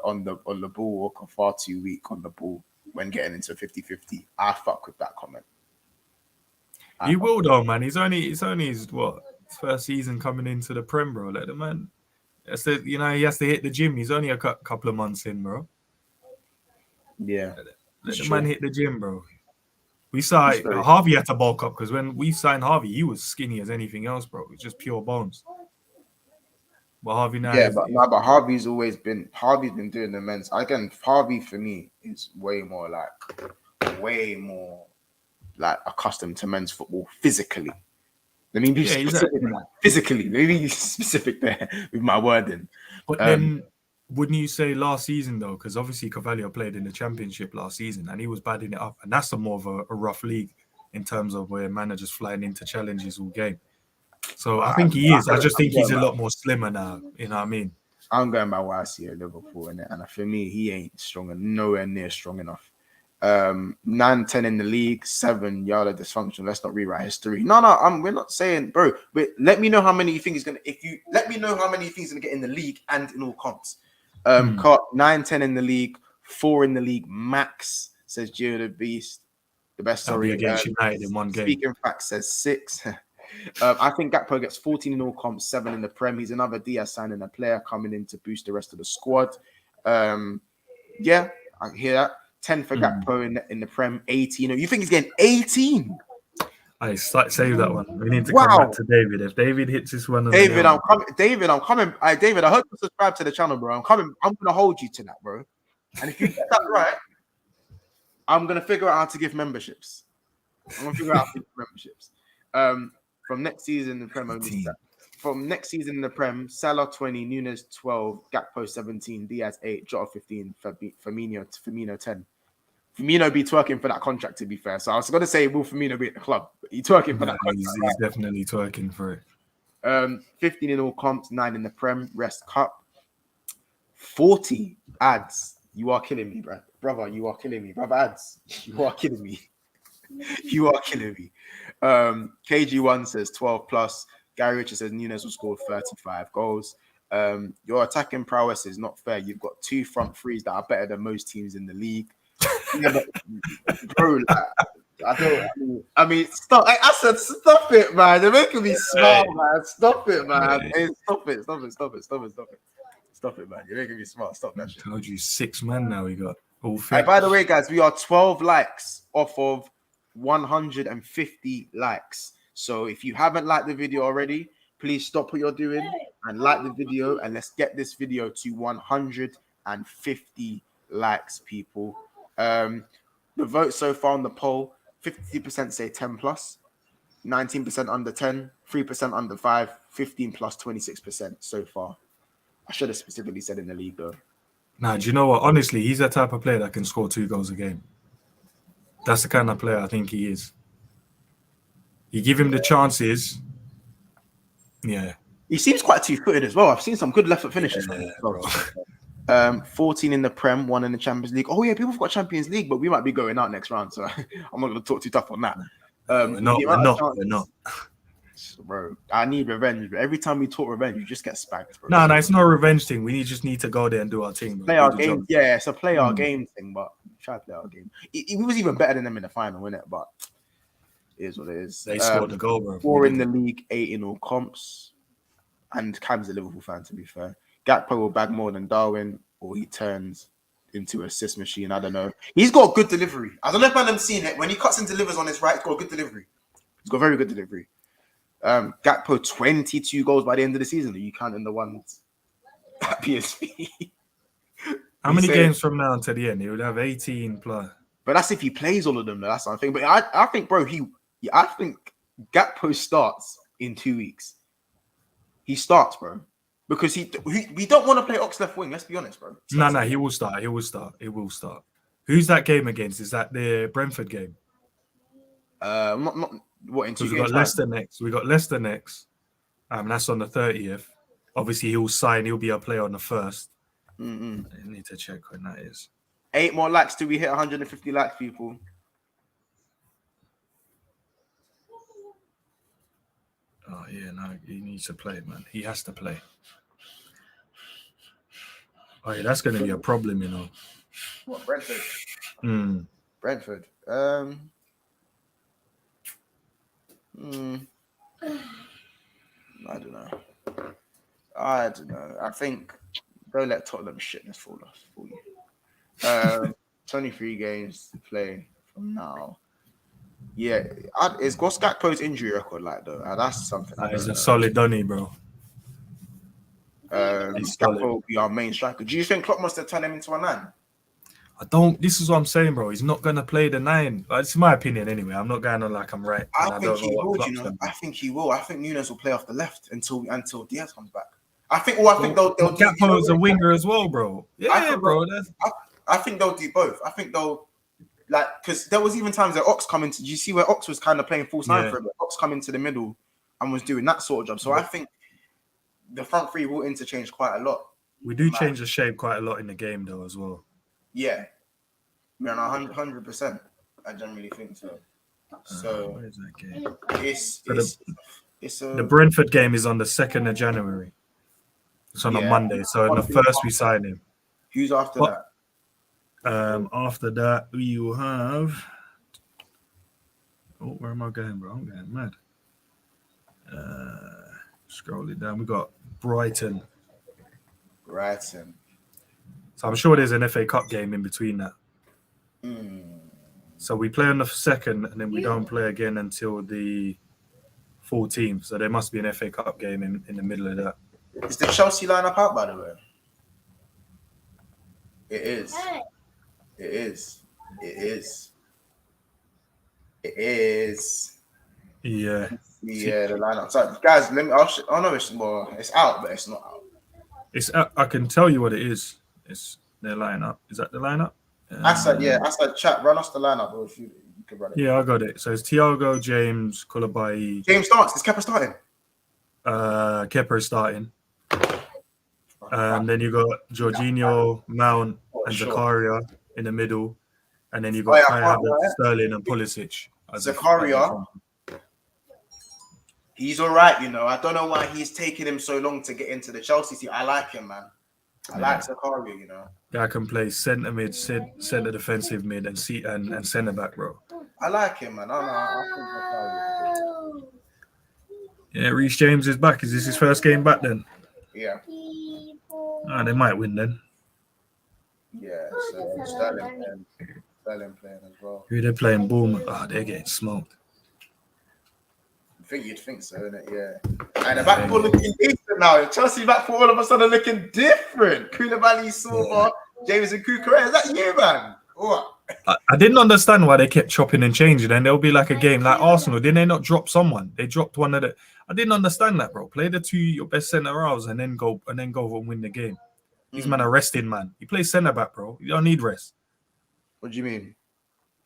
on the ball, or far too weak on the ball. when getting into 50-50. I fuck with that comment. He will though, man. It's only his first season coming into the Prem, bro. Let the man. He has to hit the gym. He's only a couple of months in, bro. Yeah, Let the man hit the gym, bro. We saw Harvey had to bulk up because when we signed Harvey, he was skinny as anything else, bro. It was just pure bones. But Harvey now, but Harvey's been doing the men's. Again, Harvey for me is way more like accustomed to men's football physically. Let me be specific. Physically, let me be specific there with my wording. But then, wouldn't you say last season though? Because obviously Cavalier played in the Championship last season, and he was badding it up, and that's more of a rough league in terms of where managers flying into challenges all game. So I think he is. I just think he's a lot more slimmer now. You know what I mean? I'm going by what I see at Liverpool, and for me, he ain't strong and nowhere near strong enough. 9-10 in the league, 7 yard of dysfunction. Let's not rewrite history. No, we're not saying, bro. But let me know how many you think he's gonna. If you let me know how many you think he's gonna get in the league and in all comps. 9-10 in the league, 4 in the league max. Says Gio the Beast. The best story against United in one game. Speaking facts says 6. I think Gakpo gets 14 in all comps, 7 in the Prem. He's another Diaz signing, a player coming in to boost the rest of the squad. Yeah, I hear that. 10 for Gakpo in the Prem, 18. You think he's getting 18? I save that one. We need to come back to David. If David hits this one, David, I'm coming. David, I hope you subscribe to the channel, bro. I'm coming. I'm gonna hold you to that, bro. And if you get that right, I'm gonna figure out how to give memberships. From next season in the Prem, Salah 20, Nunez 12, Gakpo 17, Diaz 8, Jota 15, Firmino 10. Firmino be twerking for that contract, to be fair. So I was going to say, will Firmino be at the club? But he's twerking for that contract. He's definitely twerking for it. 15 in all comps, 9 in the Prem, rest cup. 40 ads. You are killing me, bro. Brother, you are killing me. Brother ads, you are killing me. You are killing me. KG1 says 12 plus. Gary Richard says Nunez will score 35 goals. Your attacking prowess is not fair. You've got 2 front threes that are better than most teams in the league. Yeah, but, bro, I mean, stop. I said, stop it, man. They're making me smile, man. Stop it, man. Hey, stop it, man. You're making me smile. Stop that shit. I told you 6 men now we got. Hey, by the way, guys, we are 12 likes off of 150 likes. So if you haven't liked the video already, please stop what you're doing and like the video, and let's get this video to 150 likes, people. The vote so far on the poll, 50% say 10 plus, 19% under 10, 3% under 5, 15 plus 26% so far. I should have specifically said in the league though. Nah, do you know what? Honestly, he's the type of player that can score 2 goals a game. That's the kind of player I think he is. You give him the chances. Yeah. He seems quite two-footed as well. I've seen some good left foot finishes. Yeah, 14 in the Prem, 1 in the Champions League. Oh yeah, people have got Champions League, but we might be going out next round, so I'm not going to talk too tough on that. We're not. Bro, I need revenge. But every time we talk revenge, you just get spanked, bro. No, it's not a revenge thing. We just need to go there and do our thing. Play our game. Yeah, it's a play our game thing, but try to play our game. It was even better than them in the final, wasn't it? But it is what it is. They scored the goal, bro. 4 in the league, 8 in all comps. And Cam's a Liverpool fan, to be fair. Gakpo will bag more than Darwin, or he turns into an assist machine. I don't know. He's got a good delivery. I don't know if I'm seeing it. When he cuts and delivers on his right, he's got a good delivery. He's got very good delivery. Gakpo 22 goals by the end of the season. Are you counting the ones at PSV? How many games from now until the end? He would have 18 plus. But that's if he plays all of them. That's something. But I think, bro, I think Gakpo starts in 2 weeks. He starts, bro, because we don't want to play Ox left wing. Let's be honest, bro. No, he will start. He will start. Who's that game against? Is that the Brentford game? Not what in 2 games? We got Leicester next. We got Leicester next. That's on the 30th. Obviously, he'll sign. He'll be a player on the 1st. I need to check when that is. 8 more likes till we hit 150 likes, people. Oh yeah, no, he needs to play, man. He has to play. Oh yeah, that's going to be a problem, you know. What, Brentford? Brentford. I don't know. I think don't let Tottenham shitness fall you. 23 games to play from now. Yeah, what's Gakpo's injury record like though? That's something I He's don't a know. solid Donny, bro. Gakpo will be our main striker. Do you think Klopp must have turned him into a 9? This is what I'm saying, bro. He's not gonna play the 9. It's my opinion anyway. I'm not going on like I'm right. I don't think know he what will. Klopp's gonna do. I think he will. I think Nunez will play off the left until Diaz comes back. I think they'll do. Gakpo is a winger as well, bro. Yeah, bro. I think they'll do both. I think they'll because there was even times that Ox come into. Do you see where Ox was kind of playing false 9 for a bit? Ox come into the middle and was doing that sort of job. So I think the front three will interchange quite a lot. We do change the shape quite a lot in the game though as well. Yeah, 100%. I generally think so. So where is that game? The Brentford game is on the 2nd of January. It's on a Monday. So in the first we sign him. Who's after that? After that we will have. Oh, where am I going, bro? I'm going mad. Scroll it down. We got Brighton. So I'm sure there's an FA Cup game in between that. So we play on the 2nd, and then we don't play again until the 14th. So there must be an FA Cup game in the middle of that. Is the Chelsea lineup out, by the way? It is. It is. Yeah. Yeah, the lineup. So, guys, it's out, but it's not out. It's. I can tell you what it is. It's their lineup. Is that the lineup? I said chat. Run us the lineup, or if you can run it. Yeah, I got it. So it's Thiago, James, Koulibaly. James starts. Is Kepa starting? Kepa is starting. Then you got Jorginho, Mount, and Zakaria in the middle, and then you got Kai Havertz, Sterling, and Pulisic. Zakaria. He's all right, I don't know why he's taking him so long to get into the Chelsea team. I like him, man. I like Zakaria, Guy can play centre mid, centre defensive mid, and centre back, bro. I like him, man. I think Zakaria. Yeah, Reece James is back. Is this his first game back then? Yeah. They might win then. Yeah, so Sterling playing as well. Who they're playing? Bournemouth. They're getting smoked. You'd think so, innit? Yeah. And the back four looking decent now. Chelsea back four all of a sudden looking different. Koulibaly, Silva, James and Kukurea. Is that you, man? What? I didn't understand why they kept chopping and changing. And there'll be like a game like Arsenal. Didn't they not drop someone? They dropped one of the. I didn't understand that, bro. Play your best centre halves and then go and win the game. These men are resting, man. You play centre back, bro. You don't need rest. What do you mean?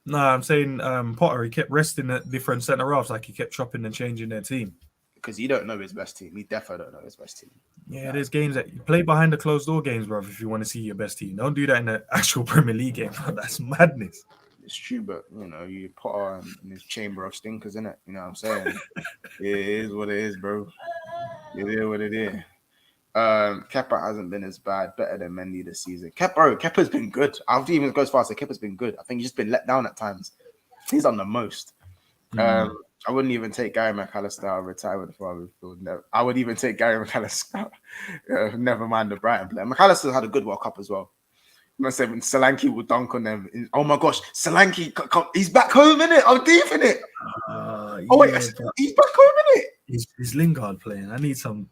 No, I'm saying Potter, he kept resting at different centre halves, like he kept chopping and changing their team. Because he don't know his best team. He definitely don't know his best team. Yeah, there's games that you play behind the closed door games, bro, if you want to see your best team. Don't do that in the actual Premier League game, bro. That's madness. It's true, but you Potter in his chamber of stinkers, innit? You know what I'm saying? It is what it is, bro. It is what it is. Kepa hasn't been as bad, better than Mendy this season. Kepa's been good. I would even go as far as say Kepa's been good. I think he's just been let down at times. He's done the most. I wouldn't even take Gary McAllister out of retirement for Midfield. I would even take Gary McAllister out. Never mind the Brighton player. McAllister had a good World Cup as well. I'm not saying Solanke will dunk on them. Oh my gosh, Solanke, he's back home, innit? I'm deep in it. He's back home, innit? Is Lingard playing? I need some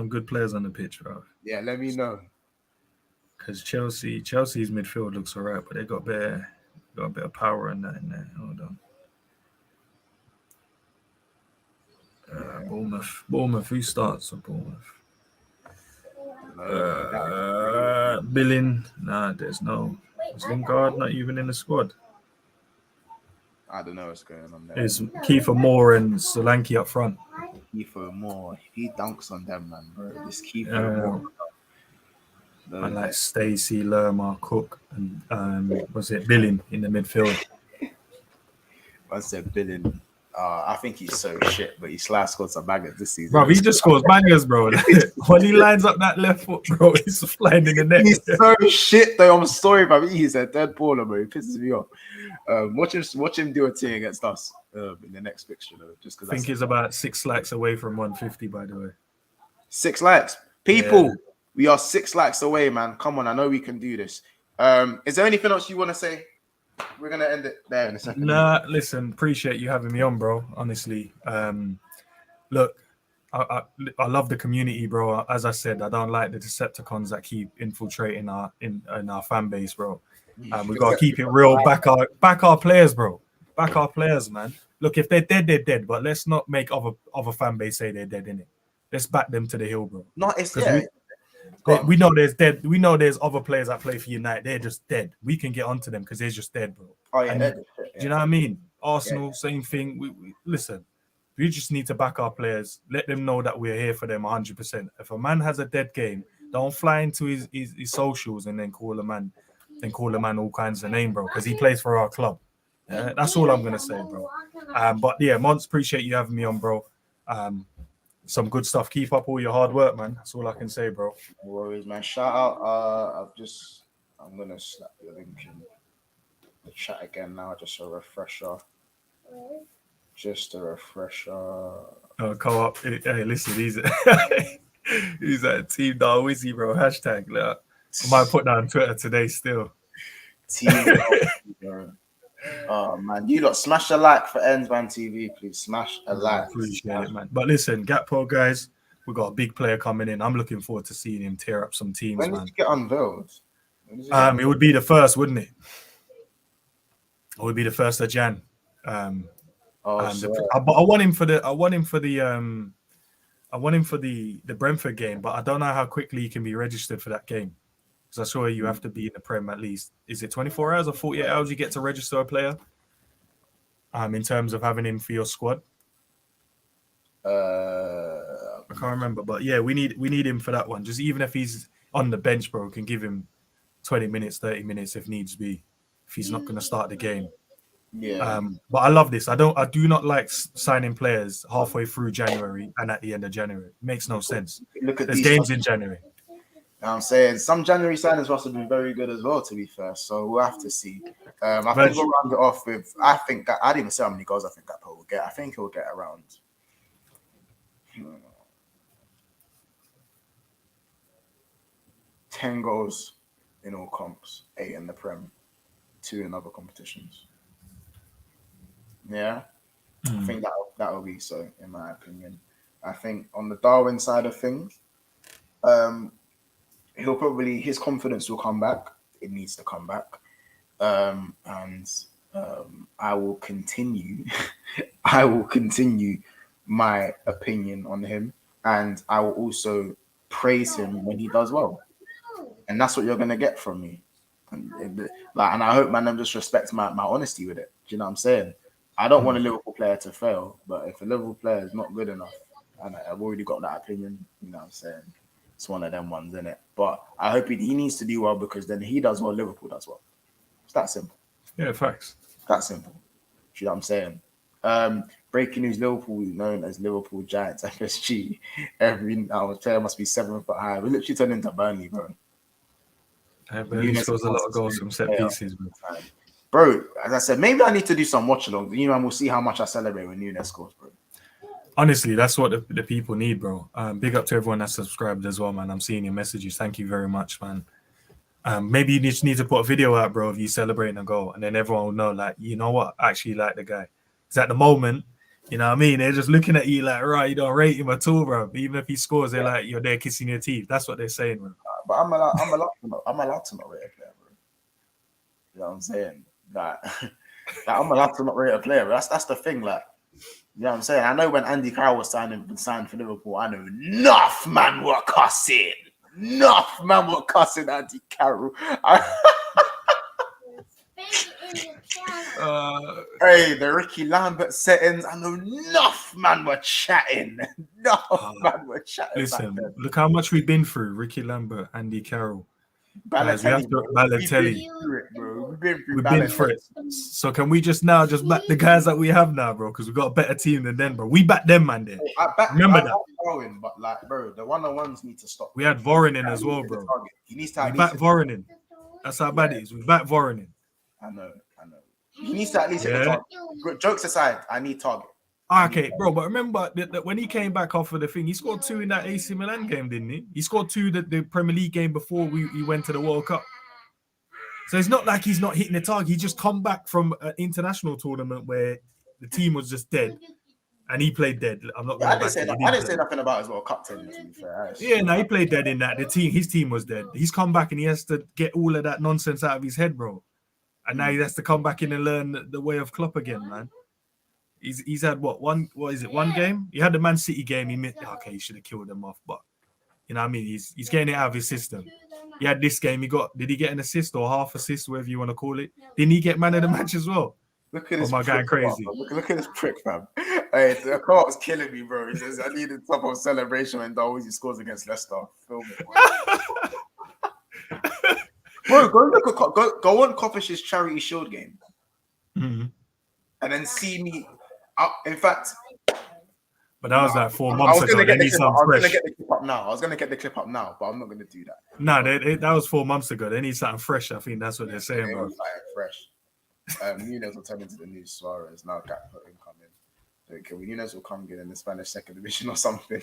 good players on the pitch, bro. Yeah, let me know. Because Chelsea's midfield looks alright, but they got a bit of power in there. Hold on. Bournemouth. Who starts for Bournemouth? Billing. Nah, there's no. Is Lingard not even in the squad? I don't know what's going on there. It's Kiefer Moore and Solanke up front. Kiefer Moore. He dunks on them, man, bro. This Kiefer Moore. I like Stacey, Lerma, Cook, and was it Billing in the midfield? I said Billing. I think he's so shit, but he's scored some bangers this season. Bro, he just scores bangers, bro. When he lines up that left foot, bro, he's flying in the net. He's so shit, though. I'm sorry, bro. He's a dead baller, bro. He pisses me off. Watch him do a thing against us in the next fixture, though. Just because I think he's about 6 likes away from 150, by the way. 6 likes, people. We are 6 likes away, man. Come on, I know we can do this. Is there anything else you want to say? We're gonna end it there in a second. Nah, listen, appreciate you having me on, bro. Honestly, look, I love the community, bro. As I said, I don't like the Decepticons that keep infiltrating in our fan base, bro. We gotta keep it real. Back our players, bro. Back our players, man. Look, if they're dead, they're dead. But let's not make other fan base say they're dead, innit? Let's back them to the hill, bro. No, it's we know there's dead. We know there's other players that play for United. They're just dead. We can get onto them because they're just dead, bro. Oh yeah, do you know what I mean? Arsenal, same thing. We listen. We just need to back our players. Let them know that we're here for them 100%. If a man has a dead game, don't fly into his socials and then call a man all kinds of name, bro, because he plays for our club. Yeah, that's all I'm gonna say, bro. But yeah, Mons, appreciate you having me on, bro. Some good stuff. Keep up all your hard work, man. That's all I can say, bro. No worries, man. Shout out. I'm gonna slap your link in the chat again now, just a refresher. Co-op. Hey, listen, he's at Team Darwizzy, bro. Hashtag. Like, I might put that on Twitter today still. Team Darwizzy, oh man, you lot smash a like for Enzman TV, please. Smash a like. Appreciate it, man. But listen, Gakpo guys, we got a big player coming in. I'm looking forward to seeing him tear up some teams. When man. did you get unveiled? It would be the first, wouldn't it? It would be the 1st of Jan. But I want him for the Brentford game, but I don't know how quickly you can be registered for that game. Because I saw you have to be in the Prem at least. Is it 24 hours or 48 hours you get to register a player? In terms of having him for your squad. I can't remember, but yeah, we need him for that one. Just even if he's on the bench, bro, can give him 20 minutes, 30 minutes if needs be. If he's not going to start the game. Yeah. But I love this. I do not like signing players halfway through January and at the end of January. It makes no sense. There's games in January. I'm saying some January signings must have been very good as well, to be fair. So we'll have to see. I think we'll round it off with. I think I didn't even say how many goals I think Gakpo will get. I think he'll get around 10 goals in all comps, 8 in the Prem, 2 in other competitions. Yeah, I think that will be so, in my opinion. I think on the Darwin side of things, his confidence will come back. It needs to come back, and I will continue. I will continue my opinion on him, and I will also praise him when he does well, and that's what you're gonna get from me. And I hope man, them just respect my honesty with it. Do you know what I'm saying? I don't want a Liverpool player to fail, but if a Liverpool player is not good enough, and I've already got that opinion, you know what I'm saying? It's one of them ones, isn't it? But I hope he needs to do well, because then he does well, Liverpool does well. It's that simple. Yeah, facts. That simple. You know what I'm saying? Breaking news: Liverpool, known as Liverpool Giants FSG. Our player must be 7 foot high. We literally turned into Burnley, bro. He scores a lot of goals from set pieces, bro. As I said, maybe I need to do some watch along. You know, and we'll see how much I celebrate when Nunez scores, bro. Honestly, that's what the people need, bro. Big up to everyone that's subscribed as well, man. I'm seeing your messages. Thank you very much, man. Maybe you just need to put a video out, bro, of you celebrating a goal, and then everyone will know, like, you know what, I actually like the guy. Because at the moment, you know what I mean, they're just looking at you like, right, you don't rate him at all, bro. Even if he scores, they're like, you're there kissing your teeth. That's what they're saying, bro. But I'm allowed to not rate a player, bro. You know what I'm saying? I'm allowed to not rate a player. Bro. That's the thing, like. You know what I'm saying? I know when Andy Carroll was signed for Liverpool, I know enough man were cussing. Enough man were cussing Andy Carroll. Hey, the Ricky Lambert settings, I know enough man were chatting. Man were chatting. Listen, look how much we've been through. Ricky Lambert, Andy Carroll. Balotelli. We've been through We've been balance. for it. So can we just back the guys that we have now, bro? Because we've got a better team than them, bro. We back them, man. There. Remember that. Darwin, but like, bro, the one-on-ones need to stop. We had Voronin as well, bro. He needs to. We back Voronin. That's how bad it is. We back Voronin. I know. He needs to at least hit the target. Jokes aside, I need target. Okay, bro, but remember that when he came back off of the thing, he scored 2 in that AC Milan game, didn't he? He scored 2 the Premier League game before he went to the World Cup. So it's not like he's not hitting the target. He just come back from an international tournament where the team was just dead, and he played dead. I'm not. I didn't say nothing about his World Cup team. To be fair, he played dead in that. His team was dead. He's come back and he has to get all of that nonsense out of his head, bro. And now he has to come back in and learn the way of Klopp again, man. He's had one game? He had the Man City game. He should have killed them off, but you know what I mean? He's getting it out of his system. He had this game. Did he get an assist or half assist, whatever you want to call it? Didn't he get man of the match as well? Look at this. Am I going crazy? Look at this prick, fam. Hey, the car was killing me, bro. He says, I need a top of celebration when Darwin scores against Leicester. Film it, bro. Go on Coffish's Charity Shield game. Mm-hmm. And then see me. In fact, but that was like 4 months ago. I was going to get the clip up now, but I'm not going to do that. No, that was 4 months ago. They need something fresh. I think that's what they're saying, bro. Fresh. Nunez will turn into the new Suarez. Now Gakpo incoming. Okay, Nunez will come again in the Spanish second division or something.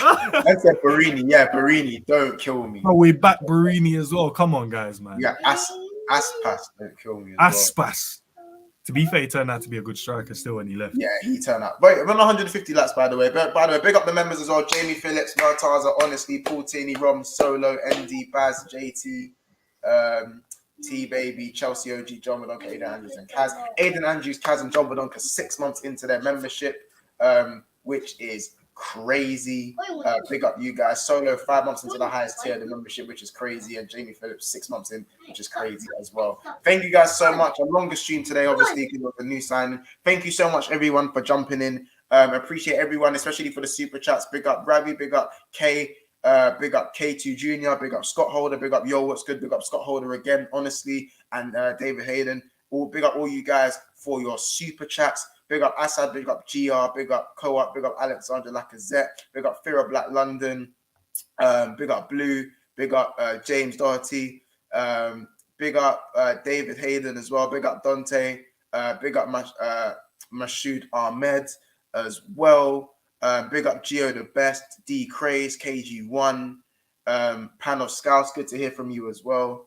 I said Barini. Yeah, Barini. Don't kill me. Oh, we back Barini as well. Come on, guys, man. Yeah, Aspas. Don't kill me. Aspas. Well. To be fair, he turned out to be a good striker still when he left. Yeah, he turned out. Wait, we're on 150 laps, by the way. By the way, big up the members as well. Jamie Phillips, Martaza, Honestly, Paul Tierney, Rom, Solo, ND, Baz, JT, T-Baby, Chelsea OG, John Badonka, Aiden Andrews, and Kaz. Aiden Andrews, Kaz, and John Badonka 6 months into their membership, which is crazy. Big up you guys. Solo 5 months into the highest tier of the membership, which is crazy, and Jamie Phillips 6 months in, which is crazy as well. Thank you guys so much. A longer stream today, obviously, because of the new signing. Thank you so much, everyone, for jumping in. Appreciate everyone, especially for the super chats. Big up Ravi, big up K, big up K2 Junior, big up Scott Holder, big up Yo, what's good, big up Scott Holder again, honestly, and David Hayden. Big up all you guys for your super chats. Big up Assad, big up GR, big up Co-op, big up Alexander Lacazette, big up Fira Black London, big up Blue, big up James Doherty, big up David Hayden as well, big up Dante, big up Mashoud Ahmed as well, big up Gio the Best, D Craze, KG1, Pan of Scouts, good to hear from you as well.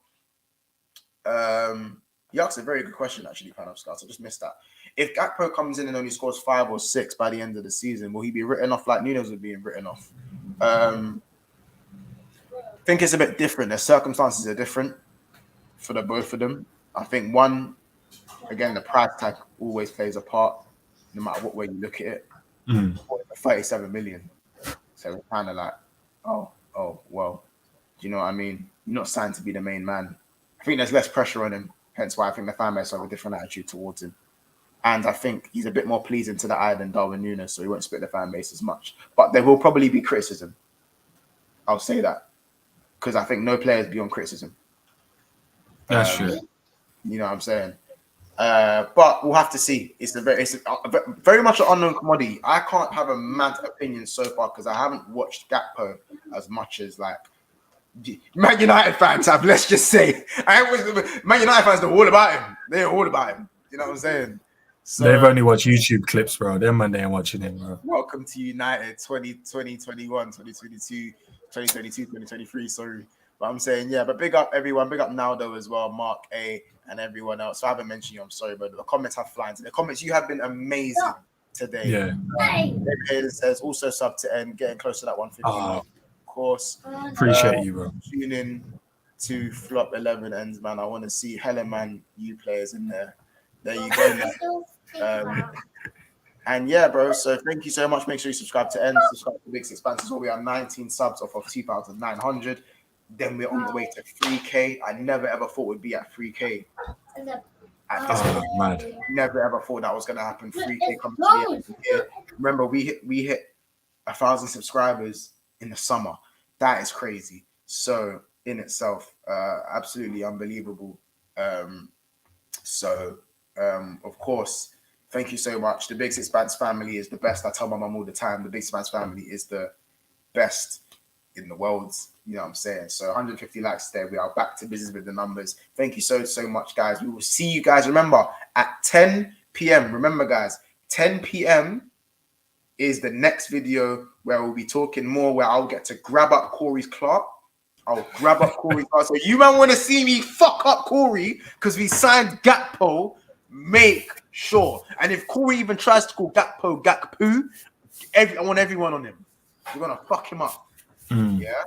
You asked a very good question, actually, Pan of Scouts. I just missed that. If Gakpo comes in and only scores 5 or 6 by the end of the season, will he be written off like Nunez was being written off? I think it's a bit different. The circumstances are different for the both of them. I think one, again, the price tag always plays a part, no matter what way you look at it. 37 million. So it's kind of like, oh, well, do you know what I mean? You're not signed to be the main man. I think there's less pressure on him, hence why I think the fan base have a different attitude towards him. And I think he's a bit more pleasing to the eye than Darwin Nunez, so he won't split the fan base as much. But there will probably be criticism. I'll say that. Because I think no player is beyond criticism. That's true. You know what I'm saying? But we'll have to see. It's very much an unknown commodity. I can't have a mad opinion so far because I haven't watched Gakpo as much as like Man United fans have, let's just say. Man United fans know all about him. They're all about him. You know what I'm saying? So, they've only watched YouTube clips, bro. Them man, they ain't watching him, bro. Welcome to United 2021, 2022, 2022, 2023, sorry. But I'm saying, yeah, but big up everyone. Big up Naldo as well, Mark A, and everyone else. So I haven't mentioned you, I'm sorry, but the comments have flying. The comments, you have been amazing today. Yeah. David Hayden says, also sub to end, getting close to that 150 mark. Of course. Appreciate you, bro. Tune in to Flop 11 ends, man. I want to see hella man you players in there. There you go, man. And yeah, bro. So thank you so much. Make sure you subscribe to End, subscribe to Big Expanse as well. We are 19 subs off of 2,900. Then we're on the way to 3K. I never ever thought we'd be at 3K. Mad. Never ever thought that was gonna happen. 3K coming to the end of the year. Remember, we hit 1,000 subscribers in the summer. That is crazy. So in itself. Absolutely unbelievable. Of course, thank you so much. The Big Six Bands family is the best. I tell my mum all the time, the Big Six Bands family is the best in the world. You know what I'm saying? So 150 likes there. We are back to business with the numbers. Thank you so much, guys. We will see you guys. Remember, at 10 p.m. Remember, guys, 10 p.m. is the next video where we'll be talking more, where I'll get to grab up Corey's Clark. I'll grab up Corey's Clark. So you man want to see me fuck up Corey because we signed Gakpo, make sure. And if Corey even tries to call Gakpo Gakpo, I want everyone on him. We're going to fuck him up. Yeah?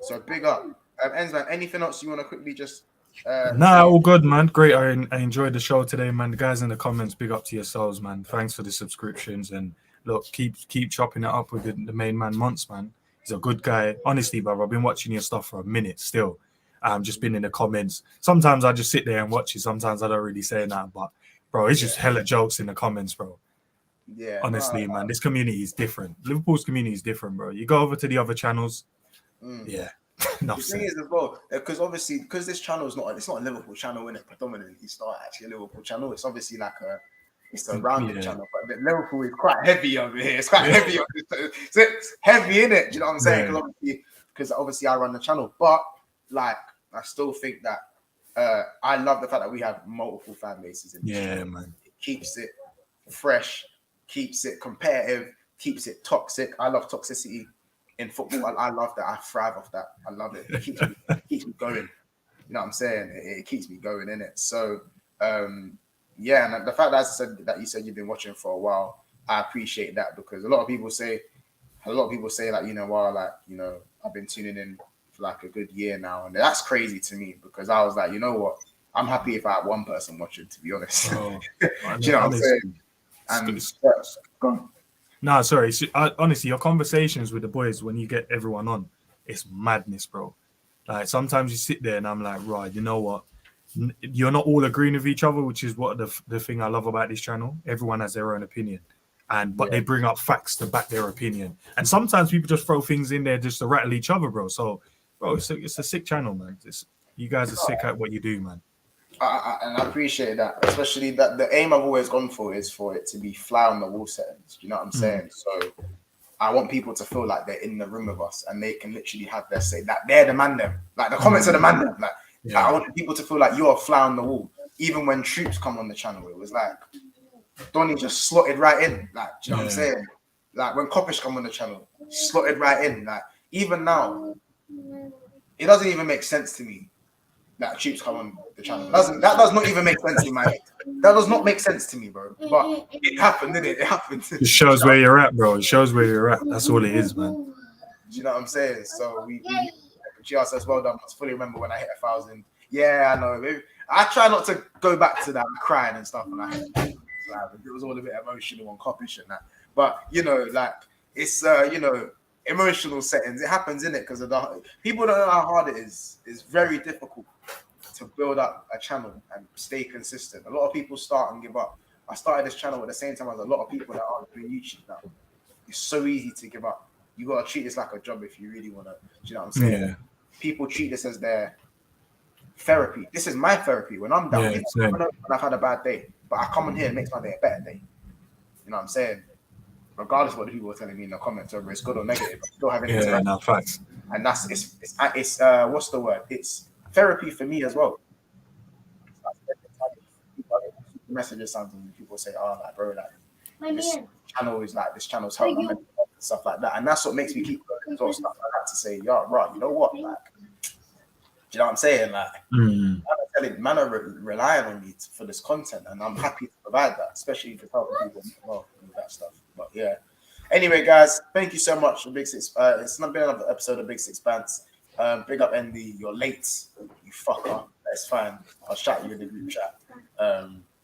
So big up. Enzo, anything else you want to quickly just... all good, man. Great. I enjoyed the show today, man. The guys in the comments, big up to yourselves, man. Thanks for the subscriptions. And look, keep chopping it up with the main man, Monts, man. He's a good guy. Honestly, bro, I've been watching your stuff for a minute still. Just been in the comments. Sometimes I just sit there and watch it. Sometimes I don't really say that. But, bro, it's just hella jokes in the comments, bro. Yeah. Honestly, man, this community is different. Liverpool's community is different, bro. You go over to the other channels. Yeah. The thing is as well, because this channel is it's not a Liverpool channel, innit? Predominantly, it's not actually a Liverpool channel. It's obviously like it's a rounded channel, but Liverpool is quite heavy over here. It's quite heavy. So it's heavy, innit? Do you know what I'm saying? Because obviously I run the channel, but like I still think that I love the fact that we have multiple fan bases in this channel. Man. It keeps it fresh, keeps it competitive, keeps it toxic. I love toxicity. In football, I love that. I thrive off that. I love it. It keeps me going. You know what I'm saying? It keeps me going, innit? So, and the fact that you said you've been watching for a while, I appreciate that, because a lot of people say like, I've been tuning in for like a good year now, and that's crazy to me, because I was like, you know what? I'm happy if I have one person watching, to be honest. Do you know what I'm saying? And go on. No, sorry. Honestly, your conversations with the boys when you get everyone on, it's madness, bro. Like sometimes you sit there and I'm like, right, you know what? You're not all agreeing with each other, which is what the thing I love about this channel. Everyone has their own opinion, but they bring up facts to back their opinion. And sometimes people just throw things in there just to rattle each other, bro. So, bro, it's a sick channel, man. You guys are sick at what you do, man. And I appreciate that, especially that the aim I've always gone for is for it to be fly on the wall settings. Do you know what I'm saying? So I want people to feel like they're in the room with us and they can literally have their say, that they're the man them. Like the comments are the man them. Like I want people to feel like you're a fly on the wall. Even when troops come on the channel, it was like Donny just slotted right in. Like, do you know what I'm saying? Like when Kopish come on the channel, slotted right in. Like even now, it doesn't even make sense to me that troops come on the channel. That does not even make sense in my head. That does not make sense to me, bro. But it happened, didn't it? It happened. It shows where you're at, bro. It shows where you're at. That's all it is, man. Do you know what I'm saying? So we GR says, well done. I fully remember when I hit 1,000. Yeah, I know. Maybe I try not to go back to that crying and stuff. And it was all a bit emotional and Kopish and that. But it's emotional settings. It happens, innit? Because of the people don't know how hard it is. It's very difficult to build up a channel and stay consistent. A lot of people start and give up. I started this channel at the same time as a lot of people that are doing YouTube now. It's so easy to give up. You gotta treat this like a job if you really wanna. Do you know what I'm saying? Yeah. People treat this as their therapy. This is my therapy when I'm down. When I've had a bad day, but I come in here and makes my day a better day. You know what I'm saying? Regardless of what the people are telling me in the comments, whether it's good or negative, I still have an interaction. No, facts. And that's it's what's the word? It's therapy for me as well. Messages something people say, oh, like bro, like this channel's helping me, stuff like that, and that's what makes me keep going. So stuff like that to say, yo, right, you know what, like, do you know what I'm saying? Like, man are relying on me for this content, and I'm happy to provide that, especially for helping people as well with that stuff. But yeah. Anyway, guys, thank you so much for Big Six. It's not been another episode of Big Six Bands. Big up, Andy. You're late, you fucker. That's fine. I'll shout you in the group chat.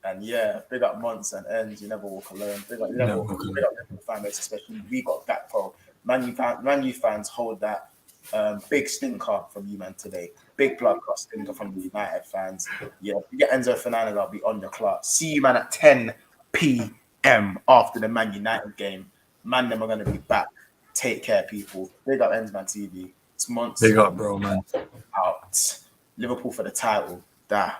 And yeah, big up Monts and Ends. You never walk alone. Big up the fan base, especially we got Gakpo. Man U fans hold that big stinker from you, man, today. Big blood clot stinker from the United fans. Yeah, if you get Enzo Fernandez, I'll be on your clock. See you, man, at 10 p.m. after the Man United game. Man, them are going to be back. Take care, people. Big up Ends Man TV. It's Monts. Big up, bro, man. Liverpool for the title. Da.